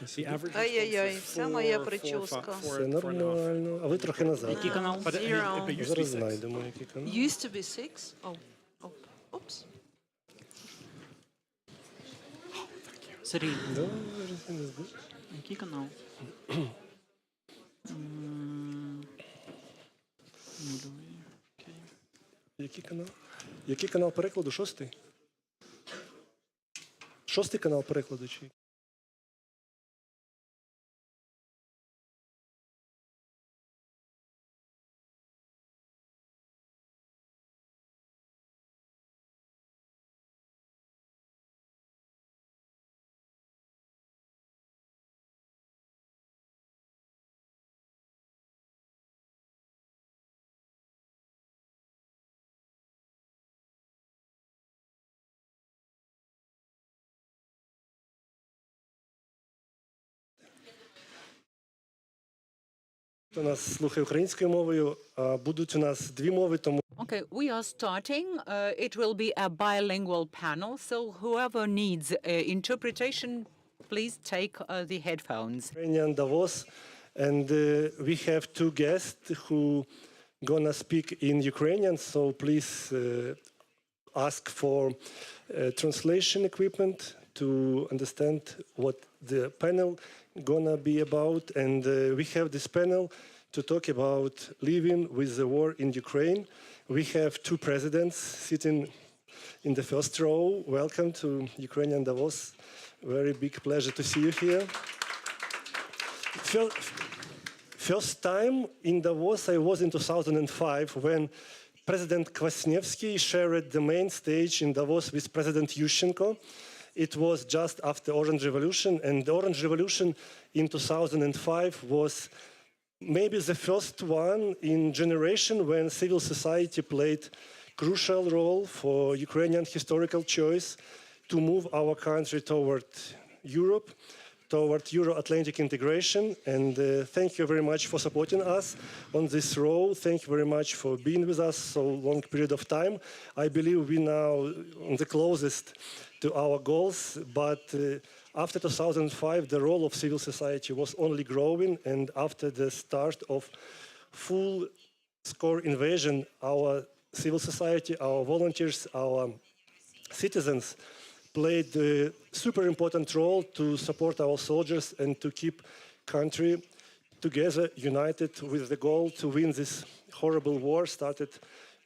The average
Ай-яй-яй,
response
вся
is
моя
four,
прическа.
Все нормально. А ви трохи назад.
Який канал? Zero.
But it used to be
Зараз
6.
знайдемо, який канал.
Used to be 6. Oh, oh, oops.
Сергій,
Да, everything is good.
який канал?
Який канал? Який канал перекладу? 6-й? 6-й канал перекладу чи? Хто нас слухає українською мовою, будуть у нас дві мови, тому
Okay, we are starting. It will be a bilingual panel, so whoever needs interpretation, please take the headphones.
Ukrainian Davos, and we have two guests who gonna speak in Ukrainian, so please ask for translation equipment to understand what the panel gonna be about. And we have this panel to talk about living with the war in Ukraine. We have two presidents sitting in the first row. Welcome to Ukrainian Davos. Very big pleasure to see you here. First time in Davos I was in 2005 when President Kwasniewski shared the main stage in Davos with President Yushchenko. It was just after Orange Revolution, and the Orange Revolution in 2005 was maybe the first one in generation when civil society played crucial role for Ukrainian historical choice to move our country toward Europe, toward Euro-Atlantic integration. And thank you very much for supporting us on this role. Thank you very much for being with us so long period of time. I believe we're now on the closest to our goals, but after 2005, the role of civil society was only growing, and after the start of full-score invasion, our civil society, our volunteers, our citizens played a super important role to support our soldiers and to keep country together, united with the goal to win this horrible war started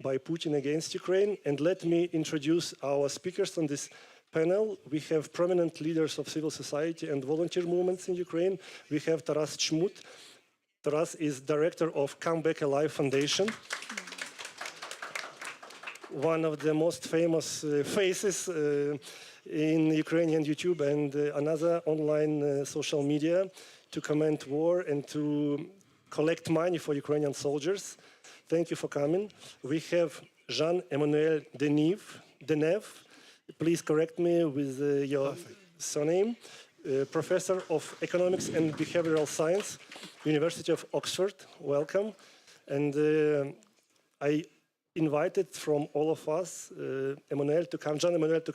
by Putin against Ukraine. And let me introduce our speakers on this panel. We have prominent leaders of civil society and volunteer movements in Ukraine. We have Taras Chmut. Taras is director of Come Back Alive Foundation. One of the most famous faces in Ukrainian YouTube and another online social media to comment war and to collect money for Ukrainian soldiers. Thank you for coming. We have Jean-Emmanuel Deneve. Please correct me with your surname. Professor of Economics and Behavioral Science, University of Oxford. Welcome. And I invited from all of us, Jean-Emmanuel to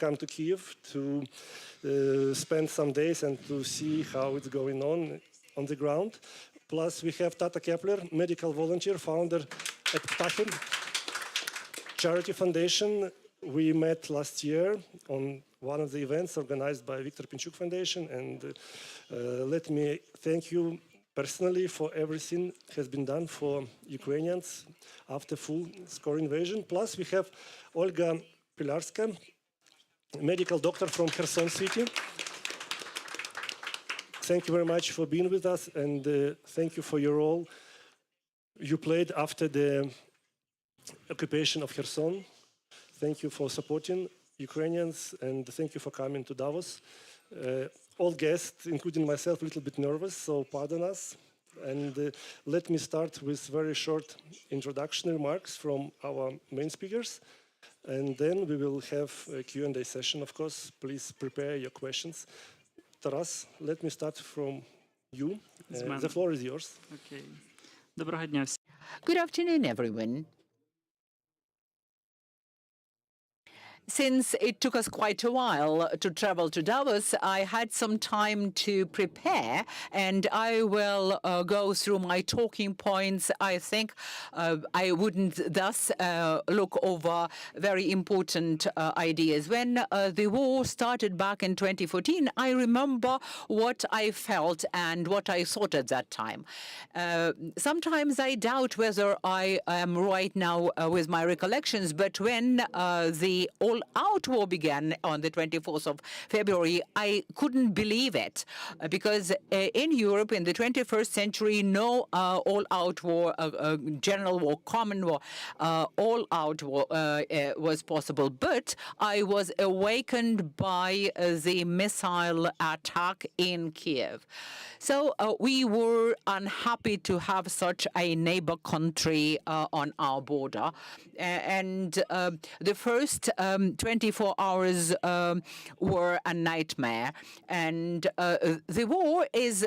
come to Kyiv to spend some days and to see how it's going on the ground. Plus we have Tata Kepler, medical volunteer, founder at Ptachin Charity Foundation. We met last year on one of the events organized by Victor Pinchuk Foundation, and let me thank you personally for everything has been done for Ukrainians after full-score invasion. Plus, we have Olga Pilarska, medical doctor from Kherson City. Thank you very much for being with us, and thank you for your role you played after the occupation of Kherson. Thank you for supporting Ukrainians, and thank you for coming to Davos. All guests, including myself, a little bit nervous, so pardon us. And let me start with very short introduction remarks from our main speakers. And then we will have a Q&A session, of course. Please prepare your questions. Taras, let me start from you. The floor is yours.
Okay. Доброго дня всім.
Good afternoon, everyone. Since it took us quite a while to travel to Davos, I had some time to prepare, and I will go through my talking points. I think I wouldn't thus look over very important ideas. When the war started back in 2014, I remember what I felt and what I thought at that time. Sometimes I doubt whether I am right now with my recollections, but when the all-out war began on the 24th of February, I couldn't believe it, because in Europe in the 21st century, no all-out war, general war, common war, all-out war was possible. But I was awakened by the missile attack in Kiev. So we were unhappy to have such a neighbor country on our border. And the first 24 hours were a nightmare. And the war is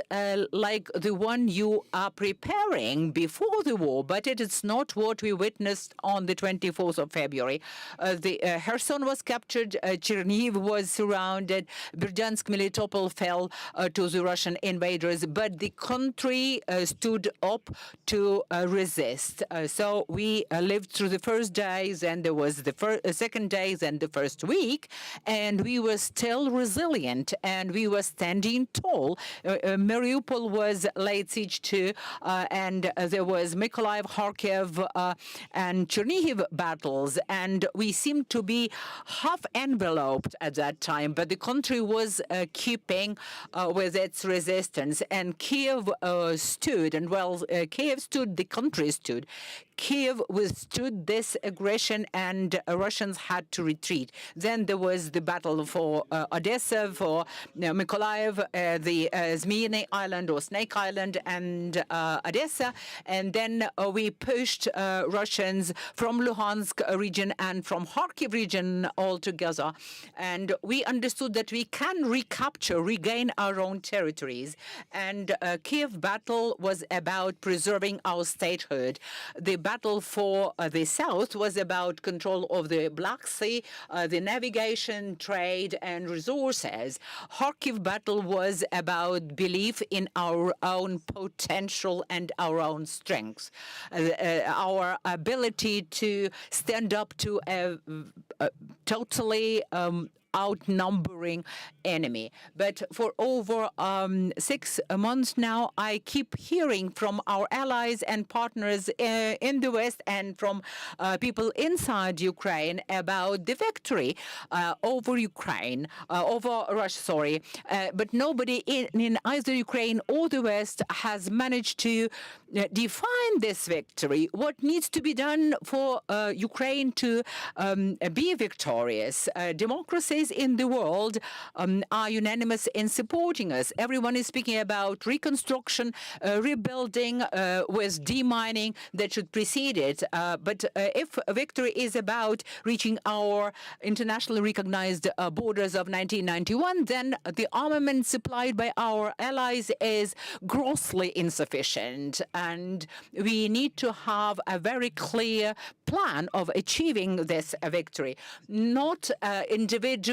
like the one you are preparing before the war, but it is not what we witnessed on the 24th of February. The Kherson was captured, Chernihiv was surrounded, Berdyansk, Melitopol fell to the Russian invaders, but the country stood up to resist. So we lived through the first days, and there was the second days and the first week, and we were still resilient, and we were standing tall. Mariupol was laid siege to, and there was Mykolaiv, Kharkiv, and Chernihiv battles, and we seemed to be half enveloped at that time, but the country was keeping with its resistance, and Kiev stood, and while Kiev stood, the country stood. Kiev withstood this aggression, and Russians had to retreat. Then there was the battle for Odessa, for Mykolaiv, the Zmyny Island or Snake Island, and Odessa. And then we pushed Russians from Luhansk region and from Kharkiv region all together. And we understood that we can regain our own territories. And Kiev battle was about preserving our statehood. The battle for the south was about control of the Black Sea, the navigation, trade, and resources. Kharkiv battle was about belief in our own potential and our own strengths, our ability to stand up to a totally outnumbering enemy. But for over 6 months now, I keep hearing from our allies and partners in the West and from people inside Ukraine about the victory over Ukraine, over Russia, but nobody in either Ukraine or the West has managed to define this victory. What needs to be done for Ukraine to be victorious? Democracies in the world are unanimous in supporting us. Everyone is speaking about reconstruction, rebuilding with demining that should precede it. But if victory is about reaching our internationally recognized borders of 1991, then the armament supplied by our allies is grossly insufficient. And we need to have a very clear plan of achieving this victory, not individual,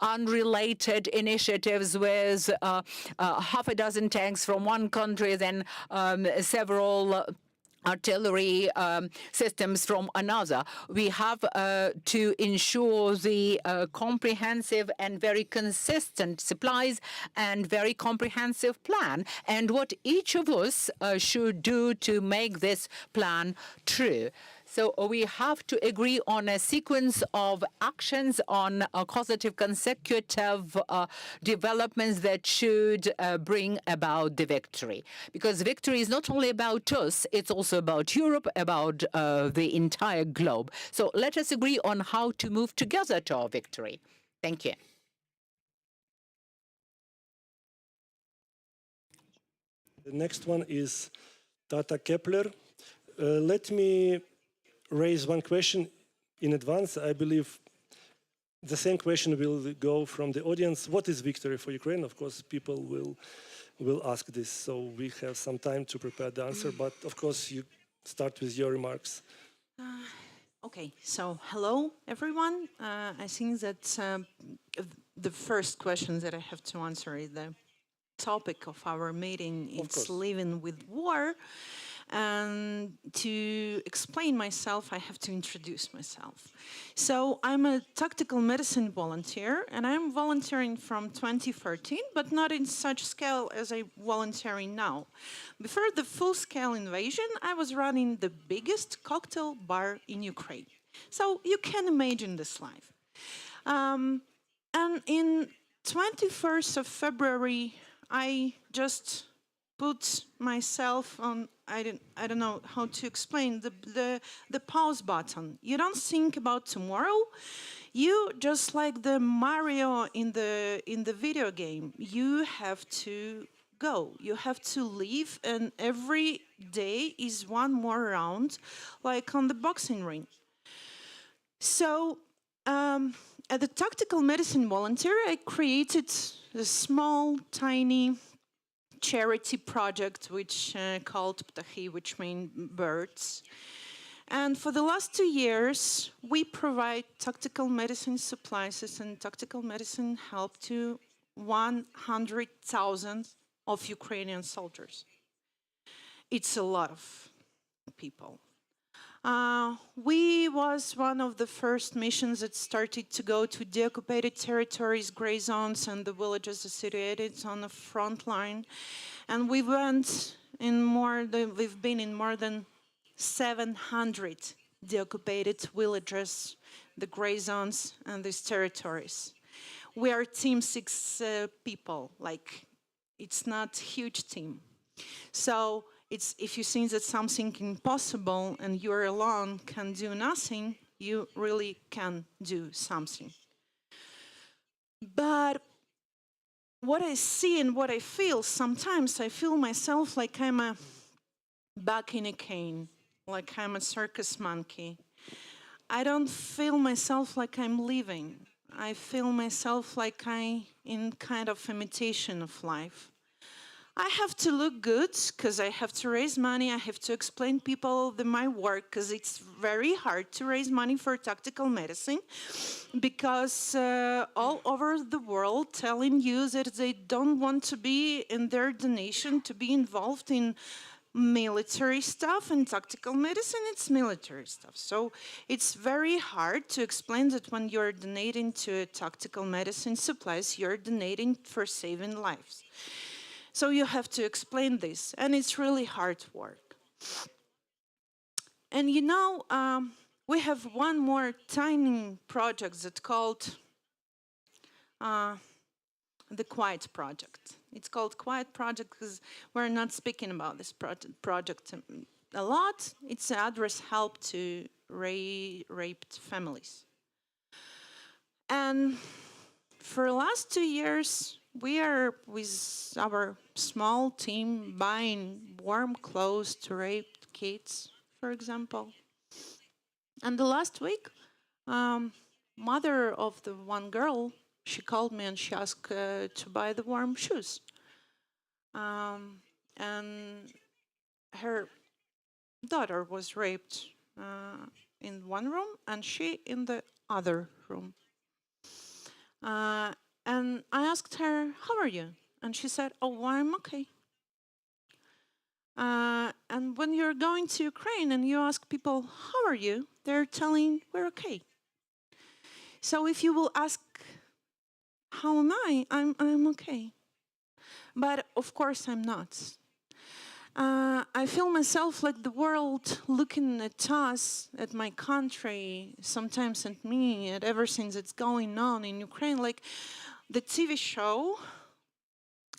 unrelated initiatives with half a dozen tanks from one country, then several artillery systems from another. We have to ensure the comprehensive and very consistent supplies and very comprehensive plan, and what each of us should do to make this plan true. So we have to agree on a sequence of actions, on causative consecutive developments that should bring about the victory. Because victory is not only about us, it's also about Europe, about the entire globe. So let us agree on how to move together to our victory. Thank you.
The next one is Tata Kepler. Let me raise one question in advance. I believe the same question will go from the audience. What is victory for Ukraine? Of course, people will ask this, so we have some time to prepare the answer. But of course, you start with your remarks.
Okay, so hello everyone. I think that the first question that I have to answer is the topic of our meeting. It's living with war. And to explain myself, I have to introduce myself. So I'm a tactical medicine volunteer, and I'm volunteering from 2013, but not in such scale as I'm volunteering now. Before the full-scale invasion, I was running the biggest cocktail bar in Ukraine. So you can imagine this life. And in 21st of February, I just put myself on, I don't know how to explain, the pause button. You don't think about tomorrow. You, just like the Mario in the video game, you have to go. You have to leave, and every day is one more round, like on the boxing ring. So, as a tactical medicine volunteer, I created a small, tiny charity project which called Ptahi, which means birds. And for the last 2 years, we provide tactical medicine supplies and tactical medicine help to 100,000 of Ukrainian soldiers. It's a lot of people. We was one of the first missions that started to go to deoccupied territories, gray zones, and the villages situated on the front line. And we went in we've been in more than 700 deoccupied villages, the gray zones, and these territories. We are team 6 people, like it's not a huge team. So if you think that something impossible and you're alone can do nothing, you really can do something. But what I see and what I feel, sometimes I feel myself like I'm a back in a cane, like I'm a circus monkey. I don't feel myself like I'm living. I feel myself like I'm in kind of imitation of life. I have to look good because I have to raise money. I have to explain people my work because it's very hard to raise money for tactical medicine because all over the world telling you that they don't want to be in their donation to be involved in military stuff, and tactical medicine, it's military stuff. So it's very hard to explain that when you're donating to tactical medicine supplies, you're donating for saving lives. So you have to explain this, and it's really hard work. And you know, we have one more tiny project that's called the Quiet Project. It's called Quiet Project because we're not speaking about this project a lot. It's an address help to raped families. And for the last 2 years, we are with our small team buying warm clothes to raped kids, for example. And the last week, mother of the one girl, she called me and she asked to buy the warm shoes. And her daughter was raped in one room and she in the other room. And I asked her, how are you? And she said, oh, I'm okay. And when you're going to Ukraine and you ask people, how are you? They're telling, we're okay. So if you will ask, how am I? I'm okay. But of course I'm not. I feel myself like the world looking at us, at my country, sometimes at me, at everything that's going on in Ukraine, like the TV show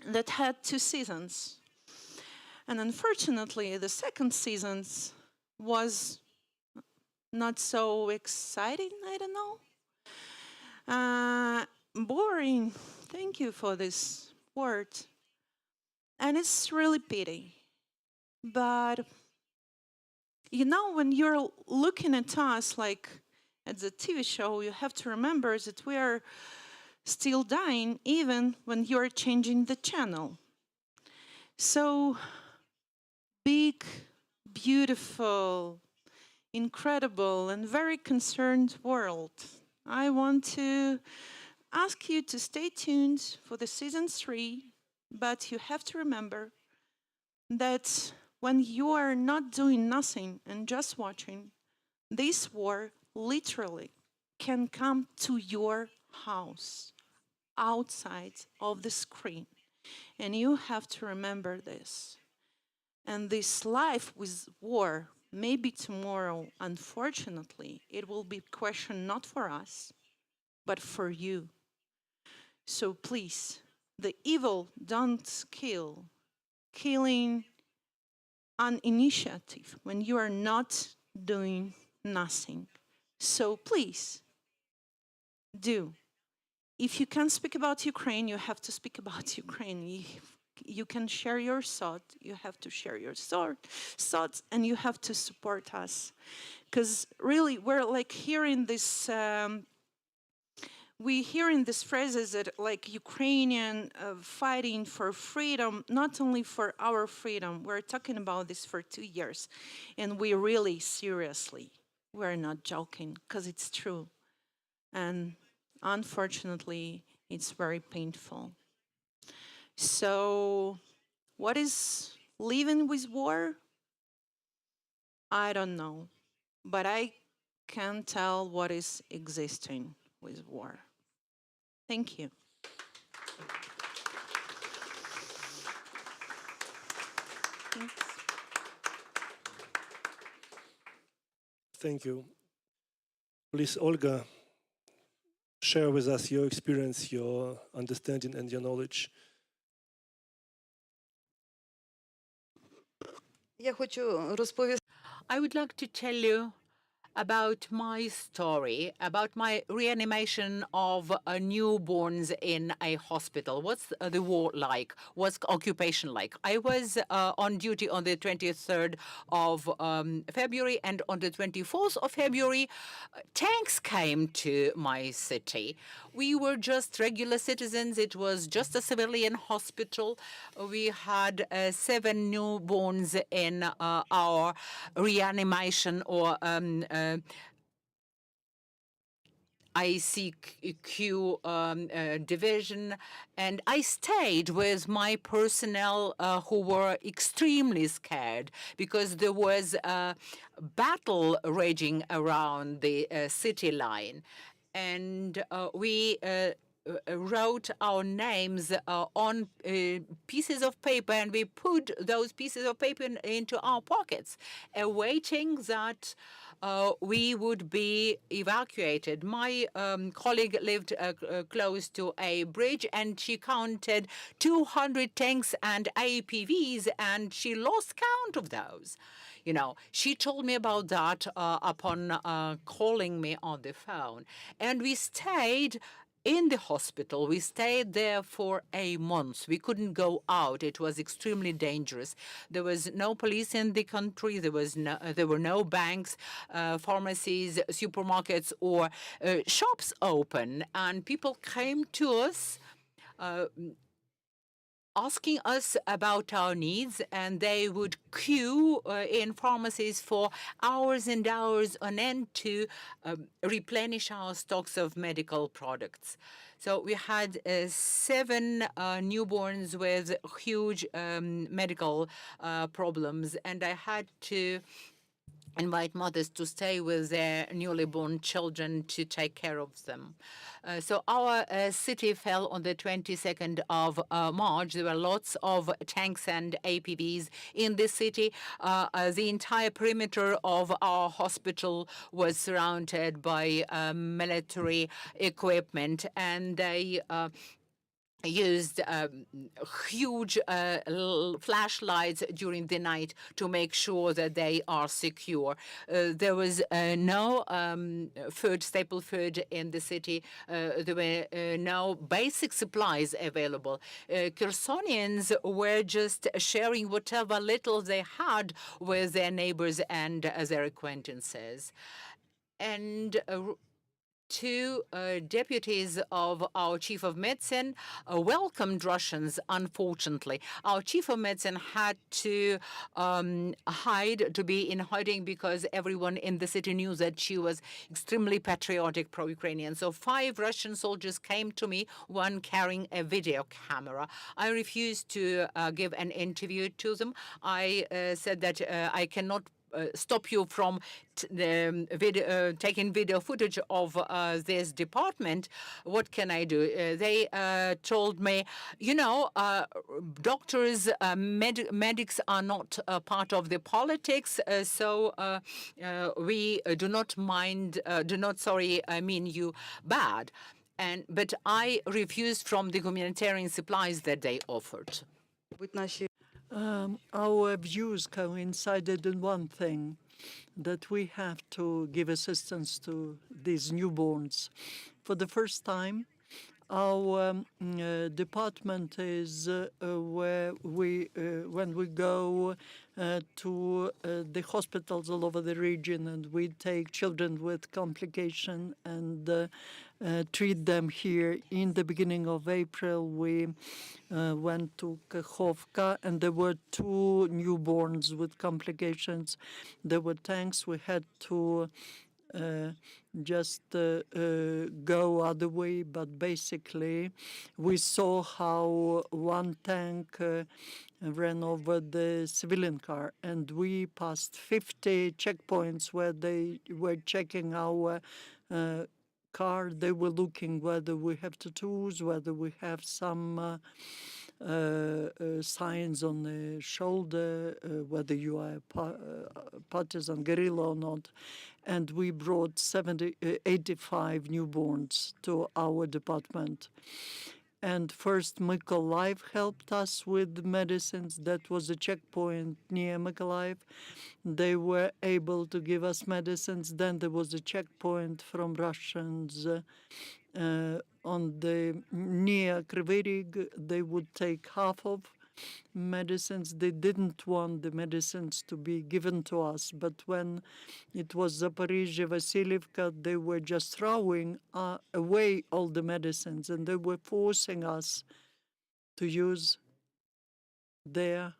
that had 2 seasons. And unfortunately, the second season was not so exciting, I don't know. Boring, thank you for this word. And it's really pity. But, you know, when you're looking at us like at the TV show, you have to remember that we are still dying even when you're changing the channel. So big, beautiful, incredible and very concerned world, I want to ask you to stay tuned for the season 3, but you have to remember that when you are not doing nothing and just watching, this war literally can come to your house outside of the screen. And you have to remember this. And this life with war, maybe tomorrow, unfortunately, it will be a question not for us, but for you. So please, the evil don't kill. Killing an initiative when you are not doing nothing. So please, do. If you can speak about Ukraine, you have to speak about Ukraine. If you can share your thought, you have to share your thoughts, and you have to support us. Because really, we're like hearing this, we hearing these phrases that like Ukrainian fighting for freedom, not only for our freedom, we're talking about this for 2 years. And we really seriously, we're not joking, because it's true. And unfortunately, it's very painful. So, what is living with war? I don't know, but I can tell what is existing with war. Thank you. Thanks.
Thank you. Please, Olga, share with us your experience, your understanding, and your knowledge.
I would like to tell you about my story, about my reanimation of newborns in a hospital. What's the war like? What's occupation like? I was on duty on the 23rd of February, and on the 24th of February, tanks came to my city. We were just regular citizens. It was just a civilian hospital. We had 7 newborns in our reanimation or ICQ division, and I stayed with my personnel who were extremely scared because there was a battle raging around the city line, and we wrote our names on pieces of paper, and we put those pieces of paper into our pockets, awaiting that we would be evacuated. My colleague lived close to a bridge, and she counted 200 tanks and APVs, and she lost count of those. You know, she told me about that upon calling me on the phone. And we stayed in the hospital. We stayed there for a month. We couldn't go out. It was extremely dangerous. There was no police in the country. There were no banks, pharmacies, supermarkets, or shops open. And people came to us asking us about our needs, and they would queue in pharmacies for hours and hours on end to replenish our stocks of medical products. So we had 7 newborns with huge medical problems, and I had to invite mothers to stay with their newly born children to take care of them. So our city fell on the 22nd of March. There were lots of tanks and APVs in the city. The entire perimeter of our hospital was surrounded by military equipment, and they used huge flashlights during the night to make sure that they are secure. There was no staple food in the city. There were no basic supplies available. Khersonians were just sharing whatever little they had with their neighbors and their acquaintances. And two deputies of our chief of medicine welcomed Russians, unfortunately. Our chief of medicine had to hide, to be in hiding, because everyone in the city knew that she was extremely patriotic, pro-Ukrainian. So 5 Russian soldiers came to me, one carrying a video camera. I refused to give an interview to them. I said that I cannot stop you from taking video footage of this department. What can I do? They told me, you know, doctors, medics are not part of the politics, so we do not mind, I mean you bad. But I refused from the humanitarian supplies that they offered.
Our views coincided in one thing, that we have to give assistance to these newborns. For the first time, our department is where we, when we go to the hospitals all over the region, and we take children with complication and treat them here. In the beginning of April, we went to Kakhovka, and there were 2 newborns with complications. There were tanks. We had to just go other way, but basically we saw how one tank ran over the civilian car, and we passed 50 checkpoints where they were checking our car. They were looking whether we have tattoos, whether we have some signs on the shoulder, whether you are a partisan guerrilla or not. And we brought 85 newborns to our department. And first, Mykolaiv helped us with medicines. That was a checkpoint near Mykolaiv. They were able to give us medicines. Then there was a checkpoint from Russians on the near Kryvyi Rih. They would take half of medicines. They didn't want the medicines to be given to us, but when it was Zaporizhzhia, Vasilievka, they were just throwing away all the medicines, and they were forcing us to use their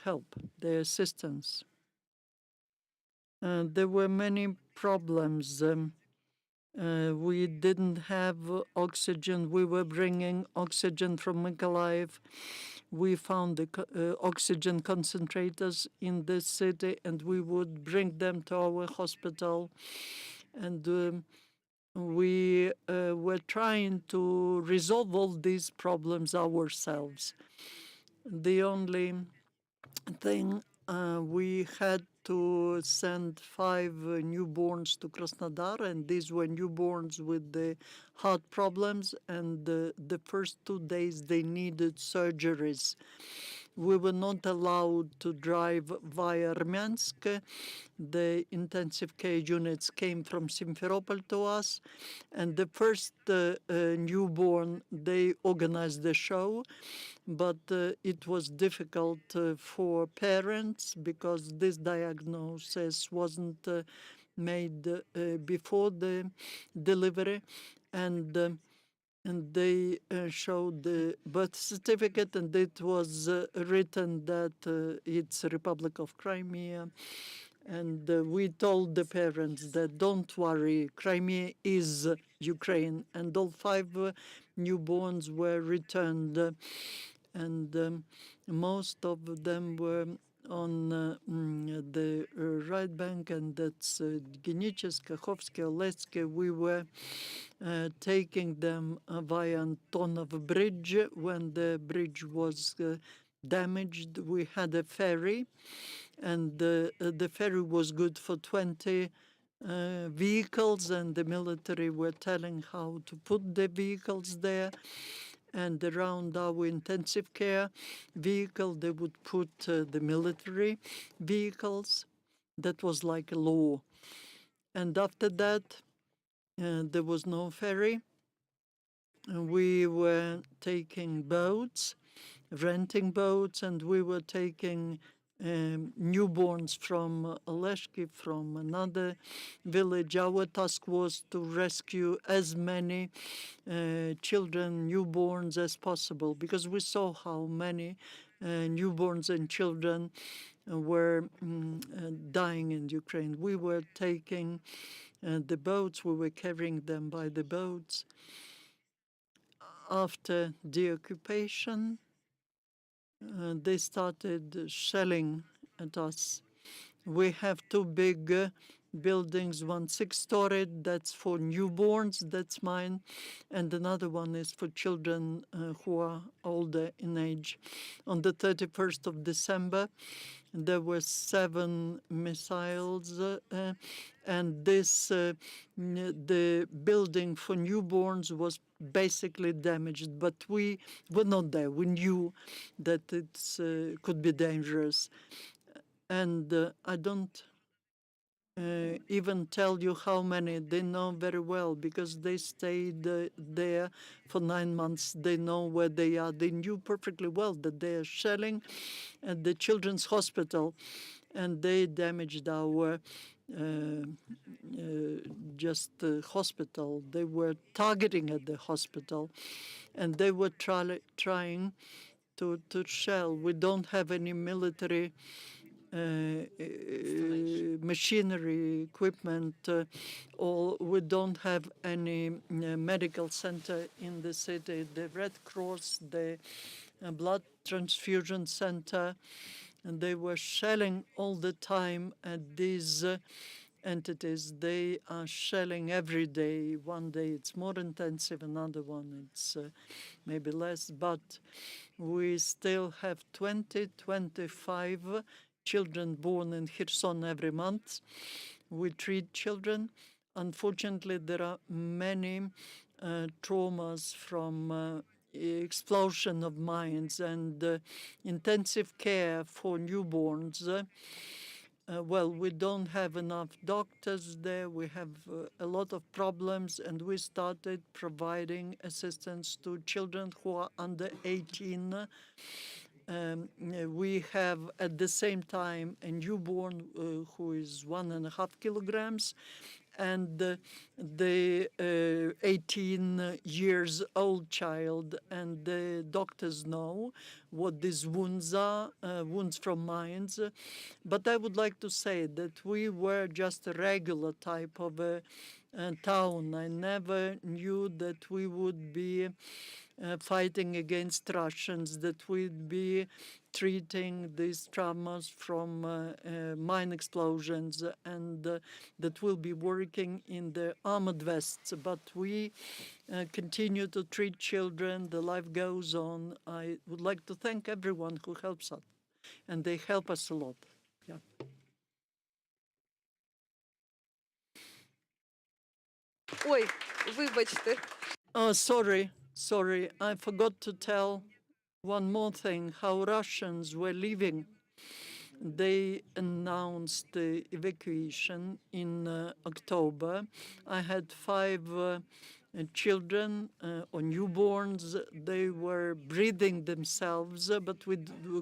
help, their assistance. There were many problems. We didn't have oxygen. We were bringing oxygen from Mykolaiv. We found the oxygen concentrators in this city, and we would bring them to our hospital. And we were trying to resolve all these problems ourselves. The only thing, we had to send 5 newborns to Krasnodar, and these were newborns with the heart problems, and the first 2 days they needed surgeries. We were not allowed to drive via Armyansk. The intensive care units came from Simferopol to us, and the first newborn, they organized the show, but it was difficult for parents because this diagnosis wasn't made before the delivery, and they showed the birth certificate, and it was written that it's Republic of Crimea. And we told the parents that don't worry, Crimea is Ukraine, and all 5 newborns were returned, and most of them were on the right bank, and that's Geniches, Kakhovsky, Oletsky. We were taking them via Antonov Bridge. When the bridge was damaged, we had a ferry, and the ferry was good for 20 vehicles, and the military were telling how to put the vehicles there. And around our intensive care vehicle, they would put the military vehicles. That was like a law. And after that, there was no ferry. We were taking boats, renting boats, and we were taking newborns from Oleshki, from another village. Our task was to rescue as many children, newborns as possible, because we saw how many newborns and children were dying in Ukraine. We were taking the boats, we were carrying them by the boats. After the occupation, they started shelling at us. We have two big buildings, one 6-storied, that's for newborns, that's mine, and another one is for children who are older in age. On the 31st of December, there were 7 missiles, and this, the building for newborns was basically damaged, but we were not there. We knew that it could be dangerous. And I don't even tell you how many. They know very well because they stayed there for 9 months. They know where they are. They knew perfectly well that they are shelling at the children's hospital, and they damaged our hospital. They were targeting at the hospital, and they were trying to shell. We don't have any military machinery, equipment, or we don't have any medical center in the city. The Red Cross, the blood transfusion center, and they were shelling all the time at these entities. They are shelling every day. One day it's more intensive, another one it's maybe less, but we still have 25 children born in Kherson every month. We treat children. Unfortunately, there are many traumas from explosion of mines and intensive care for newborns. Well, we don't have enough doctors there. We have a lot of problems, and we started providing assistance to children who are under 18. We have at the same time a newborn who is 1.5 kilograms, and the 18 years old child, and the doctors know what these wounds are, wounds from mines. But I would like to say that we were just a regular type of a town. I never knew that we would be fighting against Russians, that we'd be treating these traumas from mine explosions, and that we'll be working in the armored vests. But we continue to treat children. The life goes on. I would like to thank everyone who helps us, and they help us a lot. Yeah.
Ой, вибачте.
Oh, sorry, I forgot to tell one more thing, how Russians were leaving. They announced the evacuation in October. I had 5 children or newborns. They were breathing themselves, but we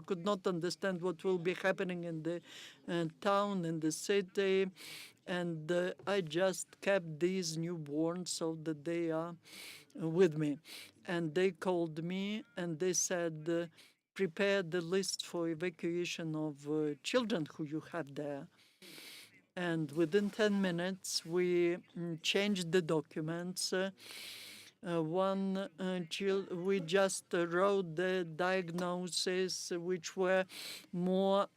could not understand what will be happening in the town, in the city. And I just kept these newborns so that they are with me. And they called me and they said, prepare the list for evacuation of children who you have there. And within 10 minutes, we changed the documents. We just wrote the diagnoses, which were more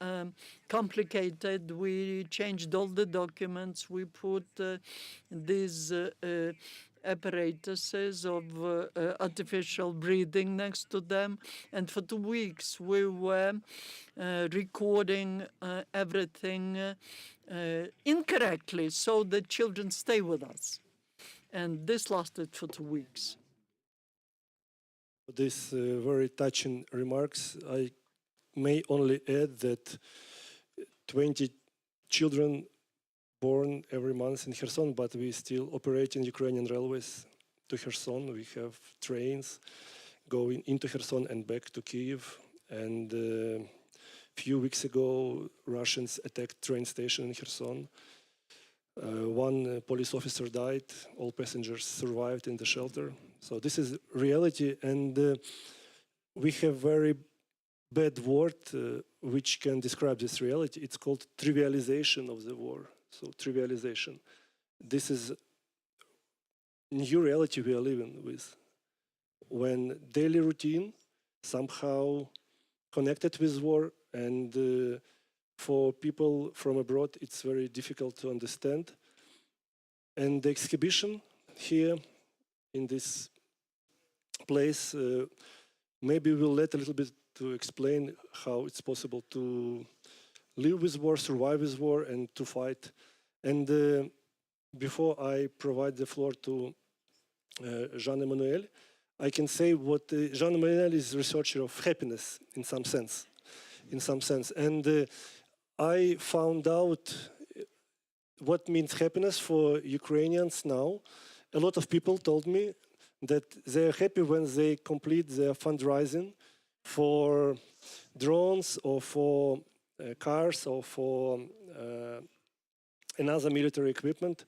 complicated. We changed all the documents. We put these apparatuses of artificial breathing next to them. And for 2 weeks, we were recording everything incorrectly so the children stay with us. And this lasted for 2 weeks.
These very touching remarks, I may only add that 20 children born every month in Kherson, but we still operate in Ukrainian railways to Kherson. We have trains going into Kherson and back to Kyiv. And few weeks ago, Russians attacked train station in Kherson. One police officer died. All passengers survived in the shelter. So this is reality, and we have very bad word which can describe this reality. It's called trivialization of the war. So trivialization. This is new reality we are living with, when daily routine somehow connected with war, and for people from abroad it's very difficult to understand. And the exhibition here in this place maybe will let a little bit to explain how it's possible to live with war, survive with war, and to fight. And before I provide the floor to Jean-Emmanuel, I can say what Jean-Emmanuel is a researcher of happiness in some sense. And I found out what means happiness for Ukrainians now. A lot of people told me that they're happy when they complete their fundraising for drones or for cars or for another military equipment.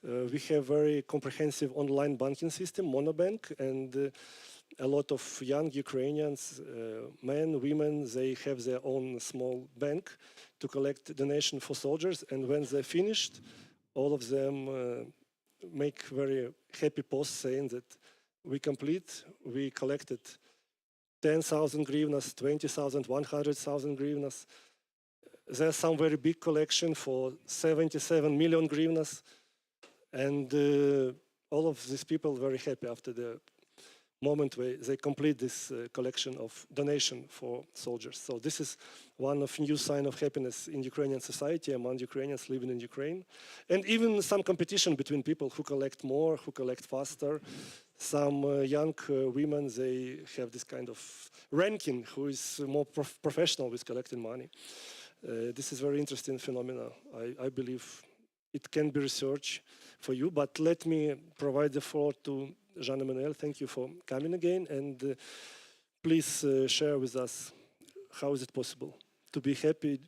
We have very comprehensive online banking system, Monobank, and a lot of young Ukrainians, men, women, they have their own small bank to collect donation for soldiers. And when they're finished, all of them make very happy posts saying that we collected 10,000 hryvnias, 20,000, 100,000 hryvnias. There's some very big collection for 77 million hryvnias. And all of these people are very happy after the moment where they complete this collection of donation for soldiers. So this is one of new sign of happiness in Ukrainian society among Ukrainians living in Ukraine. And even some competition between people who collect more, who collect faster. Some young women, they have this kind of ranking who is more professional with collecting money. This is very interesting phenomena. I believe it can be researched for you, but let me provide the floor to Jean-Emmanuel. Thank you for coming again, and please share with us how is it possible to be happy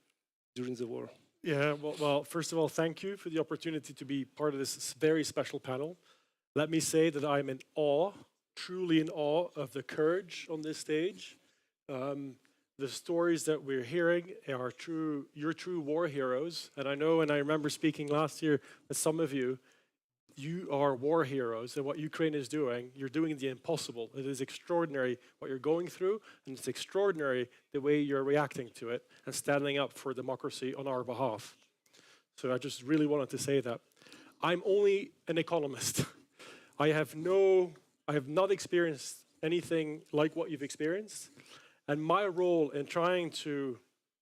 during the war.
Yeah, well, first of all, thank you for the opportunity to be part of this very special panel. Let me say that I'm in awe, truly in awe of the courage on this stage. The stories that we're hearing are true, you're true war heroes. And I know, and I remember speaking last year with some of you, you are war heroes, and what Ukraine is doing, you're doing the impossible. It is extraordinary what you're going through, and it's extraordinary the way you're reacting to it and standing up for democracy on our behalf. So I just really wanted to say that. I'm only an economist. I have not experienced anything like what you've experienced, and my role in trying to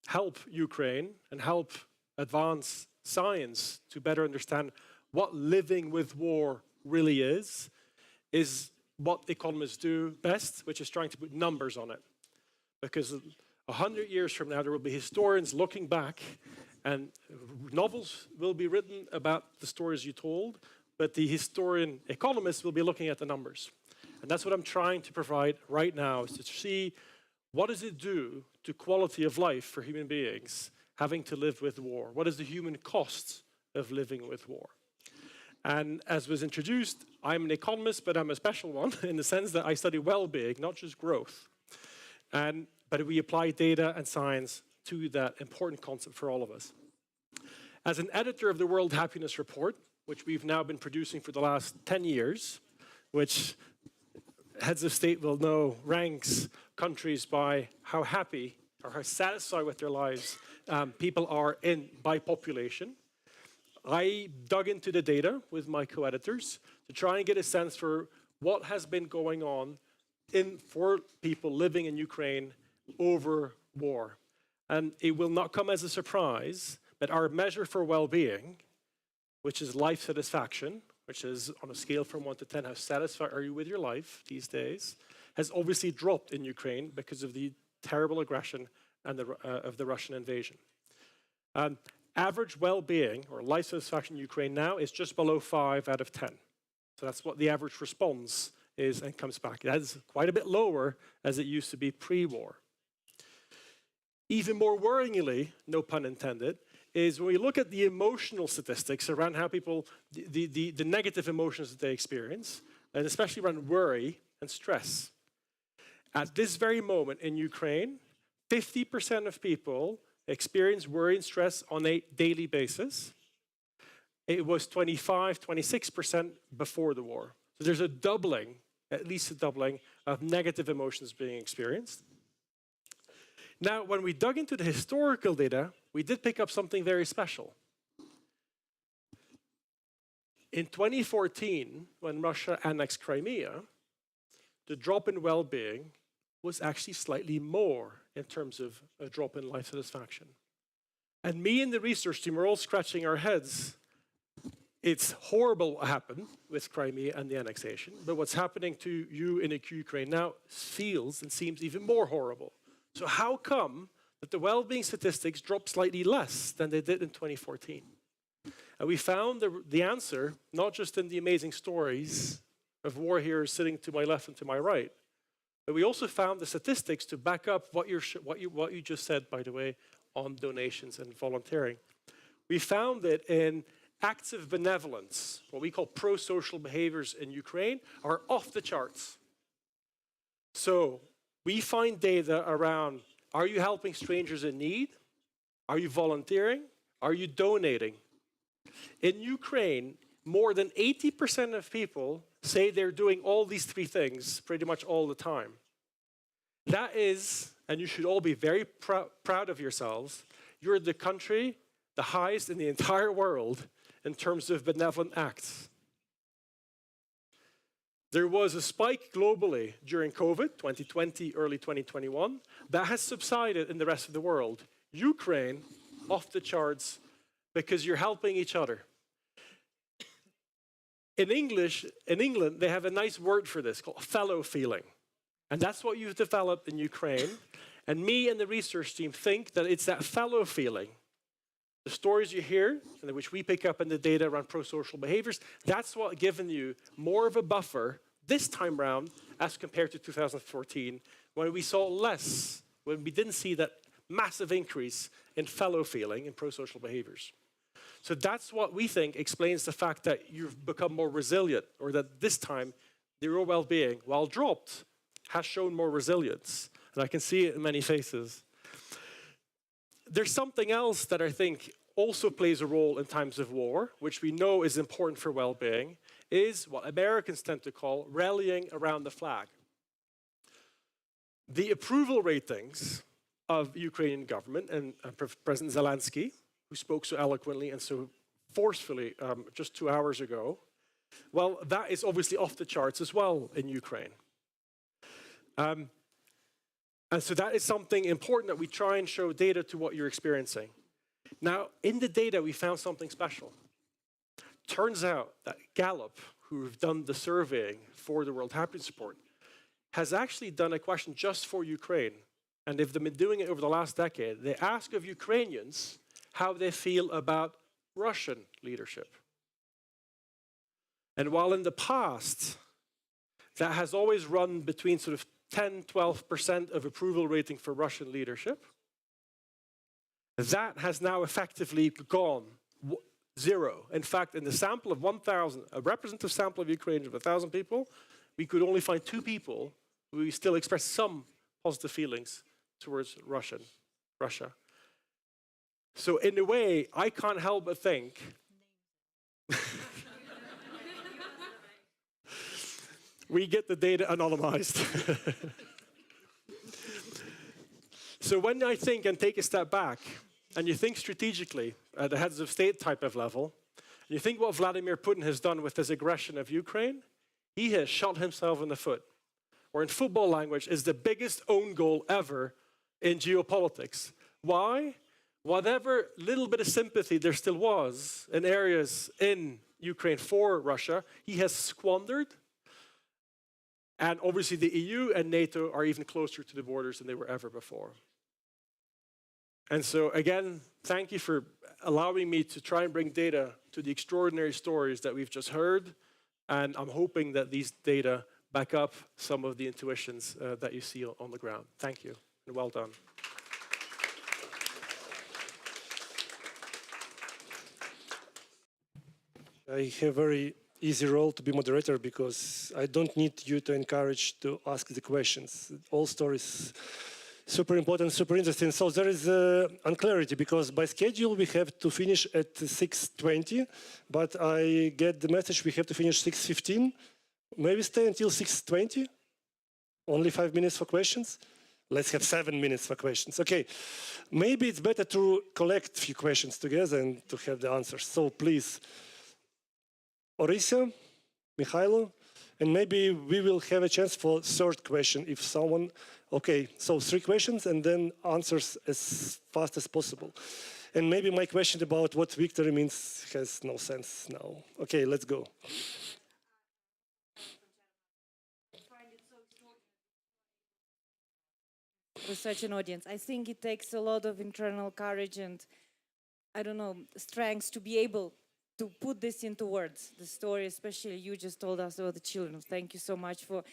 help Ukraine and help advance science to better understand what living with war really is what economists do best, which is trying to put numbers on it. Because 100 years from now, there will be historians looking back, and novels will be written about the stories you told, but the historian economists will be looking at the numbers. And that's what I'm trying to provide right now, is to see what does it do to quality of life for human beings having to live with war? What is the human cost of living with war? And as was introduced, I'm an economist, but I'm a special one in the sense that I study well-being, not just growth. But we apply data and science to that important concept for all of us. As an editor of the World Happiness Report, which we've now been producing for the last 10 years, which heads of state will know ranks countries by how happy or how satisfied with their lives people are by population. I dug into the data with my co-editors to try and get a sense for what has been going on for people living in Ukraine over war. And it will not come as a surprise that our measure for well-being, which is life satisfaction, which is on a scale from 1 to 10, how satisfied are you with your life these days, has obviously dropped in Ukraine because of the terrible aggression and of the Russian invasion. Average well-being or life satisfaction in Ukraine now is just below 5 out of 10. So that's what the average response is and comes back. That is quite a bit lower as it used to be pre-war. Even more worryingly, no pun intended, is when we look at the emotional statistics around how people, the negative emotions that they experience, and especially around worry and stress. At this very moment in Ukraine, 50% of people experience worry and stress on a daily basis. It was 25, 26% before the war. So there's a doubling, at least a doubling, of negative emotions being experienced. Now, when we dug into the historical data, we did pick up something very special. In 2014, when Russia annexed Crimea, the drop in well-being was actually slightly more in terms of a drop in life satisfaction. And me and the research team are all scratching our heads. It's horrible what happened with Crimea and the annexation, but what's happening to you in Ukraine now feels and seems even more horrible. So how come that the well-being statistics dropped slightly less than they did in 2014? And we found the answer, not just in the amazing stories of war heroes sitting to my left and to my right, but we also found the statistics to back up what you just said, by the way, on donations and volunteering. We found that in acts of benevolence, what we call pro-social behaviors in Ukraine, are off the charts. So we find data around, are you helping strangers in need? Are you volunteering? Are you donating? In Ukraine, more than 80% of people say they're doing all these three things pretty much all the time. That is, and you should all be very proud of yourselves, you're the country the highest in the entire world in terms of benevolent acts. There was a spike globally during COVID, 2020, early 2021. That has subsided in the rest of the world. Ukraine, off the charts, because you're helping each other. In England, they have a nice word for this called fellow feeling. And that's what you've developed in Ukraine. And me and the research team think that it's that fellow feeling. The stories you hear, and which we pick up in the data around pro-social behaviors, that's what given you more of a buffer this time round as compared to 2014, when we saw less, when we didn't see that massive increase in fellow feeling in pro-social behaviors. So that's what we think explains the fact that you've become more resilient, or that this time your well-being, while dropped, has shown more resilience. And I can see it in many faces. There's something else that I think also plays a role in times of war, which we know is important for well-being, is what Americans tend to call rallying around the flag. The approval ratings of Ukrainian government and President Zelensky, who spoke so eloquently and so forcefully just 2 hours ago, well, that is obviously off the charts as well in Ukraine. And so that is something important that we try and show data to what you're experiencing. Now, in the data, we found something special. Turns out that Gallup, who have done the surveying for the World Happiness Report, has actually done a question just for Ukraine. And they've been doing it over the last decade. They ask of Ukrainians how they feel about Russian leadership. And while in the past, that has always run between sort of 10, 12% of approval rating for Russian leadership, that has now effectively gone zero. In fact, in the sample of 1,000, a representative sample of Ukrainians of 1,000 people, we could only find 2 people who still express some positive feelings towards Russia. So in a way, I can't help but think we get the data anonymized. So when I think and take a step back, and you think strategically at the heads of state type of level, and you think what Vladimir Putin has done with his aggression of Ukraine, he has shot himself in the foot. Or in football language, is the biggest own goal ever in geopolitics. Why? Whatever little bit of sympathy there still was in areas in Ukraine for Russia, he has squandered. And obviously the EU and NATO are even closer to the borders than they were ever before. And so again, thank you for allowing me to try and bring data to the extraordinary stories that we've just heard. And I'm hoping that these data back up some of the intuitions that you see on the ground. Thank you, and well done.
I have very easy role to be moderator because I don't need you to encourage to ask the questions. All stories super important, super interesting. So there is unclarity because by schedule we have to finish at 6:20, but I get the message we have to finish 6:15. Maybe stay until 6:20. Only 5 minutes for questions. Let's have 7 minutes for questions. Okay, maybe it's better to collect a few questions together and to have the answers. So please, Orisia, Mikhailo, and maybe we will have a chance for third question if someone. Okay, so 3 questions and then answers as fast as possible. And maybe my question about what victory means has no sense now. Okay, let's go.
With such an audience, I think it takes a lot of internal courage and, I don't know, strength to be able to put this into words. The story, especially you just told us about the children. Thank you so much for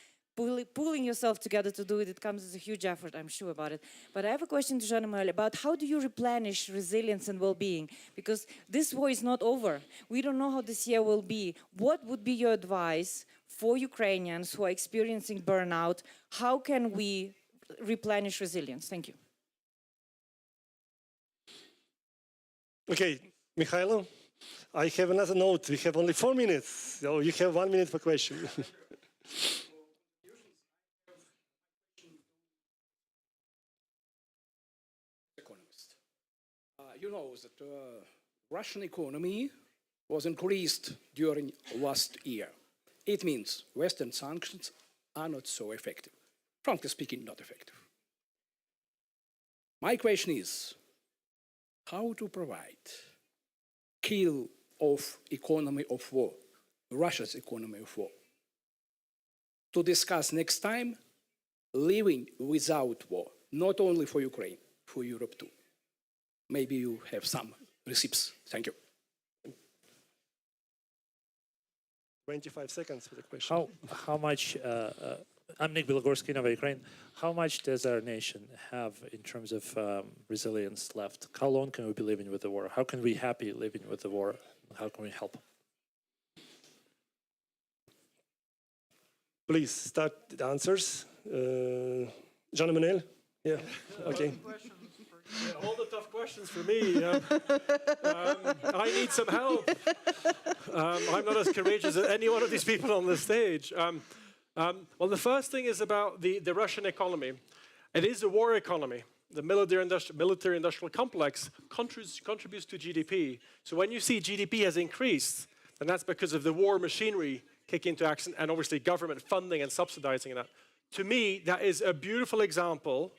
pulling yourself together to do it. It comes as a huge effort, I'm sure about it. But I have a question to Jean-Emmanuel about how do you replenish resilience and well-being? Because this war is not over. We don't know how this year will be. What would be your advice for Ukrainians who are experiencing burnout? How can we replenish resilience? Thank you.
Okay, Mikhailo, I have another note. We have only 4 minutes, so you have 1 minute for question.
Economist. You know that Russian economy was increased during last year. It means Western sanctions are not so effective. Frankly speaking, not effective. My question is, how to provide kill of economy of war, Russia's economy of war, to discuss next time living without war, not only for Ukraine, for Europe too. Maybe you have some receipts. Thank you.
25 seconds for the question.
How much, I'm Nick Bilogorsky, Nova Ukraine. How much does our nation have in terms of resilience left? How long can we be living with the war? How can we be happy living with the war? How can we help?
Please start the answers. Jean-Emmanuel? Yeah, okay.
Yeah, all the tough questions for me. I need some help. I'm not as courageous as any one of these people on the stage. Well, the first thing is about the Russian economy. It is a war economy. The military-industrial complex contributes to GDP. So when you see GDP has increased, then that's because of the war machinery kicking into action and obviously government funding and subsidizing that. To me, that is a beautiful example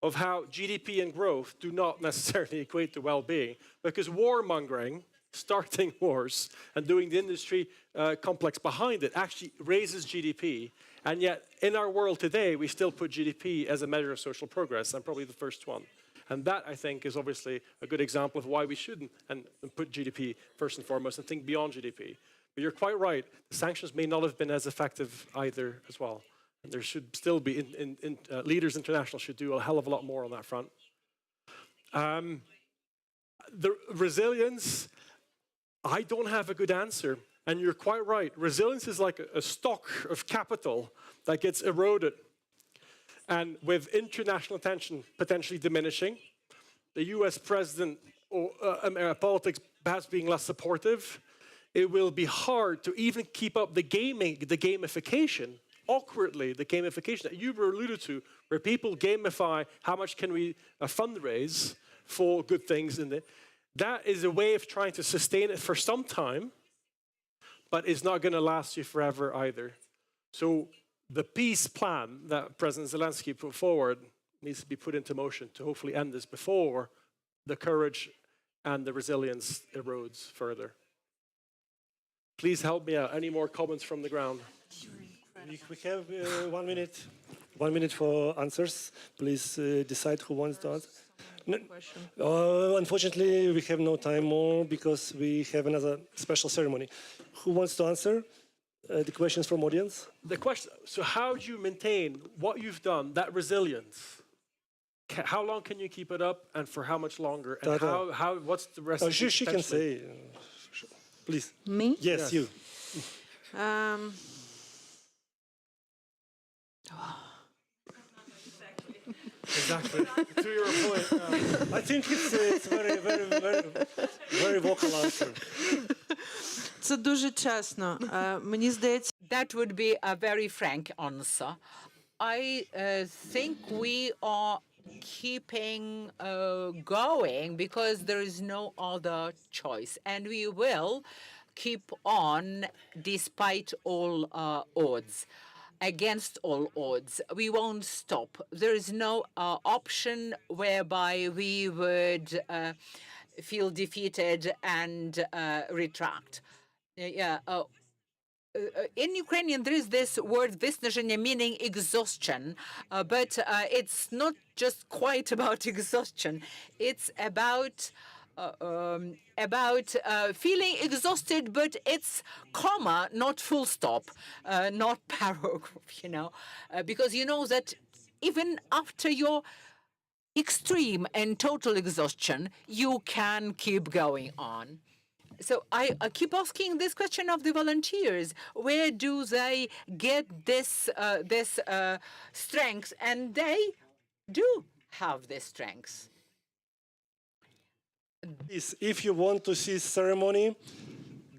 of how GDP and growth do not necessarily equate to well-being, because warmongering, starting wars and doing the industry complex behind it actually raises GDP. And yet, in our world today, we still put GDP as a measure of social progress. I'm probably the first one. And that, I think, is obviously a good example of why we shouldn't and put GDP first and foremost and think beyond GDP. But you're quite right. The sanctions may not have been as effective either as well. And there should still be, leaders international should do a hell of a lot more on that front. The resilience, I don't have a good answer. And you're quite right. Resilience is like a stock of capital that gets eroded. And with international attention potentially diminishing, the US president or politics perhaps being less supportive, it will be hard to even keep up the gamification, awkwardly, the gamification that you alluded to, where people gamify how much can we fundraise for good things. That is a way of trying to sustain it for some time, but it's not going to last you forever either. So the peace plan that President Zelensky put forward needs to be put into motion to hopefully end this before the courage and the resilience erodes further. Please help me out. Any more comments from the ground?
We have 1 minute. 1 minute for answers. Please decide who wants to answer. No, unfortunately, we have no time more because we have another special ceremony. Who wants to answer the questions from audience?
The question, so how do you maintain what you've done, that resilience? How long can you keep it up and for how much longer? And what's the rest of the
She can say. please.
Me?
Yes, you. Exactly. To your point. I think it's very vocal answer.
Це дуже чесно. Мені здається,
That would be a very frank answer. I think we are keeping going because there is no other choice, and we will keep on despite all odds. Against all odds, we won't stop. There is no option whereby we would feel defeated and retract. Yeah. In Ukrainian, there is this word "виснаження," meaning exhaustion, but it's not just quite about exhaustion. It's about feeling exhausted, but it's comma, not full stop, not paragraph, because you know that even after your extreme and total exhaustion, you can keep going on. So I keep asking this question of the volunteers: where do they get this strength? And they do have this strength.
Please, if you want to see ceremony,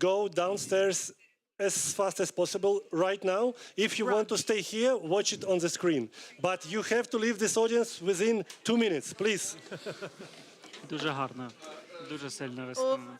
go downstairs as fast as possible right now. If you want to stay here, watch it on the screen. But you have to leave this audience within 2 minutes, please.
Дуже гарно, дуже сильно висказано.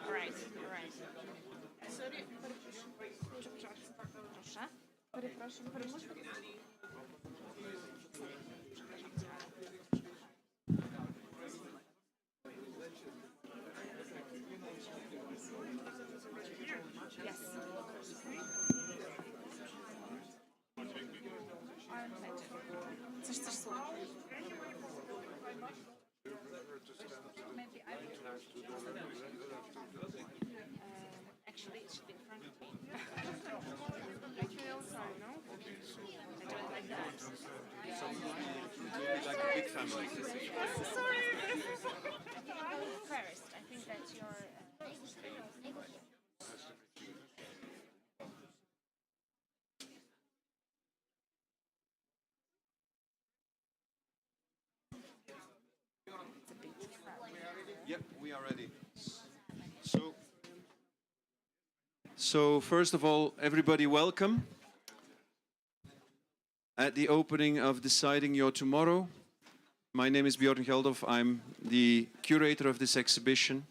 Right, right. Sorry, proszę. Przepraszam, Yes. Coś słychać. Maybe I actually, it should be in front of me. Actually, I'm sorry, no? I don't like that.
Like a big family.
Sorry. First, I think that you're.
Yep, we are ready. So first of all, everybody welcome at the opening of Deciding Your Tomorrow. My name is Bjorn Geldov. I'm the curator of this exhibition.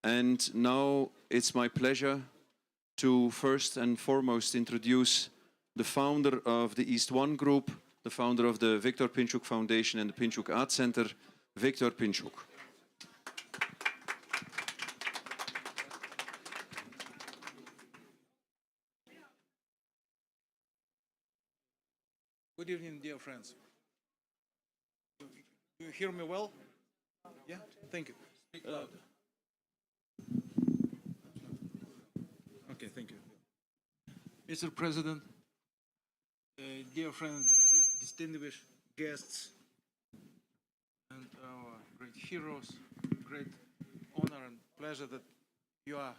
And now it's my pleasure to first and foremost introduce the founder of the East One Group, the founder of the Victor Pinchuk Foundation and the PinchukArtCentre, Victor Pinchuk.
Good evening, dear friends. Do you hear me well? Yeah, thank you. Okay, thank you. Mr. President, dear friends, distinguished guests, and our great heroes, great honor and pleasure that you are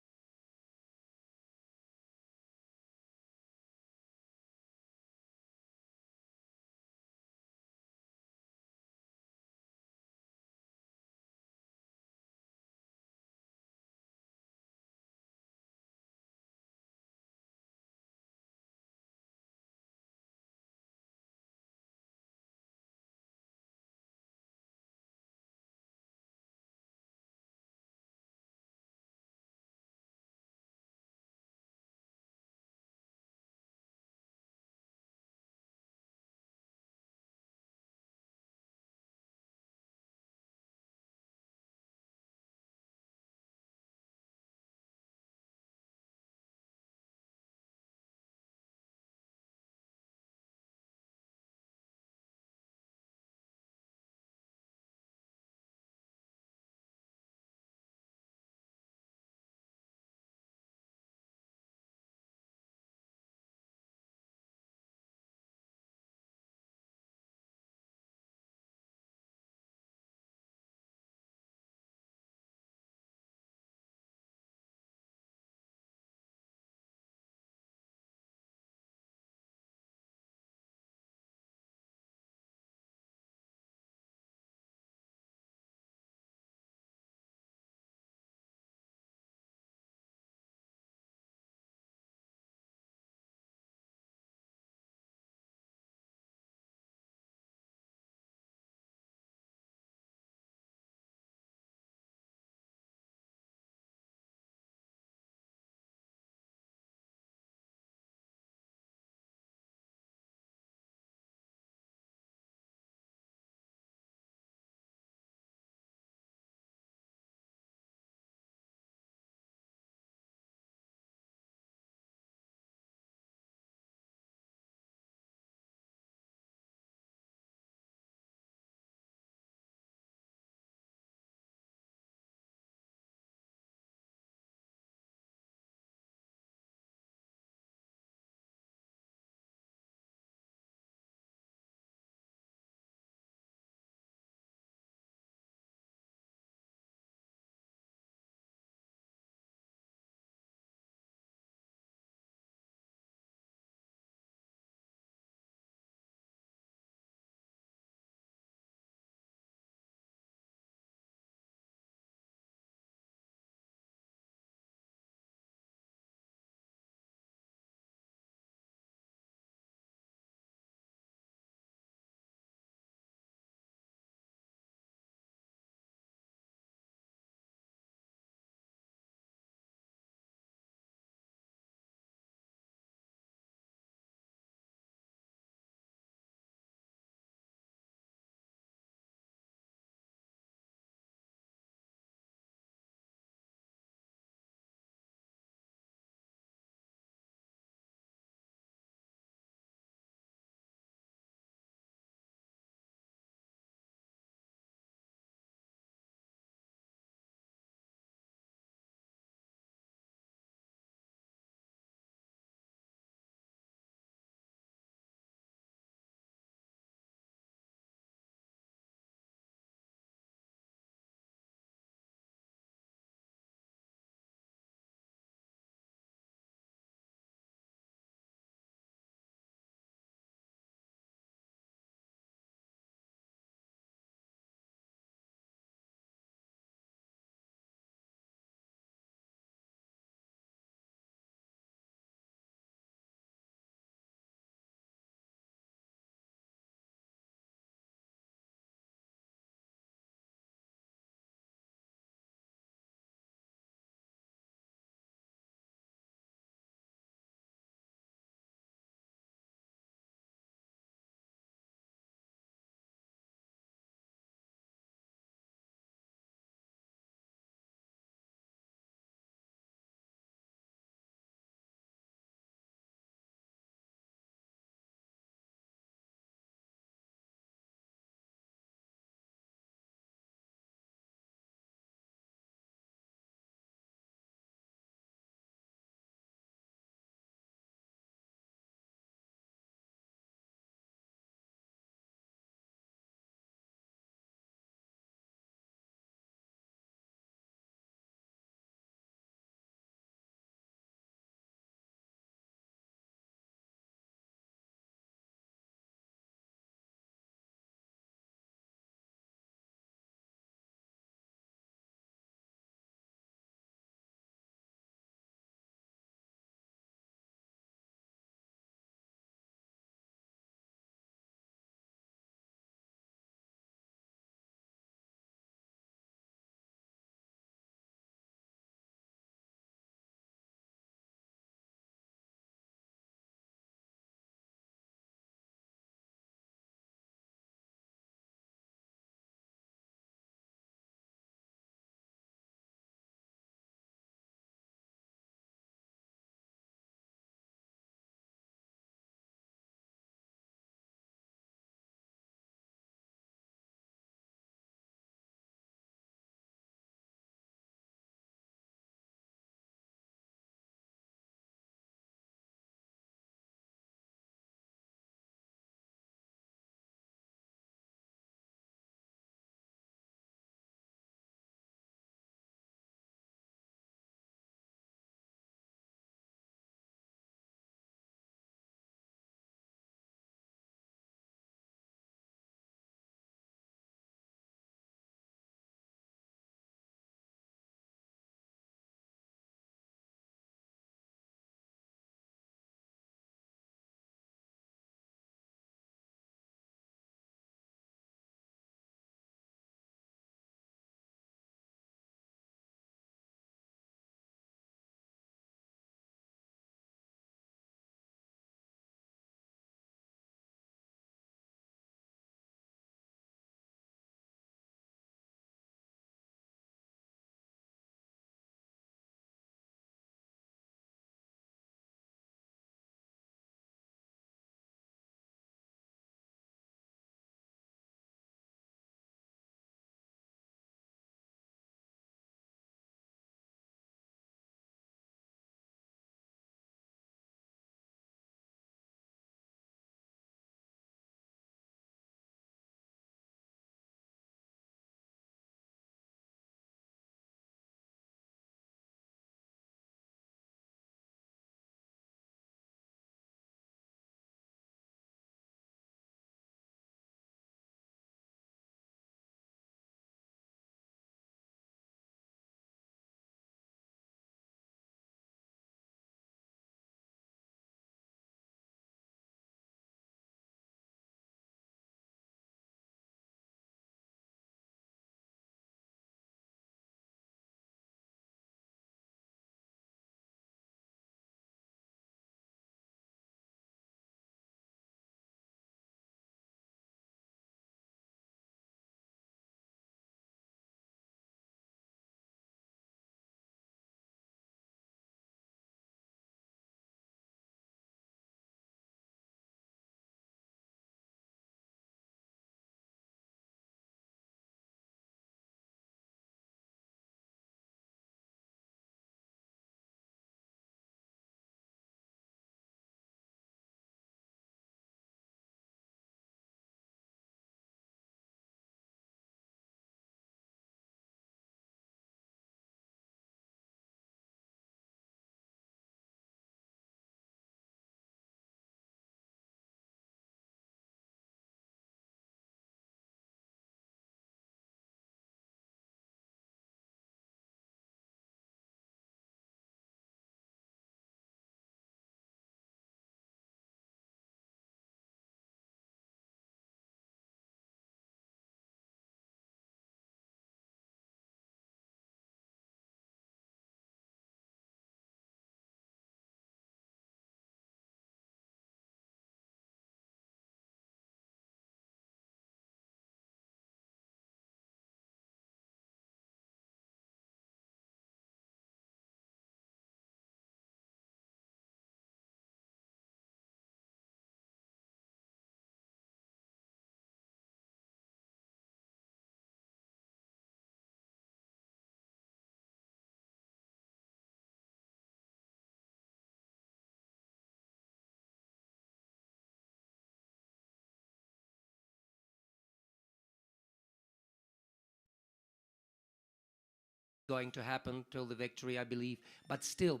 going to happen till the victory, I believe. But still,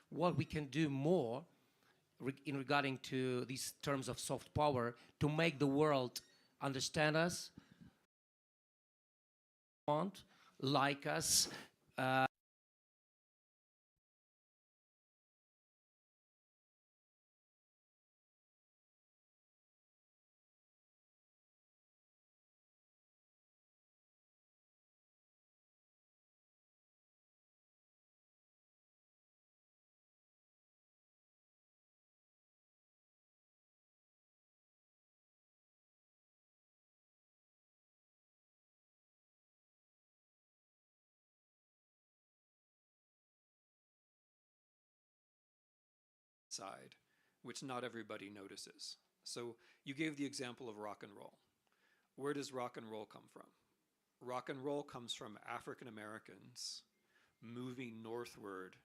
what we can do more in regarding to these terms of soft power to make the world understand us, want, like us.
Side, which not everybody notices. So you gave the example of rock and roll. Where does rock and roll come from? Rock and roll comes from African Americans moving northward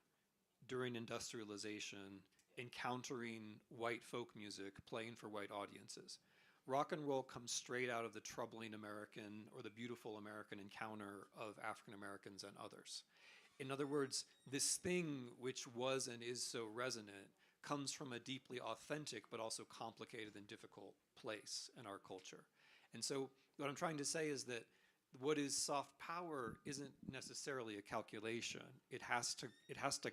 during industrialization, encountering white folk music, playing for white audiences. Rock and roll comes straight out of the troubling American or the beautiful American encounter of African Americans and others. In other words, this thing which was and is so resonant comes from a deeply authentic but also complicated and difficult place in our culture. And so what I'm trying to say is that what is soft power isn't necessarily a calculation. It has to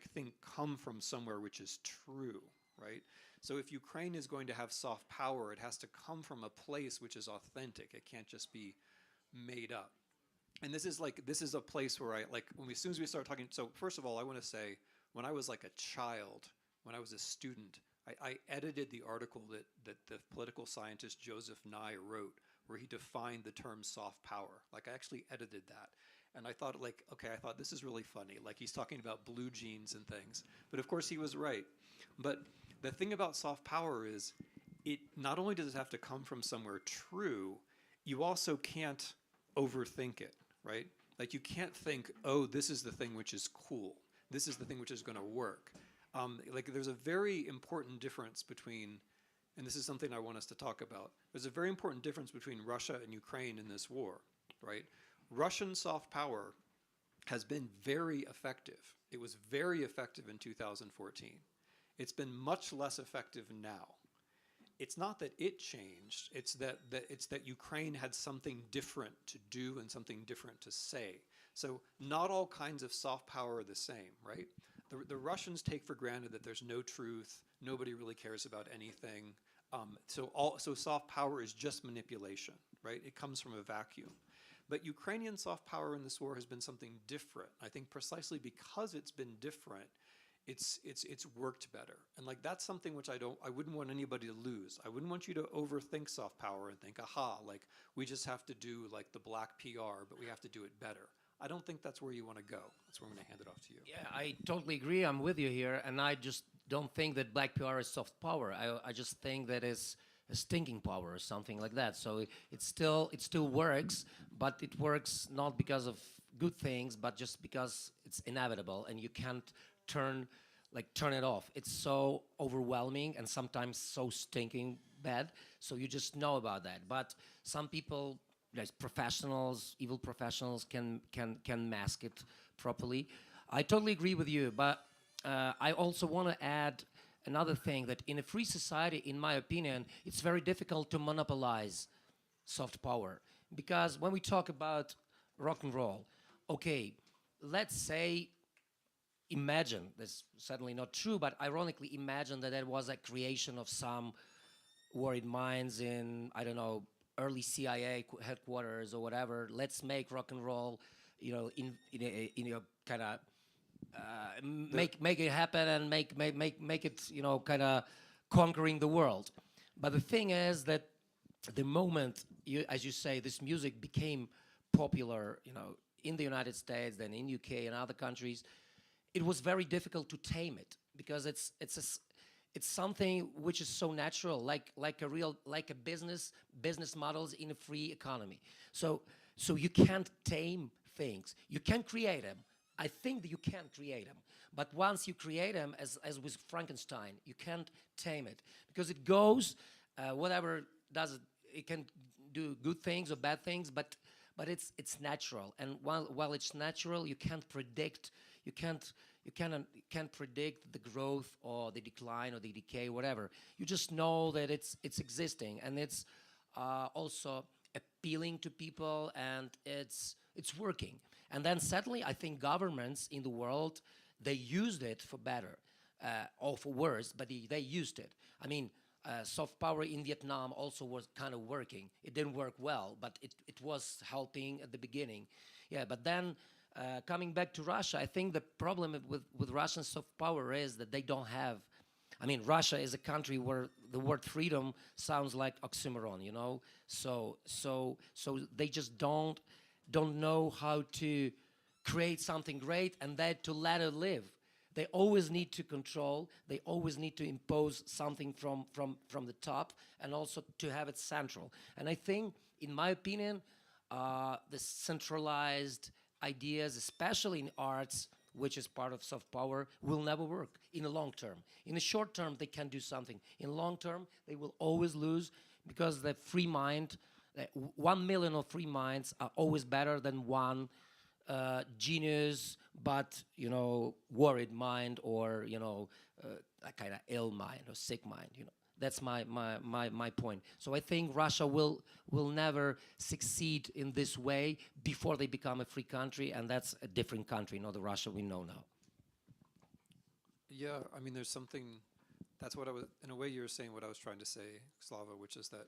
come from somewhere which is true, right? So if Ukraine is going to have soft power, it has to come from a place which is authentic. It can't just be made up. And this is a place where as soon as we start talking, so first of all, I want to say, when I was like a child, when I was a student, I edited the article that the political scientist Joseph Nye wrote, where he defined the term soft power. Like, I actually edited that. And I thought, I thought this is really funny. Like, he's talking about blue jeans and things. But of course he was right. But the thing about soft power is, it not only does it have to come from somewhere true, you also can't overthink it, right? Like, you can't think, oh, this is the thing which is cool. This is the thing which is going to work. There's a very important difference between, and this is something I want us to talk about, there's a very important difference between Russia and Ukraine in this war, right? Russian soft power has been very effective. It was very effective in 2014. It's been much less effective now. It's not that it changed, it's that Ukraine had something different to do and something different to say. So not all kinds of soft power are the same, right? The Russians take for granted that there's no truth, nobody really cares about anything. So soft power is just manipulation, right? It comes from a vacuum. But Ukrainian soft power in this war has been something different. I think precisely because it's been different, it's worked better. And that's something which I wouldn't want anybody to lose. I wouldn't want you to overthink soft power and think, aha, we just have to do the black PR, but we have to do it better. I don't think that's where you want to go. That's where I'm going to hand it off to you.
Yeah, I totally agree. I'm with you here. And I just don't think that black PR is soft power. I just think that it's a stinking power or something like that. So it still works, but it works not because of good things, but just because it's inevitable and you can't turn it off. It's so overwhelming and sometimes so stinking bad. So you just know about that. But some people, professionals, evil professionals, can mask it properly. I totally agree with you, but I also want to add another thing, that in a free society, in my opinion, it's very difficult to monopolize soft power. Because when we talk about rock and roll, okay, let's say, imagine, that's certainly not true, but ironically imagine that it was a creation of some worried minds in, I don't know, early CIA headquarters or whatever. Let's make rock and roll, in a kind of make it happen and make it, kind of conquering the world. But the thing is that the moment, as you say, this music became popular, in the United States, then in UK and other countries, it was very difficult to tame it, because it's something which is so natural, like a business models in a free economy. So you can't tame things. You can create them. I think that you can create them, but once you create them, as with Frankenstein, you can't tame it, because it goes, whatever does it. It can do good things or bad things, but but it's natural. And while it's natural, you can't predict you can't predict the growth or the decline or the decay, whatever. You just know that it's existing, and it's also appealing to people, and it's working. And then suddenly, I think governments in the world, they used it for better or for worse, but they used it. I mean, soft power in Vietnam also was kind of working. It didn't work well, but it was helping at the beginning. Yeah, but then coming back to Russia, I think the problem with Russian soft power is that they don't have. I mean, Russia is a country where the word freedom sounds like oxymoron, you know. So they just don't know how to create something great and then to let it live. They always need to control. They always need to impose something from the top, and also to have it central. And I think, in my opinion, the centralized ideas, especially in arts, which is part of soft power, will never work in the long term. In the short term, they can do something. In the long term, they will always lose, because the free mind, 1 million of free minds are always better than one genius, but, you know, worried mind, or, you know, a kind of ill mind or sick mind, you know. That's my point. So I think Russia will never succeed in this way before they become a free country, and that's a different country, not the Russia we know now.
Yeah, I mean, there's something, that's what I was, in a way you were saying what I was trying to say, Slava, which is that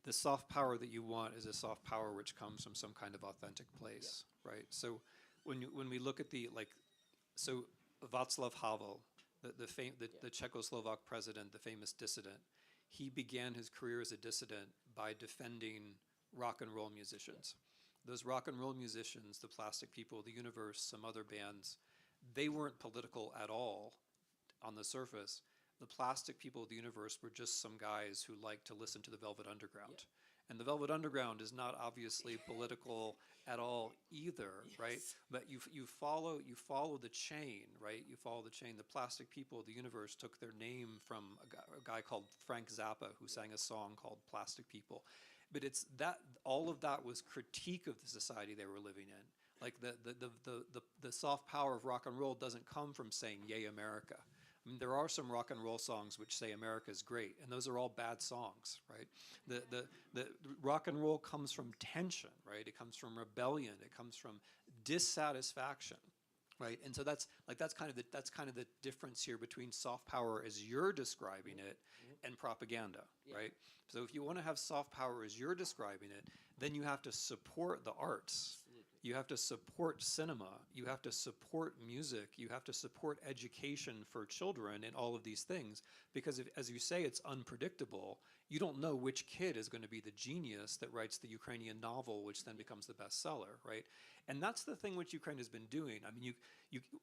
the soft power that you want is a soft power which comes from some kind of authentic place, right? So when we look at so Václav Havel, the Czechoslovak president, the famous dissident, he began his career as a dissident by defending rock and roll musicians. Those rock and roll musicians, the Plastic People, the Universe, some other bands, they weren't political at all on the surface. The Plastic People of the Universe were just some guys who liked to listen to the Velvet Underground. And the Velvet Underground is not obviously political at all either, right? But you follow the chain, right? You follow the chain. The Plastic People of the Universe took their name from a guy called Frank Zappa, who sang a song called Plastic People. But it's that, all of that was critique of the society they were living in. Like the soft power of rock and roll doesn't come from saying "Yay America." I mean, there are some rock and roll songs which say America's great, and those are all bad songs, right? The rock and roll comes from tension, right? It comes from rebellion. It comes from dissatisfaction, right? And so that's kind of the difference here between soft power as you're describing it and propaganda, right? So if you want to have soft power as you're describing it, then you have to support the arts. You have to support cinema, you have to support music, you have to support education for children and all of these things, because if, as you say, it's unpredictable, you don't know which kid is going to be the genius that writes the Ukrainian novel, which then becomes the bestseller, right? And that's the thing which Ukraine has been doing. I mean,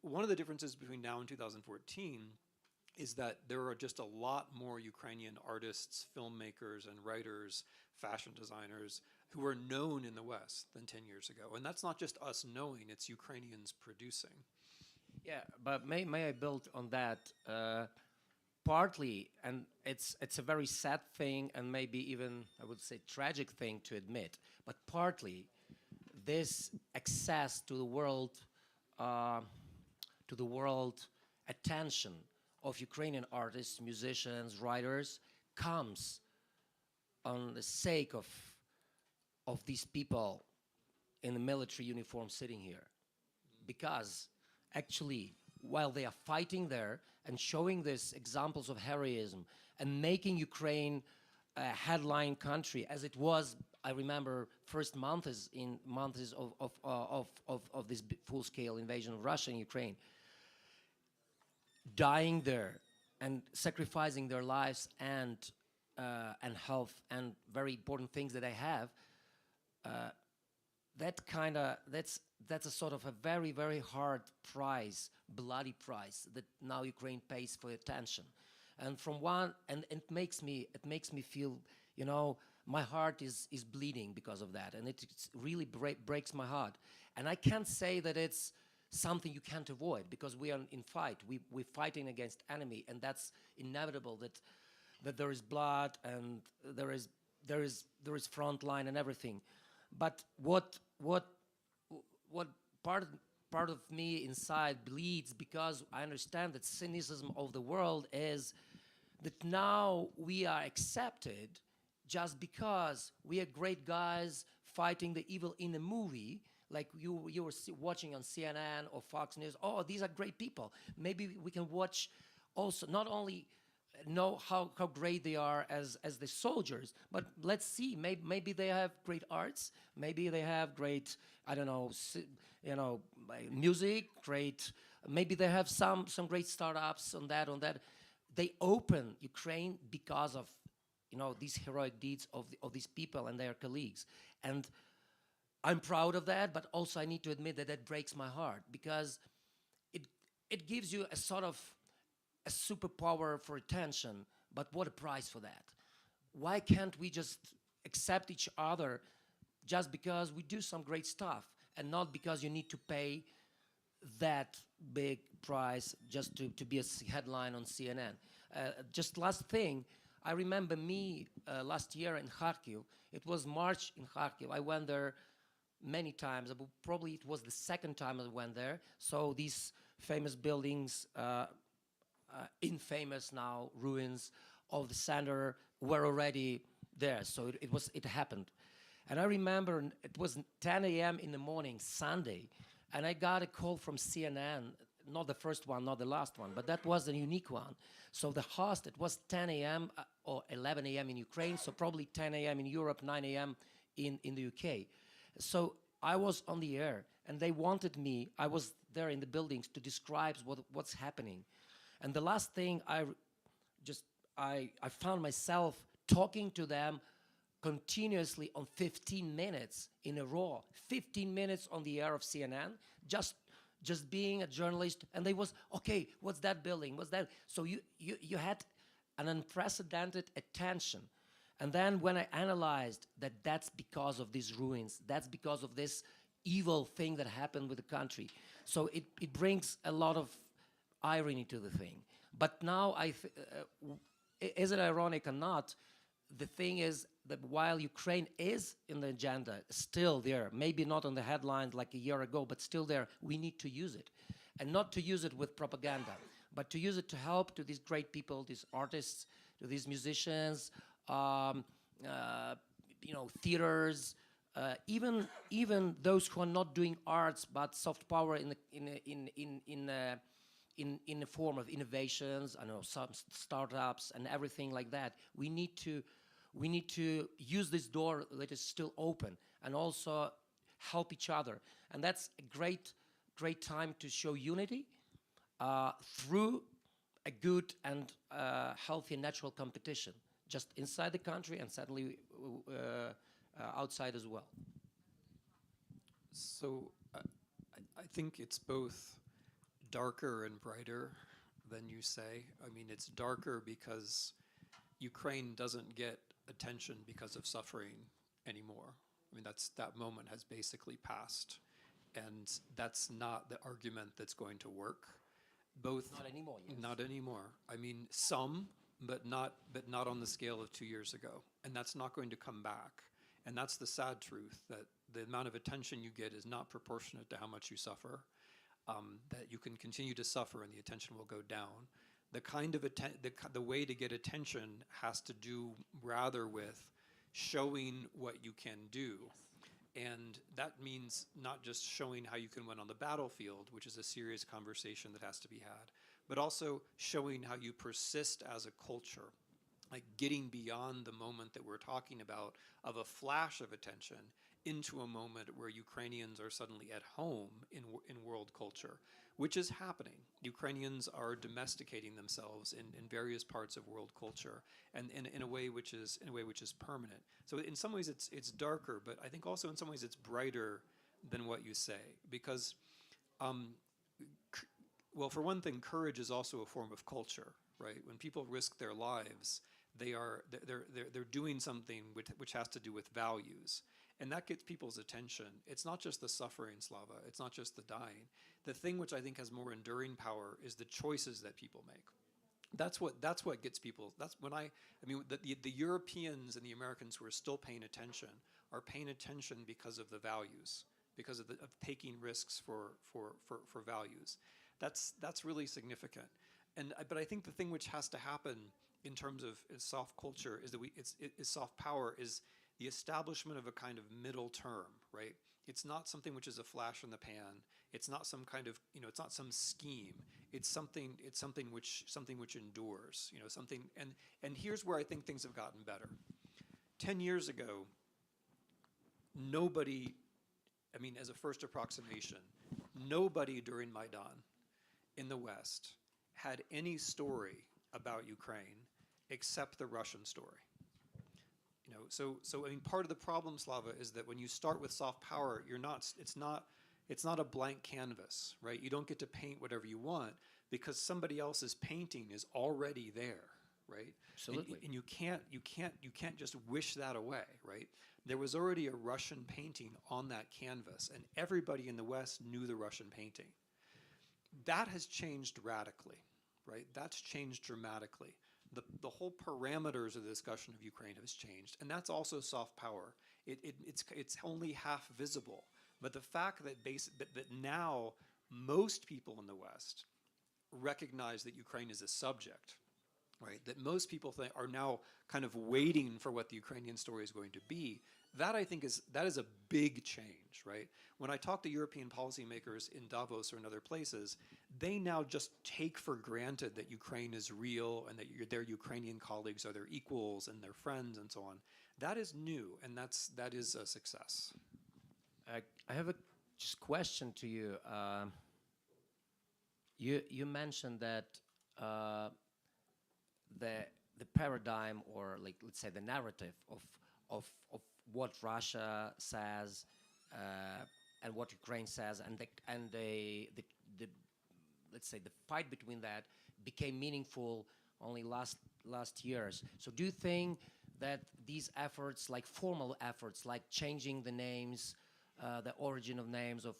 one of the differences between now and 2014 is that there are just a lot more Ukrainian artists, filmmakers, and writers, fashion designers, who are known in the West than 10 years ago. And that's not just us knowing, it's Ukrainians producing.
Yeah, but may I build on that? Partly, and it's a very sad thing, and maybe even, I would say, tragic thing to admit, but partly this access to the world attention of Ukrainian artists, musicians, writers, comes on the sake of these people in the military uniform sitting here. Because actually, while they are fighting there and showing these examples of heroism and making Ukraine a headline country, as it was, I remember, first months of this full-scale invasion of Russia and Ukraine, dying there and sacrificing their lives and health and very important things that they have, that's a sort of a very, very hard price, bloody price that now Ukraine pays for attention. And it makes me feel, you know, my heart is bleeding because of that, and it really breaks my heart. And I can't say that it's something you can't avoid, because we are in fight. We're fighting against enemy, and that's inevitable. That there is blood and there is front line and everything. But what what part of me inside bleeds, because I understand that cynicism of the world is that now we are accepted just because we are great guys fighting the evil in a movie, like you were watching on CNN or Fox News. Oh, these are great people. Maybe we can watch also, not only know how great they are as the soldiers, but let's see, maybe they have great arts, maybe they have great, I don't know, music, great, maybe they have some great startups on that. They open Ukraine because of, these heroic deeds of these people and their colleagues. And I'm proud of that, but also I need to admit that breaks my heart, because it gives you a sort of a superpower for attention, but what a price for that. Why can't we just accept each other just because we do some great stuff, and not because you need to pay that big price just to be a headline on CNN? Just last thing, I remember me last year in Kharkiv. It was March in Kharkiv. I went there many times. Probably it was the second time I went there. So these famous buildings, infamous now ruins of the center, were already there. So it happened. And I remember it was 10 a.m. in the morning, Sunday, and I got a call from CNN, not the first one, not the last one, but that was a unique one. So the host, it was 10 a.m. Or 11 a.m. in Ukraine, so probably 10 a.m. in Europe, 9 a.m. in the UK. So I was on the air, and they wanted me, I was there in the buildings, to describe what's happening. And the last thing, I found myself talking to them continuously on 15 minutes in a row, 15 minutes on the air of CNN, just being a journalist. And they was, okay, what's that building? What's that? So you had an unprecedented attention. And then when I analyzed that that's because of these ruins, that's because of this evil thing that happened with the country. So it brings a lot of irony to the thing. But now, is it ironic or not, the thing is that while Ukraine is in the agenda, still there, maybe not on the headlines like a year ago, but still there, we need to use it. And not to use it with propaganda, but to use it to help to these great people, these artists, to these musicians, theaters, even those who are not doing arts but soft power in the form of innovations, I know, some startups and everything like that. We need to use this door that is still open, and also help each other. And that's a great time to show unity through a good and healthy natural competition, just inside the country and certainly outside as well.
So I think it's both darker and brighter than you say. I mean, it's darker because Ukraine doesn't get attention because of suffering anymore. I mean, that moment has basically passed, and that's not the argument that's going to work.
Not anymore. Yes.
Not anymore. I mean, some, but not on the scale of 2 years ago, and that's not going to come back. And that's the sad truth, that the amount of attention you get is not proportionate to how much you suffer. That you can continue to suffer and the attention will go down. The kind of the way to get attention has to do rather with showing what you can do. And that means not just showing how you can win on the battlefield, which is a serious conversation that has to be had, but also showing how you persist as a culture, like getting beyond the moment that we're talking about of a flash of attention into a moment where Ukrainians are suddenly at home in world culture, which is happening. Ukrainians are domesticating themselves in various parts of world culture, and in a way which is permanent. So in some ways it's darker, but I think also in some ways it's brighter than what you say, because well, for one thing, courage is also a form of culture, right? When people risk their lives, they're doing something which has to do with values. And that gets people's attention. It's not just the suffering, Slava. It's not just the dying. The thing which I think has more enduring power is the choices that people make. That's what gets people. That's when I mean, the Europeans and the Americans who are still paying attention are paying attention because of the values. because of taking risks for values. That's really significant. But I think the thing which has to happen in terms of soft culture is that soft power is the establishment of a kind of middle term, right? It's not something which is a flash in the pan. It's not some kind of, it's not some scheme. It's something which endures, something. And here's where I think things have gotten better. 10 years ago, nobody, as a first approximation, nobody during Maidan in the West had any story about Ukraine except the Russian story. So part of the problem, Slava, is that when you start with soft power, it's not a blank canvas, right? You don't get to paint whatever you want because somebody else's painting is already there, right?
Absolutely.
And you can't just wish that away, right? There was already a Russian painting on that canvas, and everybody in the West knew the Russian painting. That has changed radically, right? That's changed dramatically. The whole parameters of the discussion of Ukraine has changed, and that's also soft power. It's only half visible, but the fact that now most people in the West recognize that Ukraine is a subject, right? That most people are now kind of waiting for what the Ukrainian story is going to be. That I think is a big change, right? When I talk to European policymakers in Davos or in other places, they now just take for granted that Ukraine is real and that their Ukrainian colleagues are their equals and their friends and so on. That is new, and that is a success.
I have a just question to you. You mentioned that the paradigm, or let's say the narrative of what Russia says and what Ukraine says, and the let's say the fight between that became meaningful only last years. So do you think that these efforts, like formal efforts, like changing the names, the origin of names of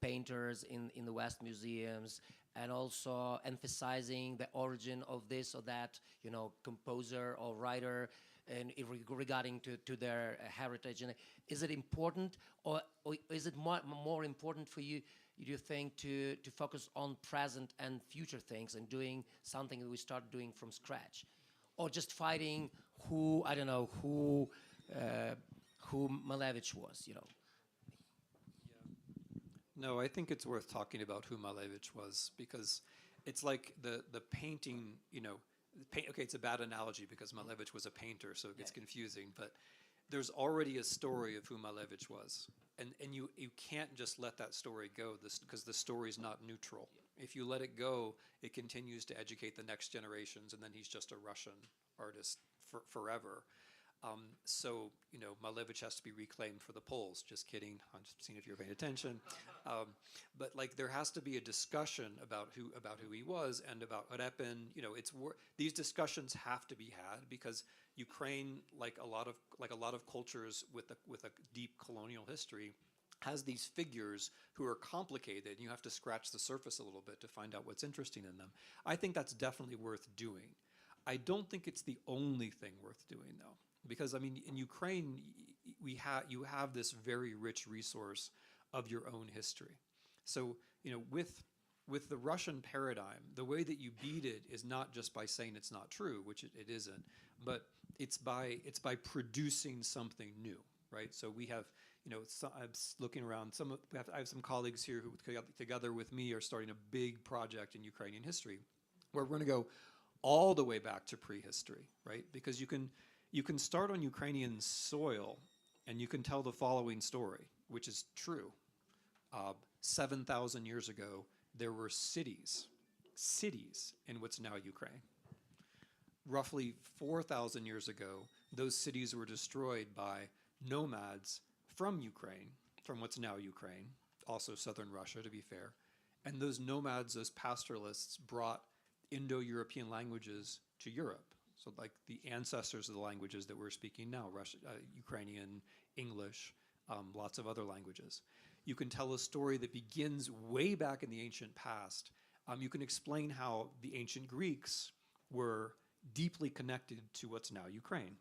painters in the West museums, and also emphasizing the origin of this or that, composer or writer, and regarding to their heritage, and is it important, or is it more important for you? Do you think to focus on present and future things and doing something that we start doing from scratch, or just fighting who Malevich was,
No, I think it's worth talking about who Malevich was, because it's like the painting, okay, it's a bad analogy because Malevich was a painter, so it gets confusing, but there's already a story of who Malevich was. And you can't just let that story go because the story's not neutral. If you let it go, it continues to educate the next generations, and then he's just a Russian artist forever. So, Malevich has to be reclaimed for the Poles. Just kidding. I'm just seeing if you're paying attention. But there has to be a discussion about who he was and about what happened. These discussions have to be had because Ukraine, like a lot of cultures with a deep colonial history, has these figures who are complicated, and you have to scratch the surface a little bit to find out what's interesting in them. I think that's definitely worth doing. I don't think it's the only thing worth doing, though. Because in Ukraine, you have this very rich resource of your own history. So with the Russian paradigm, the way that you beat it is not just by saying it's not true, which it isn't, but it's by producing something new, right? So we have, I'm looking around. I have some colleagues here who together with me are starting a big project in Ukrainian history, where we're going to go all the way back to prehistory, right? Because you can start on Ukrainian soil and you can tell the following story, which is true. 7,000 years ago, there were cities in what's now Ukraine. Roughly 4,000 years ago, those cities were destroyed by nomads from Ukraine, from what's now Ukraine, also southern Russia, to be fair. And those nomads, those pastoralists, brought Indo-European languages to Europe. So like the ancestors of the languages that we're speaking now, Ukrainian, English, lots of other languages. You can tell a story that begins way back in the ancient past. You can explain how the ancient Greeks were deeply connected to what's now Ukraine.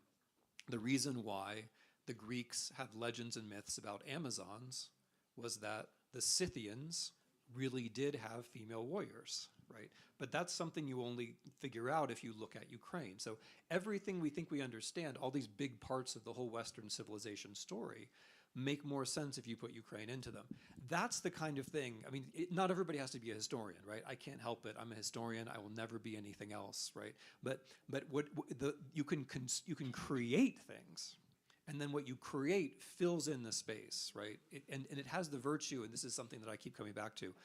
The reason why the Greeks had legends and myths about Amazons was that the Scythians really did have female warriors, right? But that's something you only figure out if you look at Ukraine. So everything we think we understand, all these big parts of the whole Western civilization story, make more sense if you put Ukraine into them. That's the kind of thing, I mean, not everybody has to be a historian, right? I can't help it. I'm a historian. I will never be anything else, right? But you can create things, and then what you create fills in the space, right? And it has the virtue, and this is something that I keep coming back to,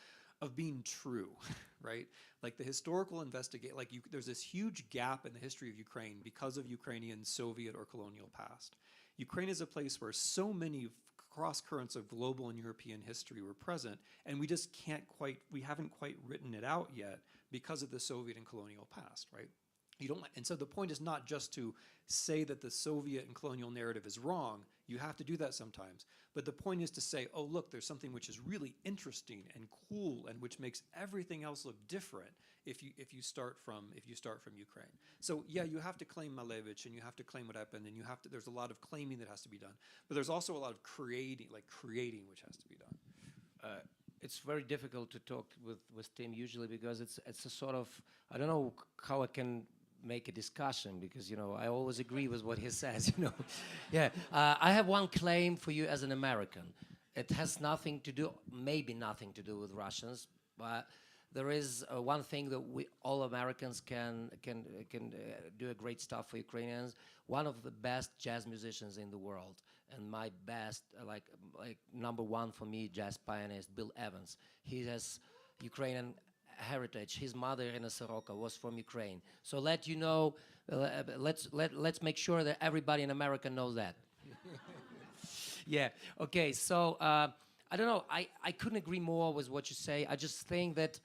of being true, right? Like the historical there's this huge gap in the history of Ukraine because of Ukrainian Soviet or colonial past. Ukraine is a place where so many cross currents of global and European history were present, and we haven't quite written it out yet because of the Soviet and colonial past, right? And so the point is not just to say that the Soviet and colonial narrative is wrong. You have to do that sometimes. But the point is to say, oh, look, there's something which is really interesting and cool and which makes everything else look different if you start from Ukraine. So yeah, you have to claim Malevich and you have to claim what happened, and there's a lot of claiming that has to be done. But there's also a lot of creating which has to be done.
It's very difficult to talk with Tim usually because it's a sort of, I don't know how I can make a discussion because, I always agree with what he says, Yeah, I have one claim for you as an American. It has maybe nothing to do with Russians, but there is one thing that all Americans can do a great stuff for Ukrainians. One of the best jazz musicians in the world, and my best, like number one for me, jazz pianist, Bill Evans. He has Ukrainian heritage. His mother, Irina Soroka, was from Ukraine. So let's make sure that everybody in America knows that. Yeah. Okay. So I don't know. I couldn't agree more with what you say. I just think that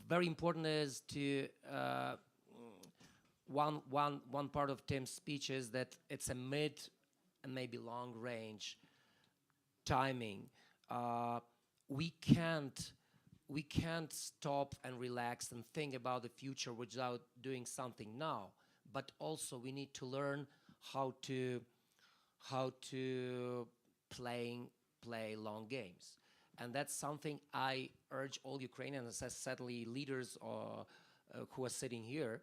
very important is to one part of Tim's speech is that it's a mid and maybe long range timing. We can't stop and relax and think about the future without doing something now. But also we need to learn how to play long games. And that's something I urge all Ukrainians, especially leaders who are sitting here.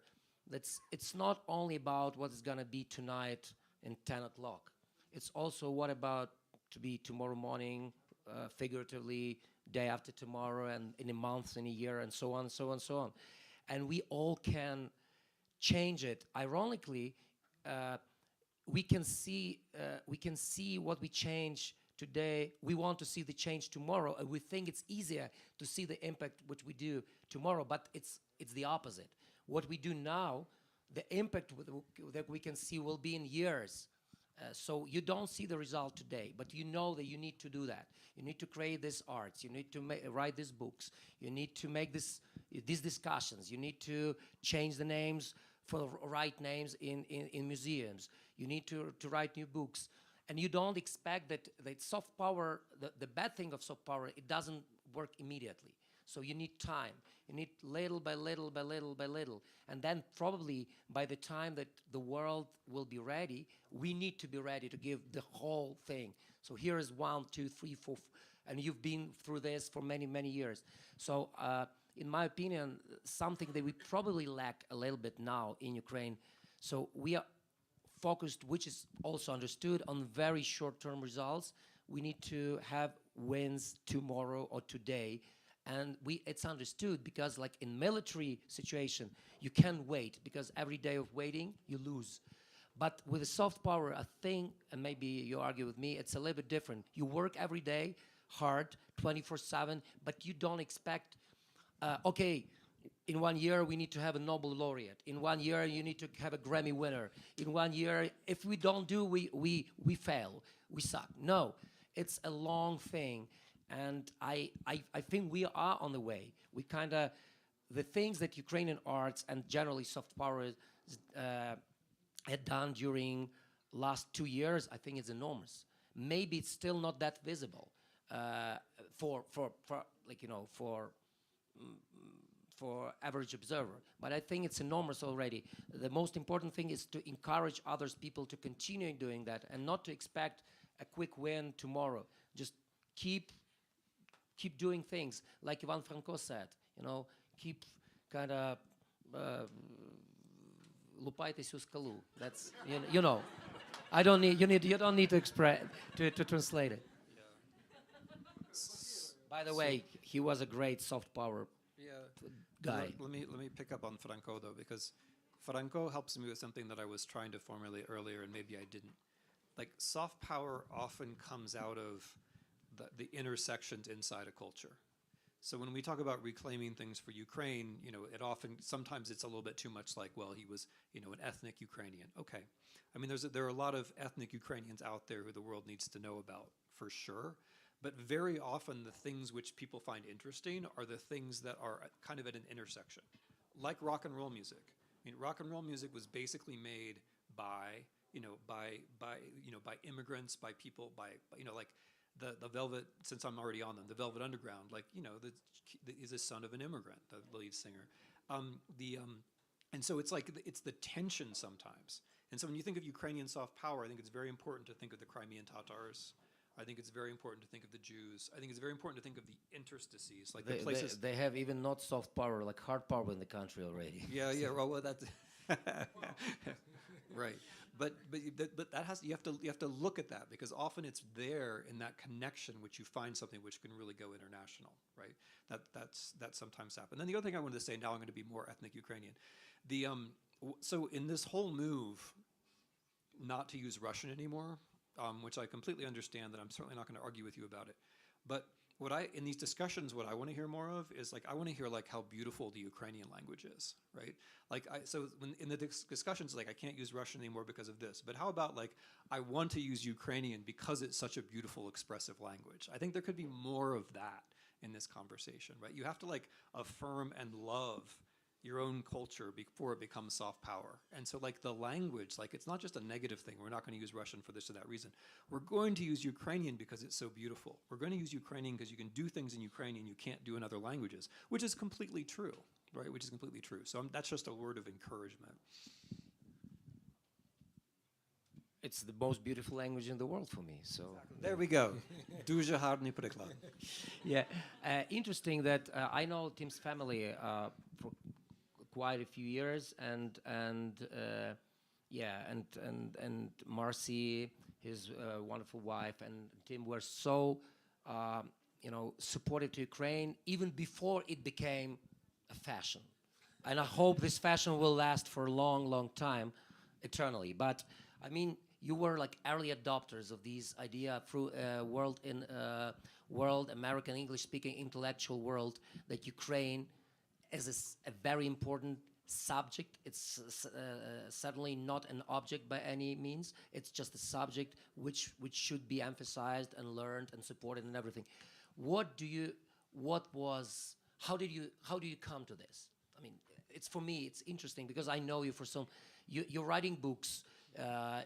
It's not only about what is going to be tonight in 10 o'clock. It's also what about to be tomorrow morning, figuratively, day after tomorrow, and in a month, in a year, and so on, so on, so on. And we all can change it. Ironically, we can see what we change today. We want to see the change tomorrow, and we think it's easier to see the impact which we do tomorrow, but it's the opposite. What we do now, the impact that we can see will be in years. So you don't see the result today, but you know that you need to do that. You need to create these arts. You need to write these books. You need to make these discussions. You need to change the names for the right names in museums. You need to write new books. And you don't expect that soft power, the bad thing of soft power, it doesn't work immediately. So you need time. You need little by little by little by little. And then probably by the time that the world will be ready, we need to be ready to give the whole thing. So here is 1, 2, 3, 4, and you've been through this for many, many years. So in my opinion, something that we probably lack a little bit now in Ukraine. So we are focused, which is also understood, on very short-term results. We need to have wins tomorrow or today. And it's understood because, like in military situation, you can't wait because every day of waiting, you lose. But with a soft power, I think, and maybe you argue with me, it's a little bit different. You work every day, hard, 24/7, but you don't expect, okay, in 1 year, we need to have a Nobel laureate. In 1 year, you need to have a Grammy winner. In 1 year, if we don't do, we fail, we suck. No, it's a long thing. And I think we are on the way. We kind of, the things that Ukrainian arts and generally soft power had done during last 2 years, I think it's enormous. Maybe it's still not that visible for average observer, but I think it's enormous already. The most important thing is to encourage others people to continue doing that and not to expect a quick win tomorrow. Just keep doing things like Ivan Franko said. You know, keep kind of лупайтесь у скалу. That's you know. I don't need you don't need to express to translate it. By the way, he was a great soft power guy.
Let me pick up on Franco though, because Franco helps me with something that I was trying to formulate earlier, and maybe I didn't. Like, soft power often comes out of the intersections inside a culture. So when we talk about reclaiming things for Ukraine, you know, sometimes it's a little bit too much like, well, he was, you know, an ethnic Ukrainian. Okay. I mean, there are a lot of ethnic Ukrainians out there who the world needs to know about, for sure. But very often the things which people find interesting are the things that are kind of at an intersection, like rock and roll music. I mean, rock and roll music was basically made by immigrants, by people, you know, like the Velvet, since I'm already on them, the Velvet Underground, like, you know, is a son of an immigrant, the lead singer. And so it's like, it's the tension sometimes. And so when you think of Ukrainian soft power, I think it's very important to think of the Crimean Tatars. I think it's very important to think of the Jews. I think it's very important to think of the interstices, like the places.
They have even not soft power, like hard power in the country already.
Yeah, well, that's right. But that you have to look at that, because often it's there in that connection which you find something which can really go international, right? That sometimes happens. And then the other thing I wanted to say, now I'm going to be more ethnic Ukrainian. So in this whole move not to use Russian anymore, which I completely understand, that I'm certainly not going to argue with you about it. But in these discussions, what I want to hear more of is, like, I want to hear, like, how beautiful the Ukrainian language is, right? Like, so when in the discussions, like, I can't use Russian anymore because of this, but how about, like, I want to use Ukrainian because it's such a beautiful, expressive language. I think there could be more of that in this conversation, right? You have to, like, affirm and love your own culture before it becomes soft power. And so, like, the language, like, it's not just a negative thing. We're not going to use Russian for this or that reason. We're going to use Ukrainian because it's so beautiful. We're going to use Ukrainian because you can do things in Ukrainian you can't do in other languages, which is completely true, right? Which is completely true. So that's just a word of encouragement.
It's the most beautiful language in the world for me. So
there we go. Дуже гарний приклад.
Yeah, interesting that I know Tim's family for quite a few years, and Marcy, his wonderful wife, and Tim were so supportive to Ukraine even before it became a fashion. And I hope this fashion will last for a long, long time, eternally. But I mean, you were like early adopters of these idea through world American English-speaking intellectual world, that Ukraine is a very important subject. It's certainly not an object by any means. It's just a subject which should be emphasized and learned and supported and everything. How did you come to this? I mean, for me, it's interesting because I know you for you're writing books, a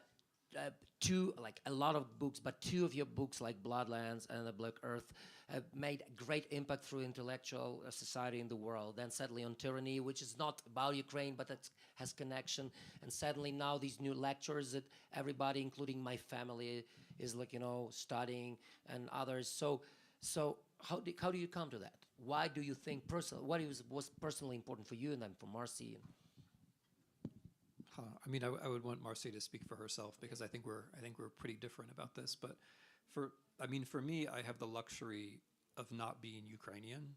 lot of books, but two of your books, like Bloodlands and The Black Earth, have made a great impact through intellectual society in the world. Then sadly on Tyranny, which is not about Ukraine, but it has connection. And sadly now these new lectures that everybody, including my family, is studying, and others. So how do you come to that? Why do you think what was personally important for you and then for Marcy?
I mean, I would want Marcy to speak for herself, because I think we're pretty different about this. But for me, I have the luxury of not being Ukrainian,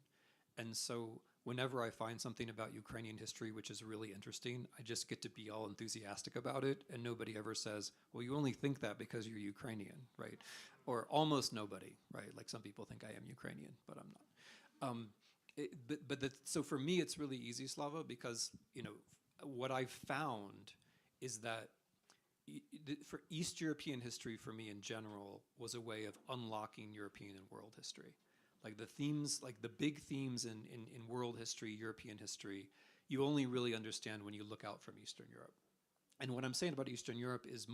and so whenever I find something about Ukrainian history which is really interesting, I just get to be all enthusiastic about it, and nobody ever says, "Well, you only think that because you're Ukrainian," right? Or almost nobody, right? Like, some people think I am Ukrainian, but I'm not. So for me, it's really easy, Slava, because what I've found is that for East European history, for me in general, was a way of unlocking European and world history. Like the themes, like the big themes in world history, European history, you only really understand when you look out from Eastern Europe. And what I'm saying about Eastern Europe is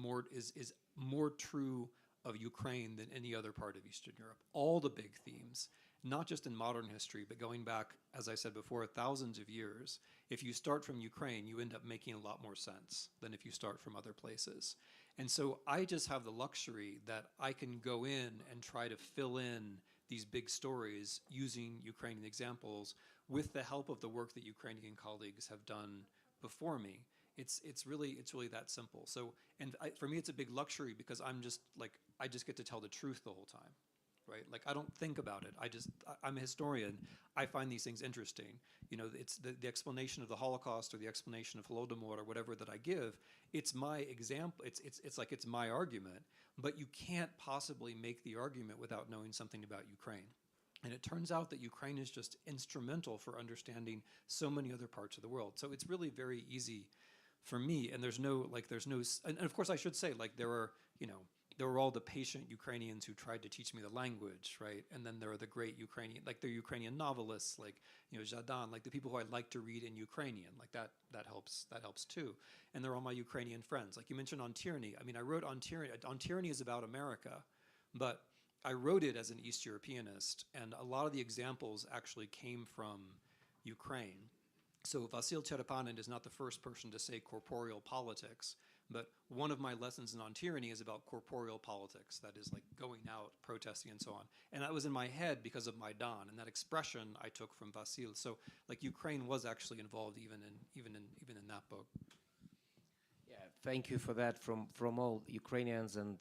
more true of Ukraine than any other part of Eastern Europe. All the big themes, not just in modern history, but going back, as I said before, thousands of years. If you start from Ukraine, you end up making a lot more sense than if you start from other places. And so I just have the luxury that I can go in and try to fill in these big stories using Ukrainian examples with the help of the work that Ukrainian colleagues have done before me. It's really that simple. So, and for me, it's a big luxury because I just get to tell the truth the whole time, right? Like I don't think about it. I'm a historian. I find these things interesting. You know, it's the explanation of the Holocaust or the explanation of Holodomor or whatever that I give. It's my example. It's like it's my argument. But you can't possibly make the argument without knowing something about Ukraine. And it turns out that Ukraine is just instrumental for understanding so many other parts of the world. So it's really very easy for me. And there's no, and of course I should say, like there were all the patient Ukrainians who tried to teach me the language, right? And then there are the great Ukrainian, like the Ukrainian novelists, like, Zhadan, like the people who I like to read in Ukrainian, like that helps too. And they're all my Ukrainian friends. Like you mentioned On Tyranny. I mean, I wrote On Tyranny. On Tyranny is about America, but I wrote it as an East Europeanist, and a lot of the examples actually came from Ukraine. So Vasil Cherepanin is not the first person to say corporeal politics, but one of my lessons in On Tyranny is about corporeal politics, that is like going out, protesting, and so on. And that was in my head because of Maidan, and that expression I took from Vasil. So like Ukraine was actually involved even in that book.
Yeah, thank you for that from all Ukrainians, and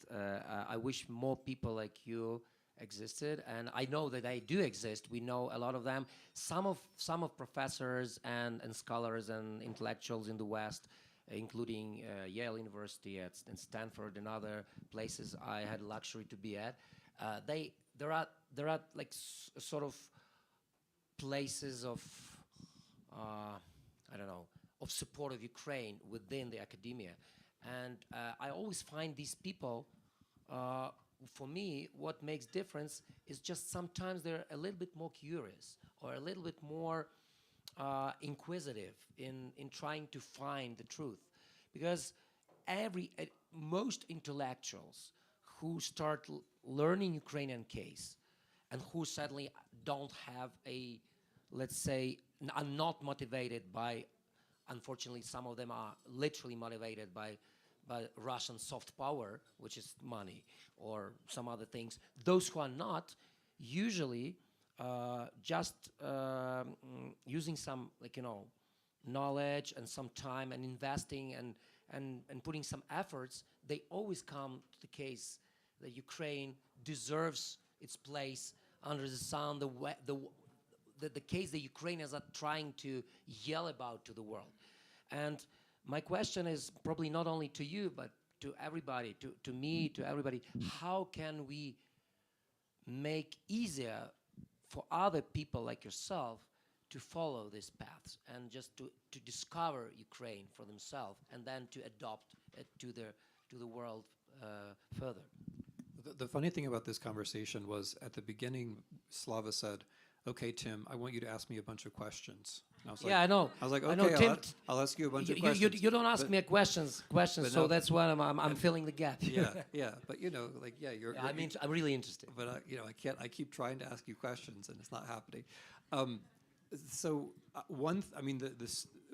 I wish more people like you existed, and I know that they do exist. We know a lot of them. Some of professors and scholars and intellectuals in the West, including Yale University and Stanford and other places I had the luxury to be at. There are like sort of places of I don't know, of support of Ukraine within the academia, and I always find these people. For me, what makes difference is just sometimes they're a little bit more curious or a little bit more inquisitive in trying to find the truth. Because most intellectuals who start learning Ukrainian case and who suddenly don't have let's say, are not motivated by, unfortunately, some of them are literally motivated by Russian soft power, which is money, or some other things. Those who are not, usually just using some, knowledge and some time and investing and putting some efforts, they always come to the case that Ukraine deserves its place under the sun, the case that Ukrainians are trying to yell about to the world. And my question is probably not only to you, but to everybody, to me, to everybody. How can we make easier for other people like yourself to follow these paths and just to discover Ukraine for themselves and then to adopt it to the world further?
The funny thing about this conversation was at the beginning, Slava said, "Okay, Tim, I want you to ask me a bunch of questions." And I was
I know.
I was like,
I
okay,
know, Tim,
I'll ask you a bunch of questions.
You don't ask me questions, so
no,
that's why I'm filling the gap.
yeah, but you're.
I'm really interested.
But I keep trying to ask you questions, and it's not happening. This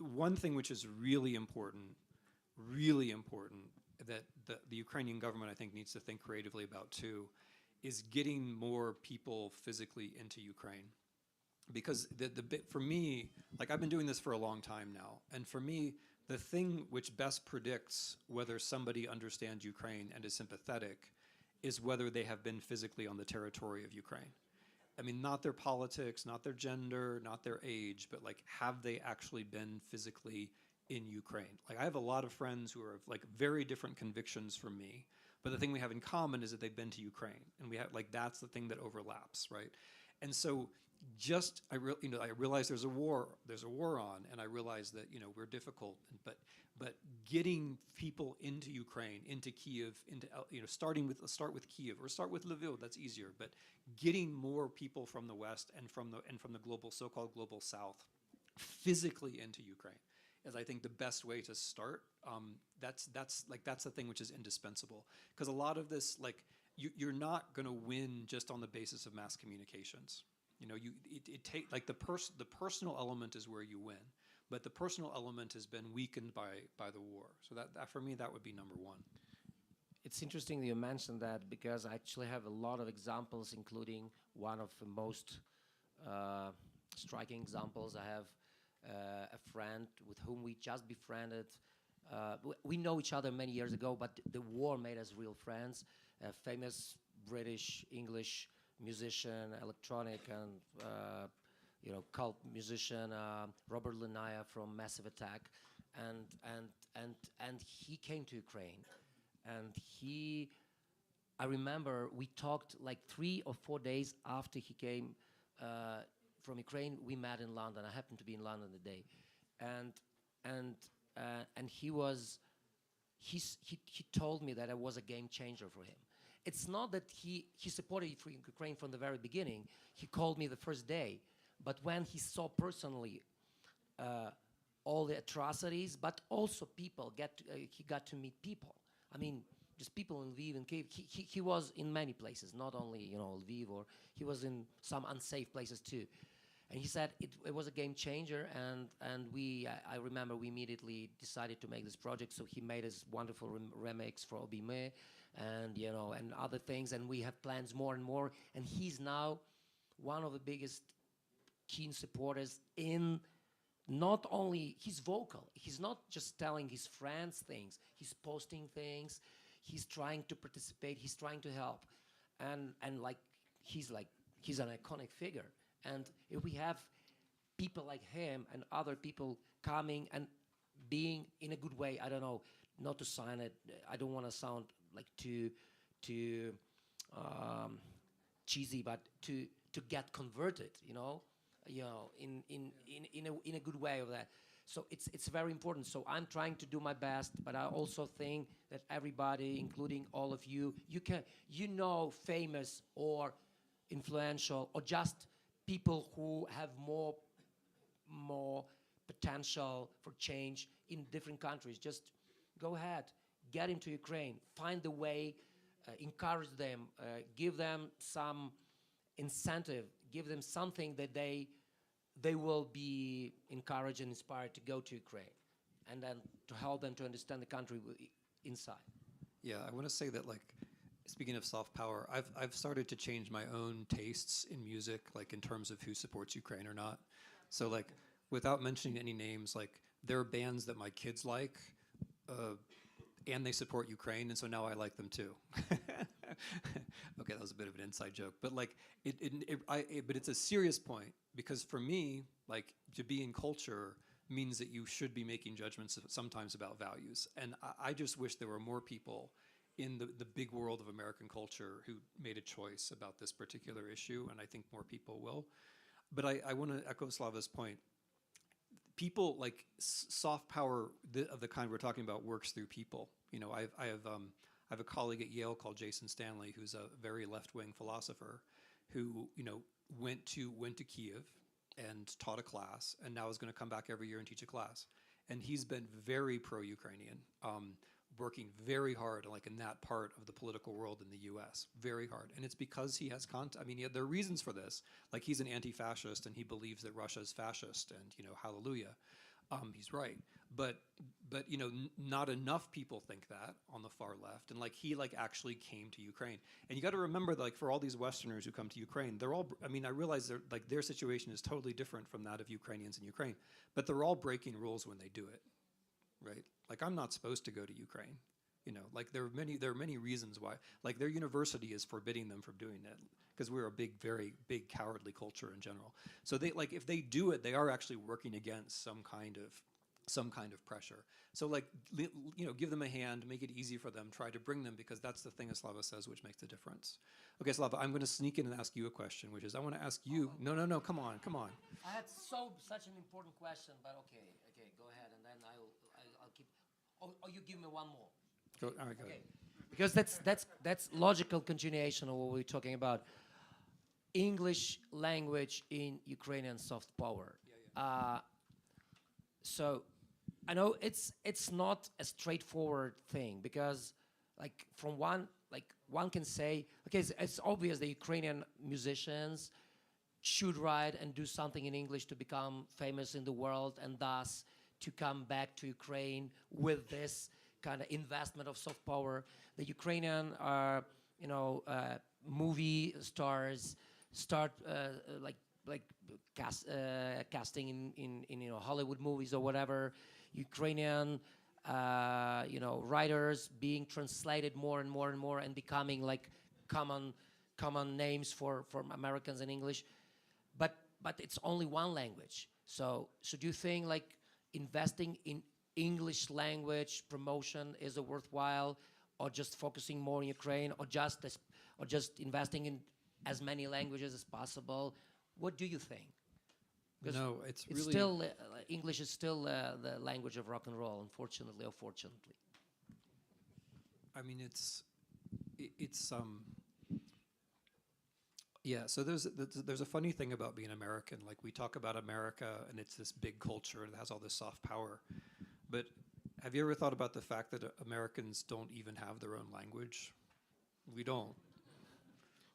one thing which is really important, that the Ukrainian government I think needs to think creatively about too, is getting more people physically into Ukraine. Because for me, like I've been doing this for a long time now, and for me, the thing which best predicts whether somebody understands Ukraine and is sympathetic is whether they have been physically on the territory of Ukraine. I mean, not their politics, not their gender, not their age, but like, have they actually been physically in Ukraine? Like, I have a lot of friends who are of like very different convictions from me, but the thing we have in common is that they've been to Ukraine, and we have that's the thing that overlaps, right? And so I realize there's a war on, and I realize that we're difficult, but getting people into Ukraine, into Kiev, start with Kiev or start with Lviv, that's easier, but getting more people from the West and from the so-called global South physically into Ukraine is, I think, the best way to start. That's the thing which is indispensable, because a lot of this, you're not going to win just on the basis of mass communications. The personal element is where you win, but the personal element has been weakened by the war. So that for me, that would be number one.
It's interesting that you mentioned that because I actually have a lot of examples, including one of the most striking examples. I have a friend with whom we just befriended. We know each other many years ago, but the war made us real friends. A famous British English musician, electronic and cult musician, Robert Lenaya from Massive Attack, and he came to Ukraine, and I remember we talked like 3 or 4 days after he came from Ukraine. We met in London. I happened to be in London the day, and he told me that it was a game changer for him. It's not that he supported Ukraine from the very beginning. He called me the first day, but when he saw personally all the atrocities, but also people, he got to meet people. I mean, just people in Lviv and Kyiv. He was in many places, not only Lviv, or he was in some unsafe places too. And he said it was a game changer, and I remember we immediately decided to make this project. So he made his wonderful remix for Obime, and other things, and we have plans more and more. And he's now one of the biggest keen supporters in. Not only he's vocal, he's not just telling his friends things. He's posting things. He's trying to participate. He's trying to help, and he's an iconic figure. And if we have people like him and other people coming and being in a good way, I don't know, not to sign it. I don't want to sound like too cheesy, but to get converted, in a good way of that. So it's very important. So I'm trying to do my best, but I also think that everybody, including all of you, famous or influential or just people who have more potential for change in different countries. Just go ahead, get into Ukraine, find the way, encourage them, give them some incentive, give them something that they will be encouraged and inspired to go to Ukraine, and then to help them to understand the country inside.
Yeah, I want to say that, like, speaking of soft power, I've started to change my own tastes in music, like in terms of who supports Ukraine or not. So, like, without mentioning any names, like, there are bands that my kids like, and they support Ukraine, and so now I like them too. Okay, that was a bit of an inside joke, but like, but it's a serious point, because for me, like, to be in culture means that you should be making judgments sometimes about values, and I just wish there were more people in the big world of American culture who made a choice about this particular issue, and I think more people will. But I want to echo Slava's point. People, like, soft power of the kind we're talking about works through people. I have a colleague at Yale called Jason Stanley, who's a very left-wing philosopher, who went to Kyiv and taught a class, and now is going to come back every year and teach a class. And he's been very pro-Ukrainian, working very hard, like, in that part of the political world in the U.S., very hard. And it's because he has there are reasons for this. Like, he's an anti-fascist, and he believes that Russia is fascist, and, hallelujah. He's right. But not enough people think that on the far left. And, like, he, like, actually came to Ukraine. And you got to remember, like, for all these Westerners who come to Ukraine, they're all, I realize their situation is totally different from that of Ukrainians in Ukraine, but they're all breaking rules when they do it, right? Like, I'm not supposed to go to Ukraine, like, there are many reasons why. Like, their university is forbidding them from doing it, because we're a very big cowardly culture in general. So they, like, if they do it, they are actually working against some kind of pressure. So, like, give them a hand, make it easy for them, try to bring them, because that's the thing, as Slava says, which makes the difference. Okay, Slava, I'm going to sneak in and ask you a question, which is, I want to ask you. No, come on.
I had such an important question, but okay, go ahead, and then I'll keep. Oh, you give me one more.
Go, all right, go
okay. Because that's logical continuation of what we're talking about. English language in Ukrainian soft power. So I know it's not a straightforward thing, because, like, one can say, okay, it's obvious that Ukrainian musicians should write and do something in English to become famous in the world, and thus to come back to Ukraine with this kind of investment of soft power. The Ukrainian are, movie stars start casting in Hollywood movies or whatever. Ukrainian writers being translated more and more and more and becoming like common names for Americans in English. But it's only one language. So should you think like investing in English language promotion is a worthwhile, or just focusing more in Ukraine, or just investing in as many languages as possible? What do you think?
No, it's really
still English is still the language of rock and roll, unfortunately or fortunately.
I mean, yeah. So there's a funny thing about being American. Like, we talk about America and it's this big culture and it has all this soft power, but have you ever thought about the fact that Americans don't even have their own language? We don't.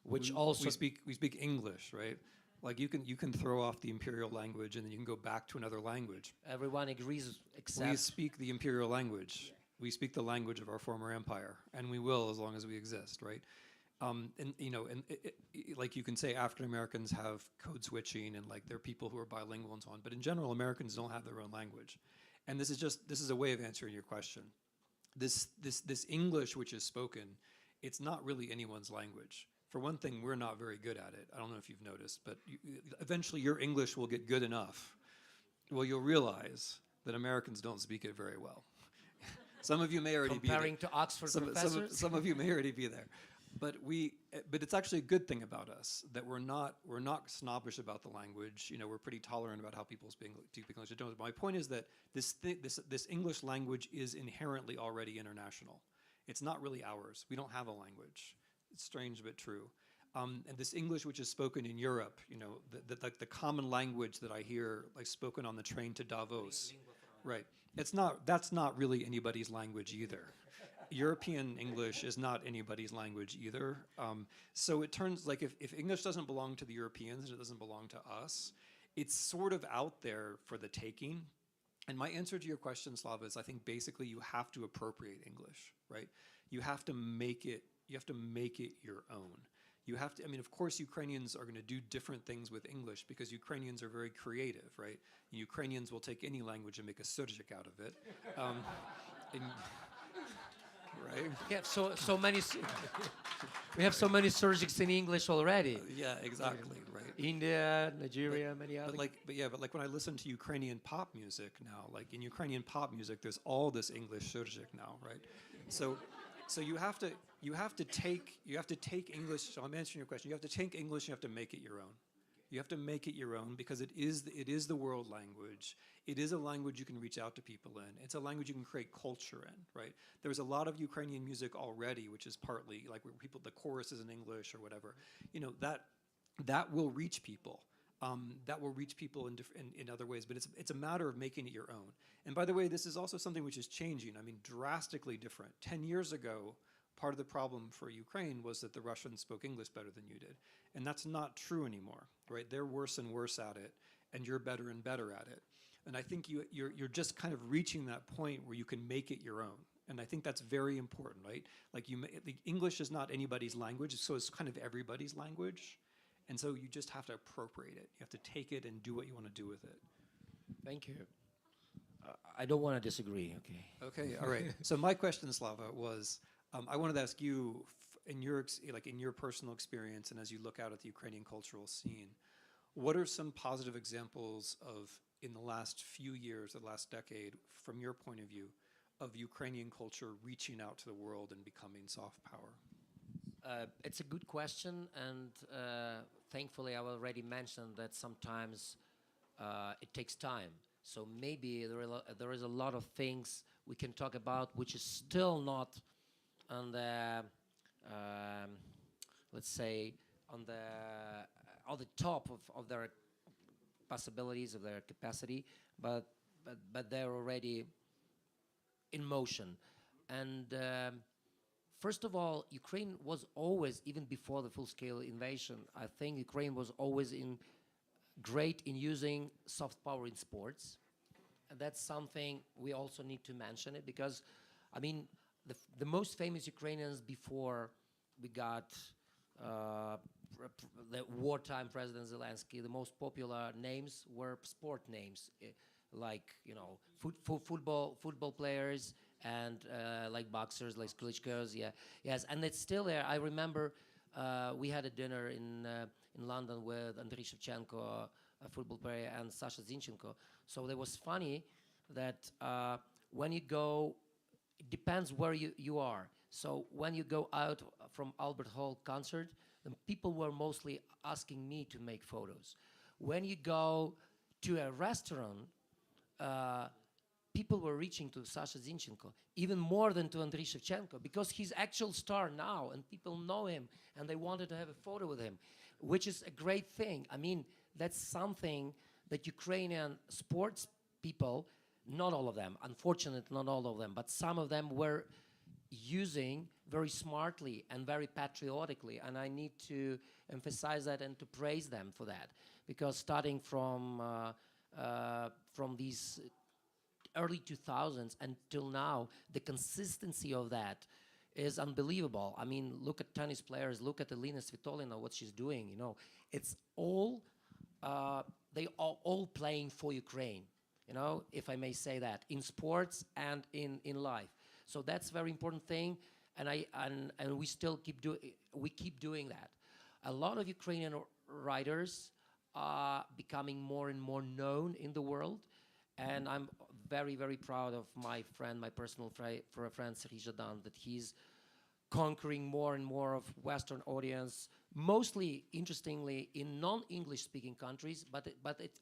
Which
we
also
we speak English, right? Like, you can throw off the imperial language and then you can go back to another language.
Everyone agrees except
We speak the imperial language. We speak the language of our former empire, and we will as long as we exist, right? Like, you can say African Americans have code switching and like there are people who are bilingual and so on, but in general, Americans don't have their own language. And this is a way of answering your question. This English which is spoken, it's not really anyone's language. For one thing, we're not very good at it. I don't know if you've noticed, but eventually your English will get good enough. Well, you'll realize that Americans don't speak it very well. Some of you may already be there.
Comparing to Oxford professors?
Some of you may already be there. But it's actually a good thing about us that we're not snobbish about the language. We're pretty tolerant about how people speak English. My point is that this English language is inherently already international. It's not really ours. We don't have a language. It's strange but true. And this English which is spoken in Europe, the common language that I hear like spoken on the train to Davos, right? That's not really anybody's language either. European English is not anybody's language either. So it turns like if English doesn't belong to the Europeans and it doesn't belong to us, it's sort of out there for the taking. And my answer to your question, Slava, is I think basically you have to appropriate English, right? You have to make it your own. You have to, I mean, of course, Ukrainians are going to do different things with English because Ukrainians are very creative, right? And Ukrainians will take any language and make a surjik out of it. Right?
We have so many. We have so many surjiks in English already.
Yeah, exactly. Right.
India, Nigeria, many other.
But like when I listen to Ukrainian pop music now, like in Ukrainian pop music, there's all this English surjik now, right? So you have to take English. So I'm answering your question. You have to take English. You have to make it your own. You have to make it your own because it is the world language. It is a language you can reach out to people in. It's a language you can create culture in, right? There's a lot of Ukrainian music already, which is partly like where the chorus is in English or whatever. That will reach people. That will reach people in other ways, but it's a matter of making it your own. And by the way, this is also something which is changing. I mean, drastically different. 10 years ago, part of the problem for Ukraine was that the Russians spoke English better than you did. And that's not true anymore, right? They're worse and worse at it, and you're better and better at it. And I think you're just kind of reaching that point where you can make it your own. And I think that's very important, right? Like the English is not anybody's language, so it's kind of everybody's language. And so you just have to appropriate it. You have to take it and do what you want to do with it.
Thank you. I don't want to disagree, okay?
Okay, all right. So my question, Slava, was I wanted to ask you, in your personal experience and as you look out at the Ukrainian cultural scene, what are some positive examples of, in the last few years, the last decade, from your point of view, of Ukrainian culture reaching out to the world and becoming soft power?
It's a good question, and thankfully I already mentioned that sometimes it takes time. So maybe there is a lot of things we can talk about which is still not on the, let's say, on the top of their possibilities, of their capacity, but they're already in motion. And first of all, Ukraine was always, even before the full-scale invasion, I think Ukraine was always great in using soft power in sports. And that's something we also need to mention it, because I mean, the most famous Ukrainians before we got the wartime President Zelensky, the most popular names were sport names, like, you know, football players and like boxers, like Klitschko's, yes, and it's still there. I remember we had a dinner in London with Andriy Shevchenko, a football player, and Sasha Zinchenko. So it was funny that when you go, it depends where you are. So when you go out from Albert Hall concert, then people were mostly asking me to make photos. When you go to a restaurant, people were reaching to Sasha Zinchenko even more than to Andriy Shevchenko, because he's actual star now and people know him and they wanted to have a photo with him, which is a great thing. I mean, that's something that Ukrainian sports people, not all of them, unfortunately not all of them, but some of them were using very smartly and very patriotically, and I need to emphasize that and to praise them for that, because starting from these early 2000s until now, the consistency of that is unbelievable. I mean, look at tennis players, look at Elina Svitolina, what she's doing, you know. It's all, they are all playing for Ukraine, you know, if I may say that, in sports and in life. So that's a very important thing, and we still keep doing that. A lot of Ukrainian writers are becoming more and more known in the world, and I'm very, very proud of my friend, my personal friend, Serhiy Zhadan, that he's conquering more and more of Western audience, mostly, interestingly, in non-English speaking countries, but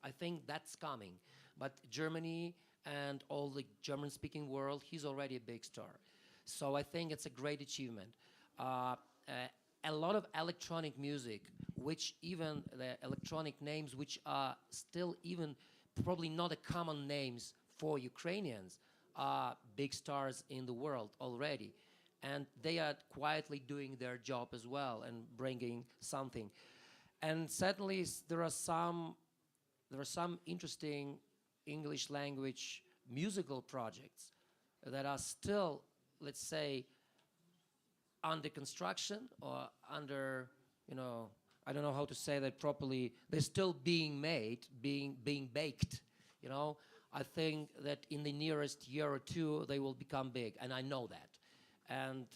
I think that's coming. But Germany and all the German-speaking world, he's already a big star. So I think it's a great achievement. A lot of electronic music, which even the electronic names, which are still even probably not a common names for Ukrainians, are big stars in the world already. And they are quietly doing their job as well and bringing something. And certainly there are some interesting English language musical projects that are still, let's say, under construction or under, you know, I don't know how to say that properly. They're still being made, being baked, you know. I think that in the nearest year or two, they will become big, and I know that. And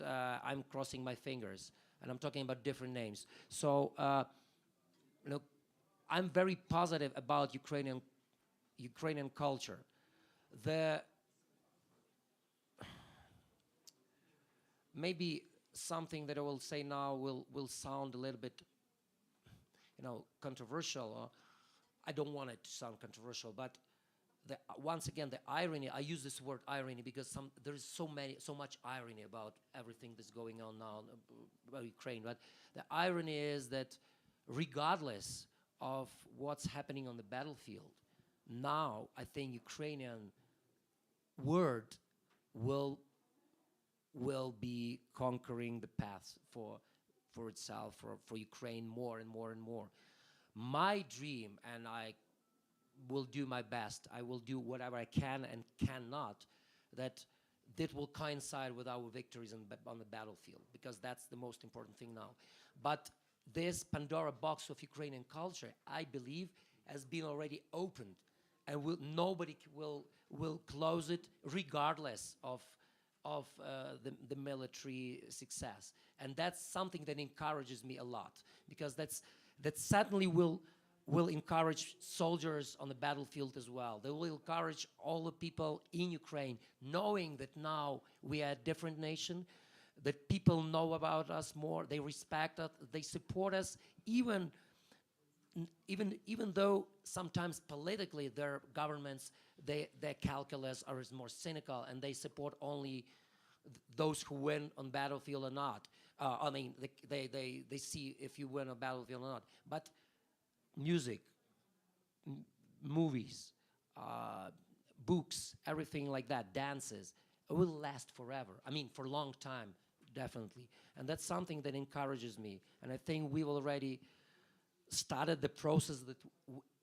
I'm crossing my fingers, and I'm talking about different names. So, you know, I'm very positive about Ukrainian culture. Maybe something that I will say now will sound a little bit, you know, controversial. Or I don't want it to sound controversial, but once again, the irony. I use this word irony because there is so much irony about everything that's going on now about Ukraine. But the irony is that regardless of what's happening on the battlefield, now I think Ukrainian word will be conquering the path for itself, for Ukraine more and more and more. My dream, and I will do my best, I will do whatever I can and cannot, that will coincide with our victories on the battlefield, because that's the most important thing now. But this Pandora box of Ukrainian culture, I believe, has been already opened, and nobody will close it regardless of the military success. And that's something that encourages me a lot, because that certainly will encourage soldiers on the battlefield as well. They will encourage all the people in Ukraine, knowing that now we are a different nation, that people know about us more, they respect us, they support us, even though sometimes politically their governments, their calculus is more cynical and they support only those who win on battlefield or not. I mean, they see if you win on battlefield or not. But music, movies, books, everything like that, dances, it will last forever. I mean, for a long time, definitely. And that's something that encourages me. And I think we've already started the process that,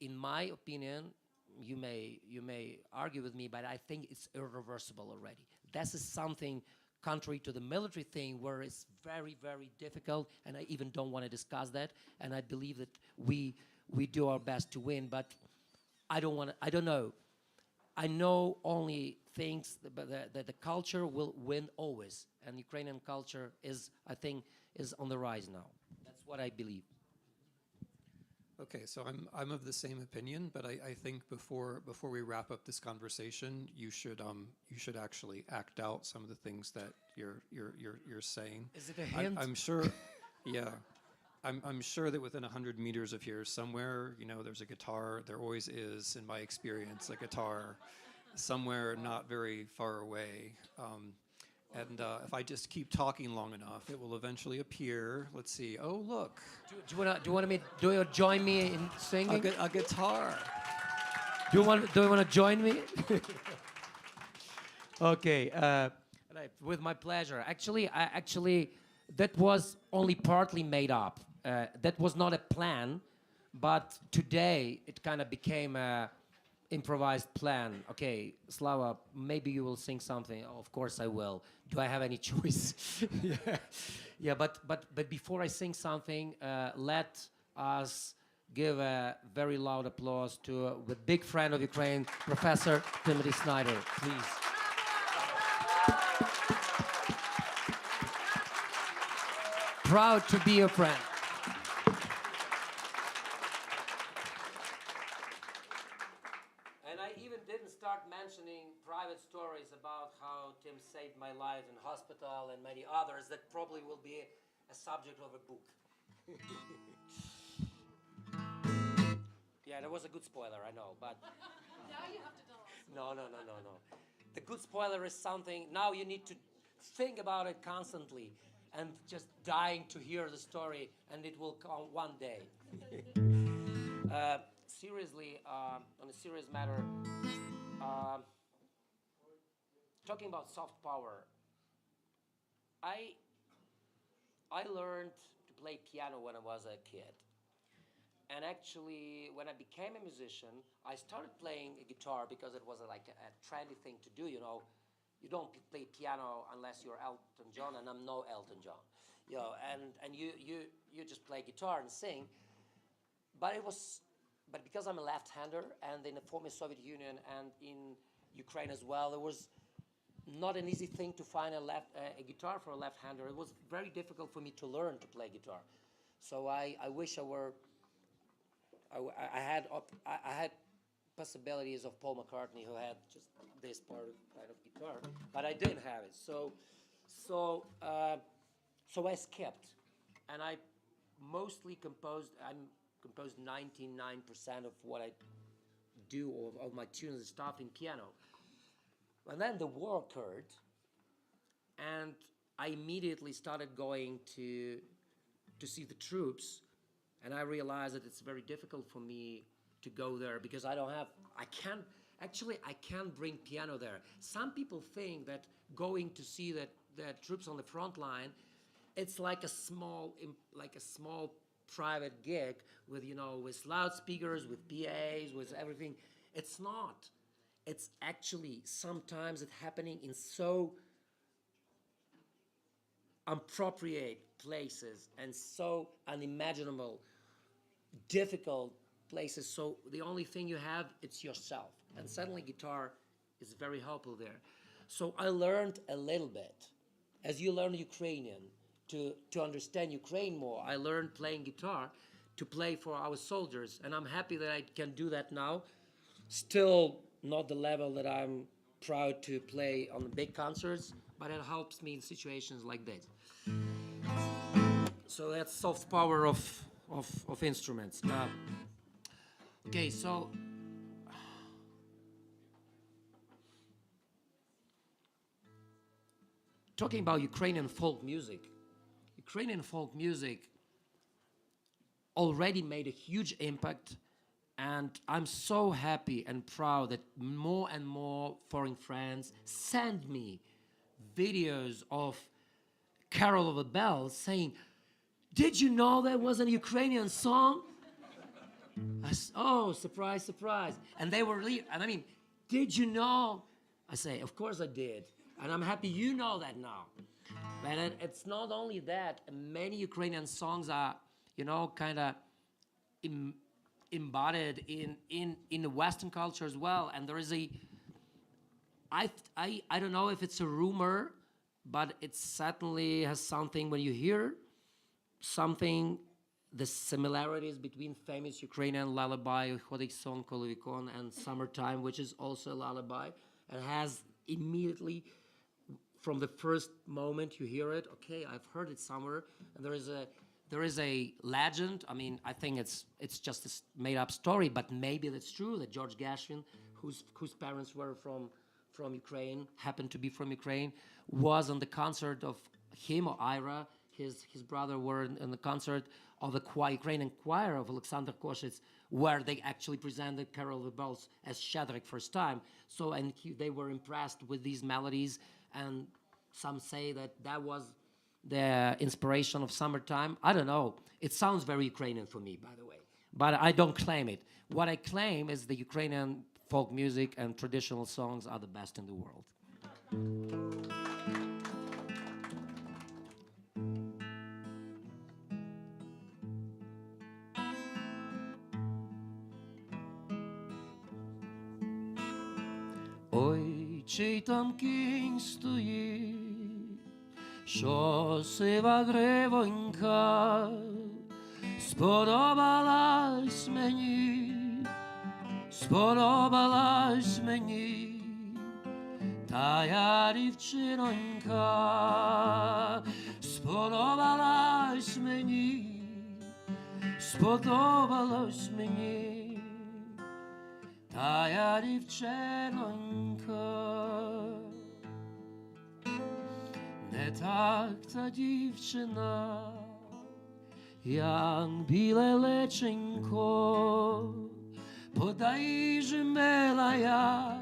in my opinion, you may argue with me, but I think it's irreversible already. This is something contrary to the military thing where it's very, very difficult, and I even don't want to discuss that. And I believe that we do our best to win, but I don't know. I know only things that the culture will win always, and Ukrainian culture is, I think, is on the rise now. That's what I believe.
Okay, so I'm of the same opinion, but I think before we wrap up this conversation, you should actually act out some of the things that you're saying.
Is it a hint?
I'm sure, yeah. I'm sure that within 100 meters of here somewhere, you know, there's a guitar. There always is, in my experience, a guitar somewhere not very far away. And if I just keep talking long enough, it will eventually appear. Let's see. Oh, look.
Do you join me in singing?
A guitar.
Do you want to join me? Okay. With my pleasure. Actually, that was only partly made up. That was not a plan, but today it kind of became a improvised plan. Okay, Slava, maybe you will sing something. Oh, of course I will. Do I have any choice? Yeah. But before I sing something, let us give a very loud applause to the big friend of Ukraine, Professor Timothy Snyder, please. Proud to be your friend. And I even didn't start mentioning private stories about how Tim saved my life in hospital and many others that probably will be a subject of a book. Yeah, that was a good spoiler, I know, but...
Now you have to tell us.
No. The good spoiler is something, now you need to think about it constantly and just dying to hear the story, and it will come one day. Seriously, on a serious matter, talking about soft power, I learned to play piano when I was a kid. And actually, when I became a musician, I started playing a guitar because it was like a trendy thing to do, you know. You don't play piano unless you're Elton John, and I'm no Elton John. You know, and you just play guitar and sing. But because I'm a left-hander, and in the former Soviet Union and in Ukraine as well, it was not an easy thing to find a guitar for a left-hander. It was very difficult for me to learn to play guitar. So I wish I had possibilities of Paul McCartney, who had just this part of kind of guitar, but I didn't have it. So I skipped, and I mostly composed. I composed 99% of what I do, of my tunes and stuff, in piano. And then the war occurred, and I immediately started going to see the troops, and I realized that it's very difficult for me to go there because I can't bring piano there. Some people think that going to see the troops on the front line, it's like a small private gig with, you know, with loudspeakers, with PAs, with everything. It's not. It's actually sometimes it's happening in so appropriate places and so unimaginable, difficult places. So the only thing you have, it's yourself. And suddenly guitar is very helpful there. So I learned a little bit. As you learn Ukrainian, to understand Ukraine more, I learned playing guitar to play for our soldiers. And I'm happy that I can do that now. Still not the level that I'm proud to play on the big concerts, but it helps me in situations like this. So that's soft power of instruments. Okay, so talking about Ukrainian folk music. Ukrainian folk music already made a huge impact, and I'm so happy and proud that more and more foreign friends send me videos of Carol of the Bells saying, "Did you know that was a Ukrainian song?" Oh, surprise, surprise. And they were really, and I mean, did you know? I say, of course I did. And I'm happy you know that now. But it's not only that, many Ukrainian songs are, you know, kind of embodied in the Western culture as well. And there is I don't know if it's a rumor, but it certainly has something when you hear something, the similarities between famous Ukrainian lullaby, Son Kolovikon, and Summertime, which is also a lullaby, and has immediately, from the first moment you hear it, okay, I've heard it somewhere, and there is a legend. I mean, I think it's just a made-up story, but maybe that's true, that George Gershwin, whose parents were from Ukraine, happened to be from Ukraine, was on the concert of him or Ira, his brother, were in the concert of the Ukrainian choir of Alexander Koshitz, where they actually presented Carol of the Bells as Shadrach first time. So, and they were impressed with these melodies, and some say that was the inspiration of Summertime. I don't know. It sounds very Ukrainian for me, by the way, but I don't claim it. What I claim is the Ukrainian folk music and traditional songs are the best in the world. Ой, чий там кінь стоїть, що сива гривонька сподобалась мені, тая дівчинонька, сподобалась мені, тая дівчинонька. Не так та дівчина, як біле личенько, подай же милая,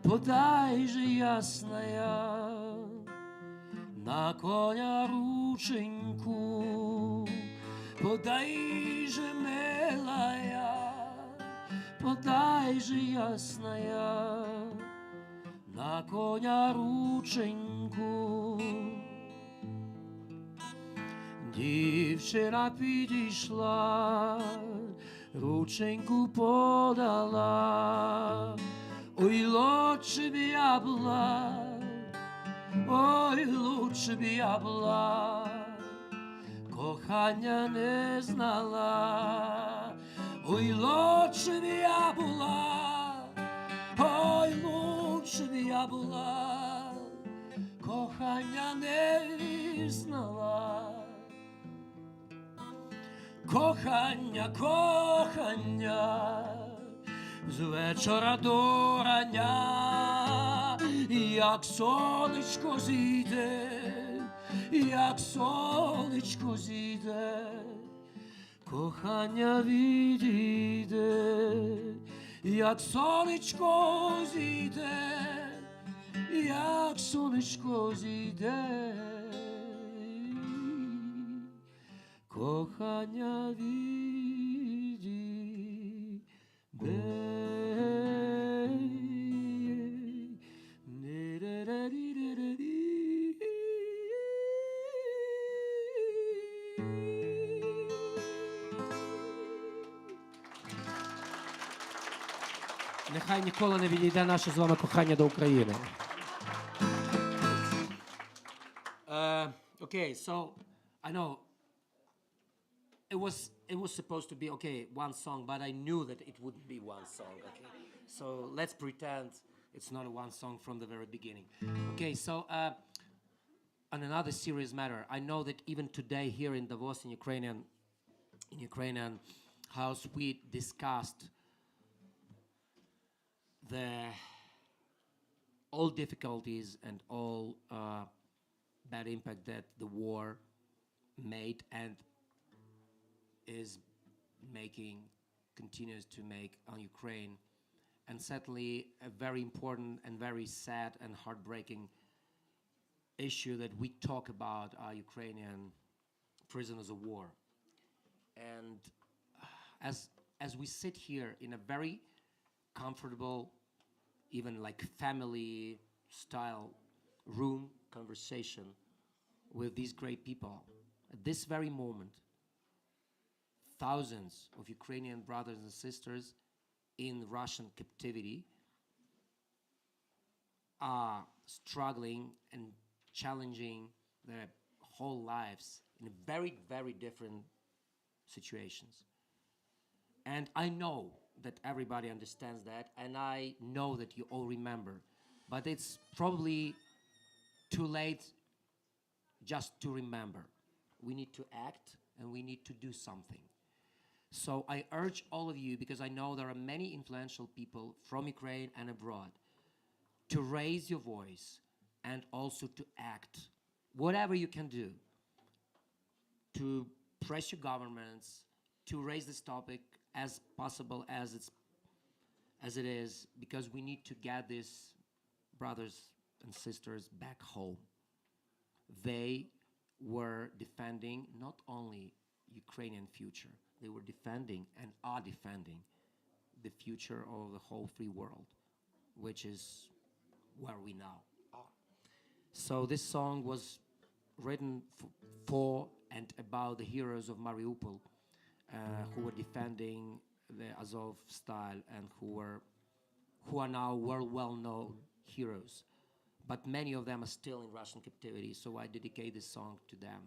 подай же ясная, на коня рученьку, подай же милая, подай же ясная, на коня рученьку. Дівчина підійшла, рученьку подала. Ой, лучше б я була, ой, лучше б я була, кохання не знала. Ой, лучше б я була, ой, лучше б я була, кохання не знала. Кохання, кохання, з вечора до рання, як сонечко зійде, як сонечко зійде, кохання відійде, як сонечко зійде, як сонечко зійде, кохання Нехай ніколи не відійде наше з вами кохання до України. Okay, so I know it was supposed to be one song, but I knew that it wouldn't be one song. Okay, so let's pretend it's not a one song from the very beginning. Okay, so on another serious matter, I know that even today here in Davos in Ukrainian house, we discussed all difficulties and all bad impact that the war made and continues to make on Ukraine, and certainly a very important and very sad and heartbreaking issue that we talk about are Ukrainian prisoners of war. And as we sit here in a very comfortable, even like family style room conversation with these great people, at this very moment, thousands of Ukrainian brothers and sisters in Russian captivity are struggling and challenging their whole lives in very, very different situations. And I know that everybody understands that, and I know that you all remember, but it's probably too late just to remember. We need to act and we need to do something. So I urge all of you, because I know there are many influential people from Ukraine and abroad, to raise your voice and also to act. Whatever you can do to press your governments to raise this topic as possible as it is, because we need to get these brothers and sisters back home. They were defending not only Ukrainian future, they were defending and are defending the future of the whole free world, which is where we now are. So this song was written for and about the heroes of Mariupol, who were defending the Azov style and who are now world well-known heroes. But many of them are still in Russian captivity, so I dedicate this song to them.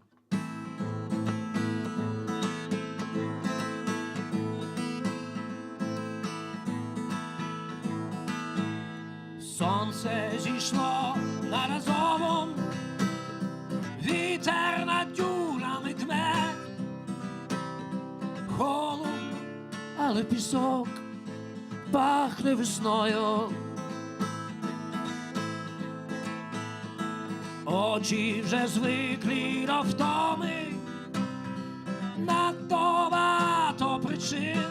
Сонце зійшло над Азовом, вітер над дюнами дме, холод, але пісок пахне весною. Очі вже звиклі до втоми, надто багато причин.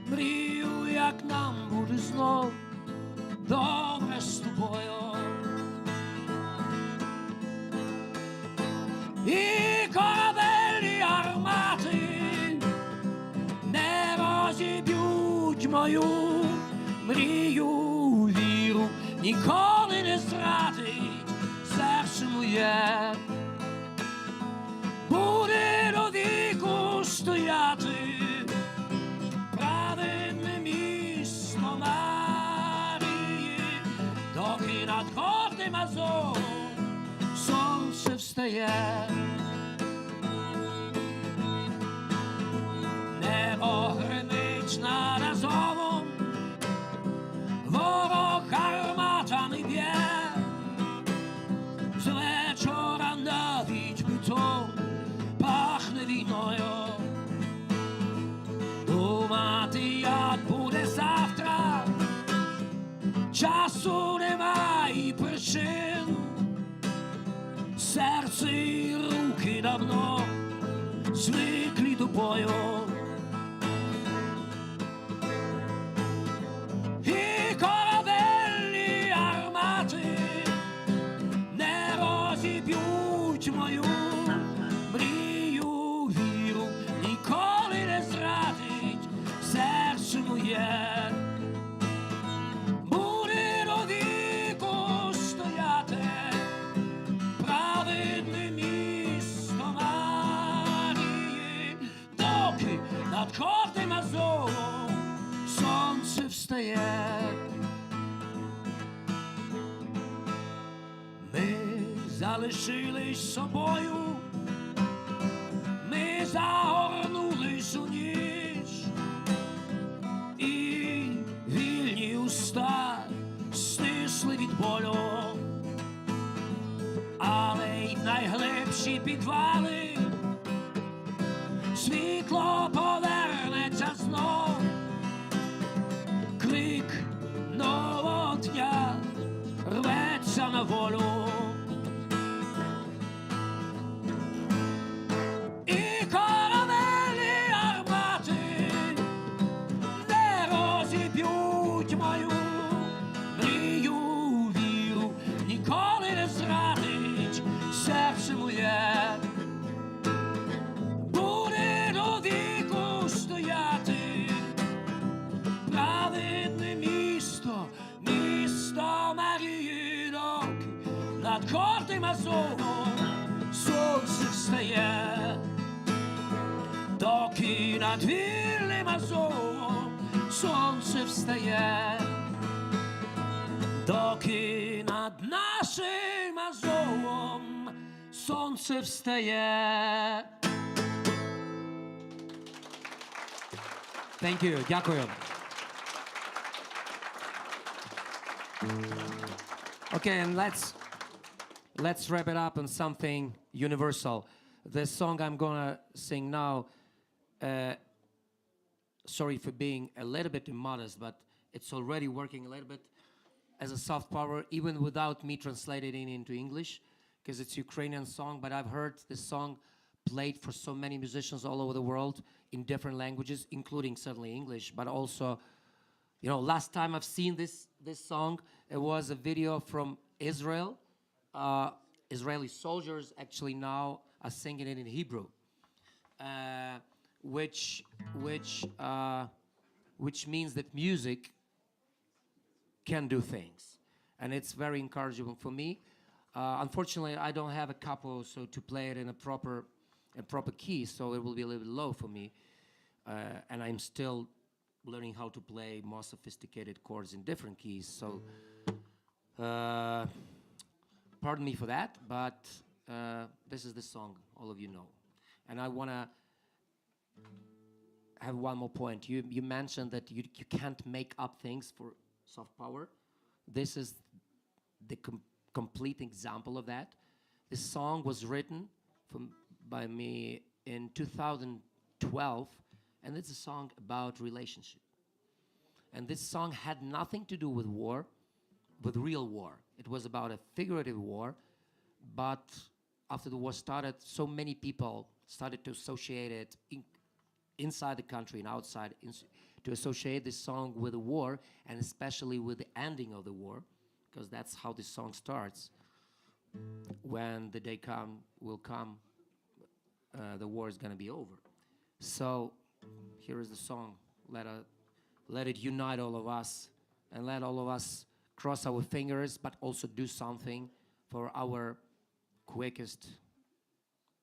Мрію, як нам буде знов добре з тобою. І корабельні армати не розіб'ють мою мрію, віру ніколи не зрадить серце моє. Буде до віку стояти праведне місто Марії, доки над гордим Азовом сонце встає. Небо гримить над Азовом, ворог гарматами б'є, з вечора навіть бетон пахне війною. Думати, як буде завтра, часу немає і причин. Серце і руки давно звиклі до бою. І корабельні армати не розіб'ють мою мрію, віру ніколи не зрадить серце моє. Буде до віку стояти праведне місто Марії, доки над гордим Азовом сонце встає. Ми залишились собою, ми загорнулись у ніч, і вільні уста стисли від болю, але й найглибші підвали світло повернеться знов. Крик нового дня рветься на волю. І корабельні армати не розіб'ють мою мрію, віру ніколи не зрадить серце моє. над гордим Азовом сонце встає, доки над вільним Азовом сонце встає, доки над нашим Азовом сонце встає.
Thank you. Дякую. Okay, and let's wrap it up on something universal. The song I'm gonna sing now, sorry for being a little bit immodest, but it's already working a little bit as a soft power, even without me translating it into English, because it's a Ukrainian song, but I've heard this song played for so many musicians all over the world in different languages, including certainly English, but also, you know, last time I've seen this song, it was a video from Israel. Israeli soldiers actually now are singing it in Hebrew, which means that music can do things, and it's very encouraging for me. Unfortunately, I don't have a capo, so to play it in a proper key, so it will be a little bit low for me, and I'm still learning how to play more sophisticated chords in different keys. So, pardon me for that, but this is the song all of you know, and I wanna have one more point. You mentioned that you can't make up things for soft power. This is the complete example of that. This song was written by me in 2012, and it's a song about relationship. And this song had nothing to do with war, with real war. It was about a figurative war, but after the war started, so many people started to associate it inside the country and outside, to associate this song with the war, and especially with the ending of the war, because that's how this song starts. When the day will come, the war is going to be over. So here is the song. Let it unite all of us, and let all of us cross our fingers, but also do something for our quickest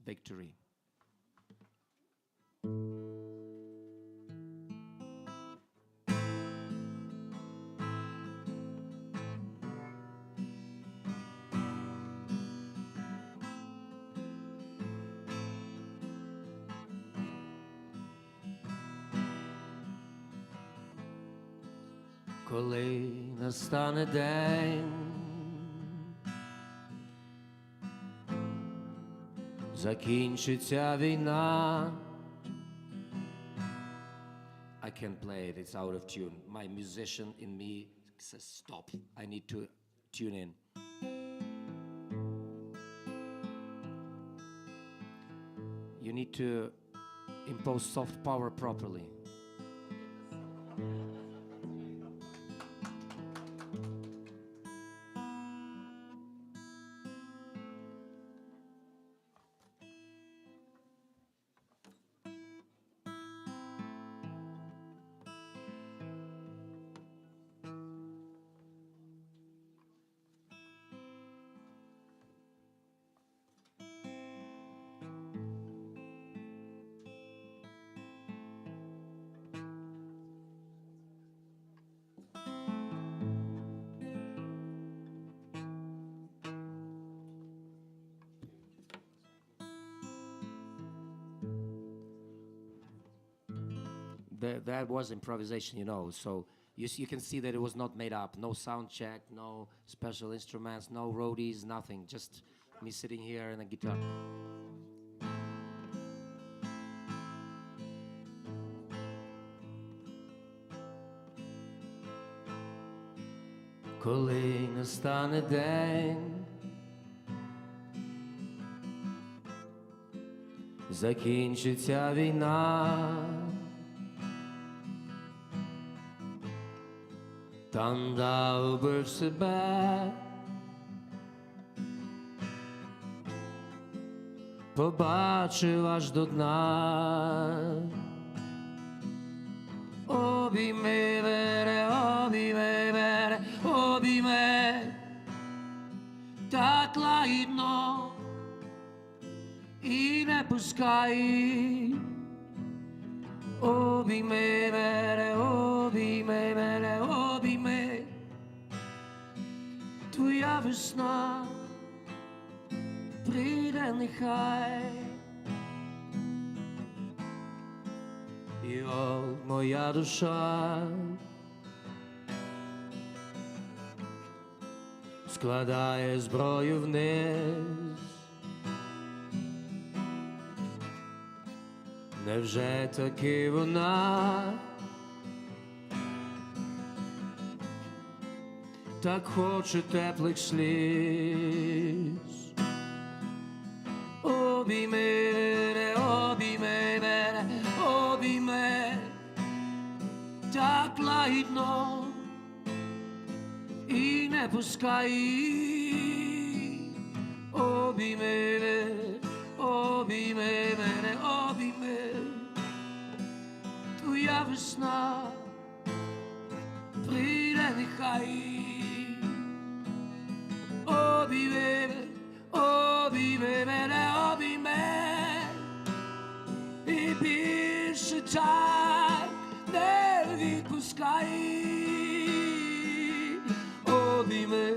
victory. Коли настане день, закінчиться війна. I can't play it, it's out of tune. My musician in me says stop, I need to tune in. You need to impose soft power properly. That was improvisation, you know, so you can see that it was not made up. No sound check, no special instruments, no roadies, nothing. Just me sitting here and a guitar. Коли настане день, закінчиться війна, там дав би в себе, побачив аж до дна. Обійми мене, обійми мене, обійми, так
так лагідно і не пускай. Обійми мене, обійми мене, обійми. Твоя весна прийде нехай. І от моя душа складає зброю вниз. Невже таки вона так хоче теплих сліз? Обійми мене, обійми мене, обійми так лагідно і не пускай. Обійми мене, обійми мене, обійми. Твоя весна прийде нехай. Обійми, обійми мене, обійми. І більше так не відпускай. Обійми,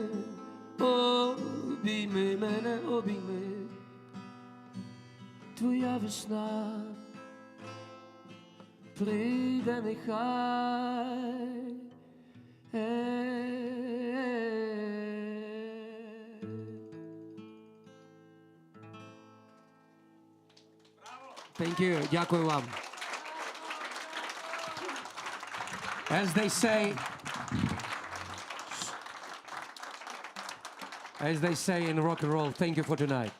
обійми мене, обійми. Твоя весна прийде нехай. Thank you. Дякую вам. As they say in rock and roll, thank you for tonight.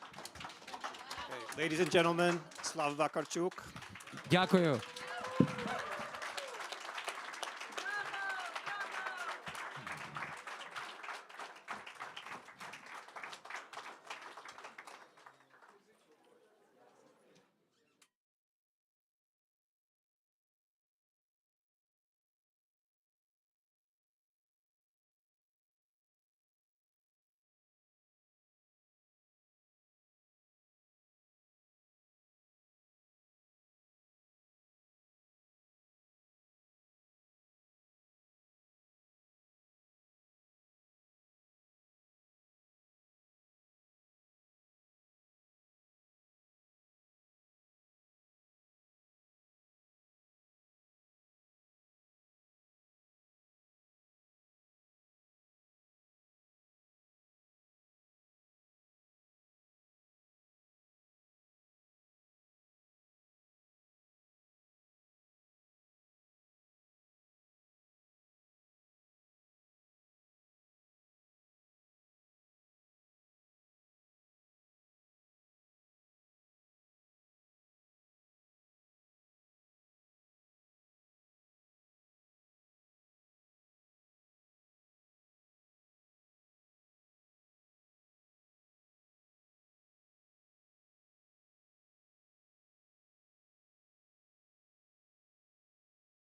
Ladies and gentlemen, Slava Vakarchuk.
Дякую.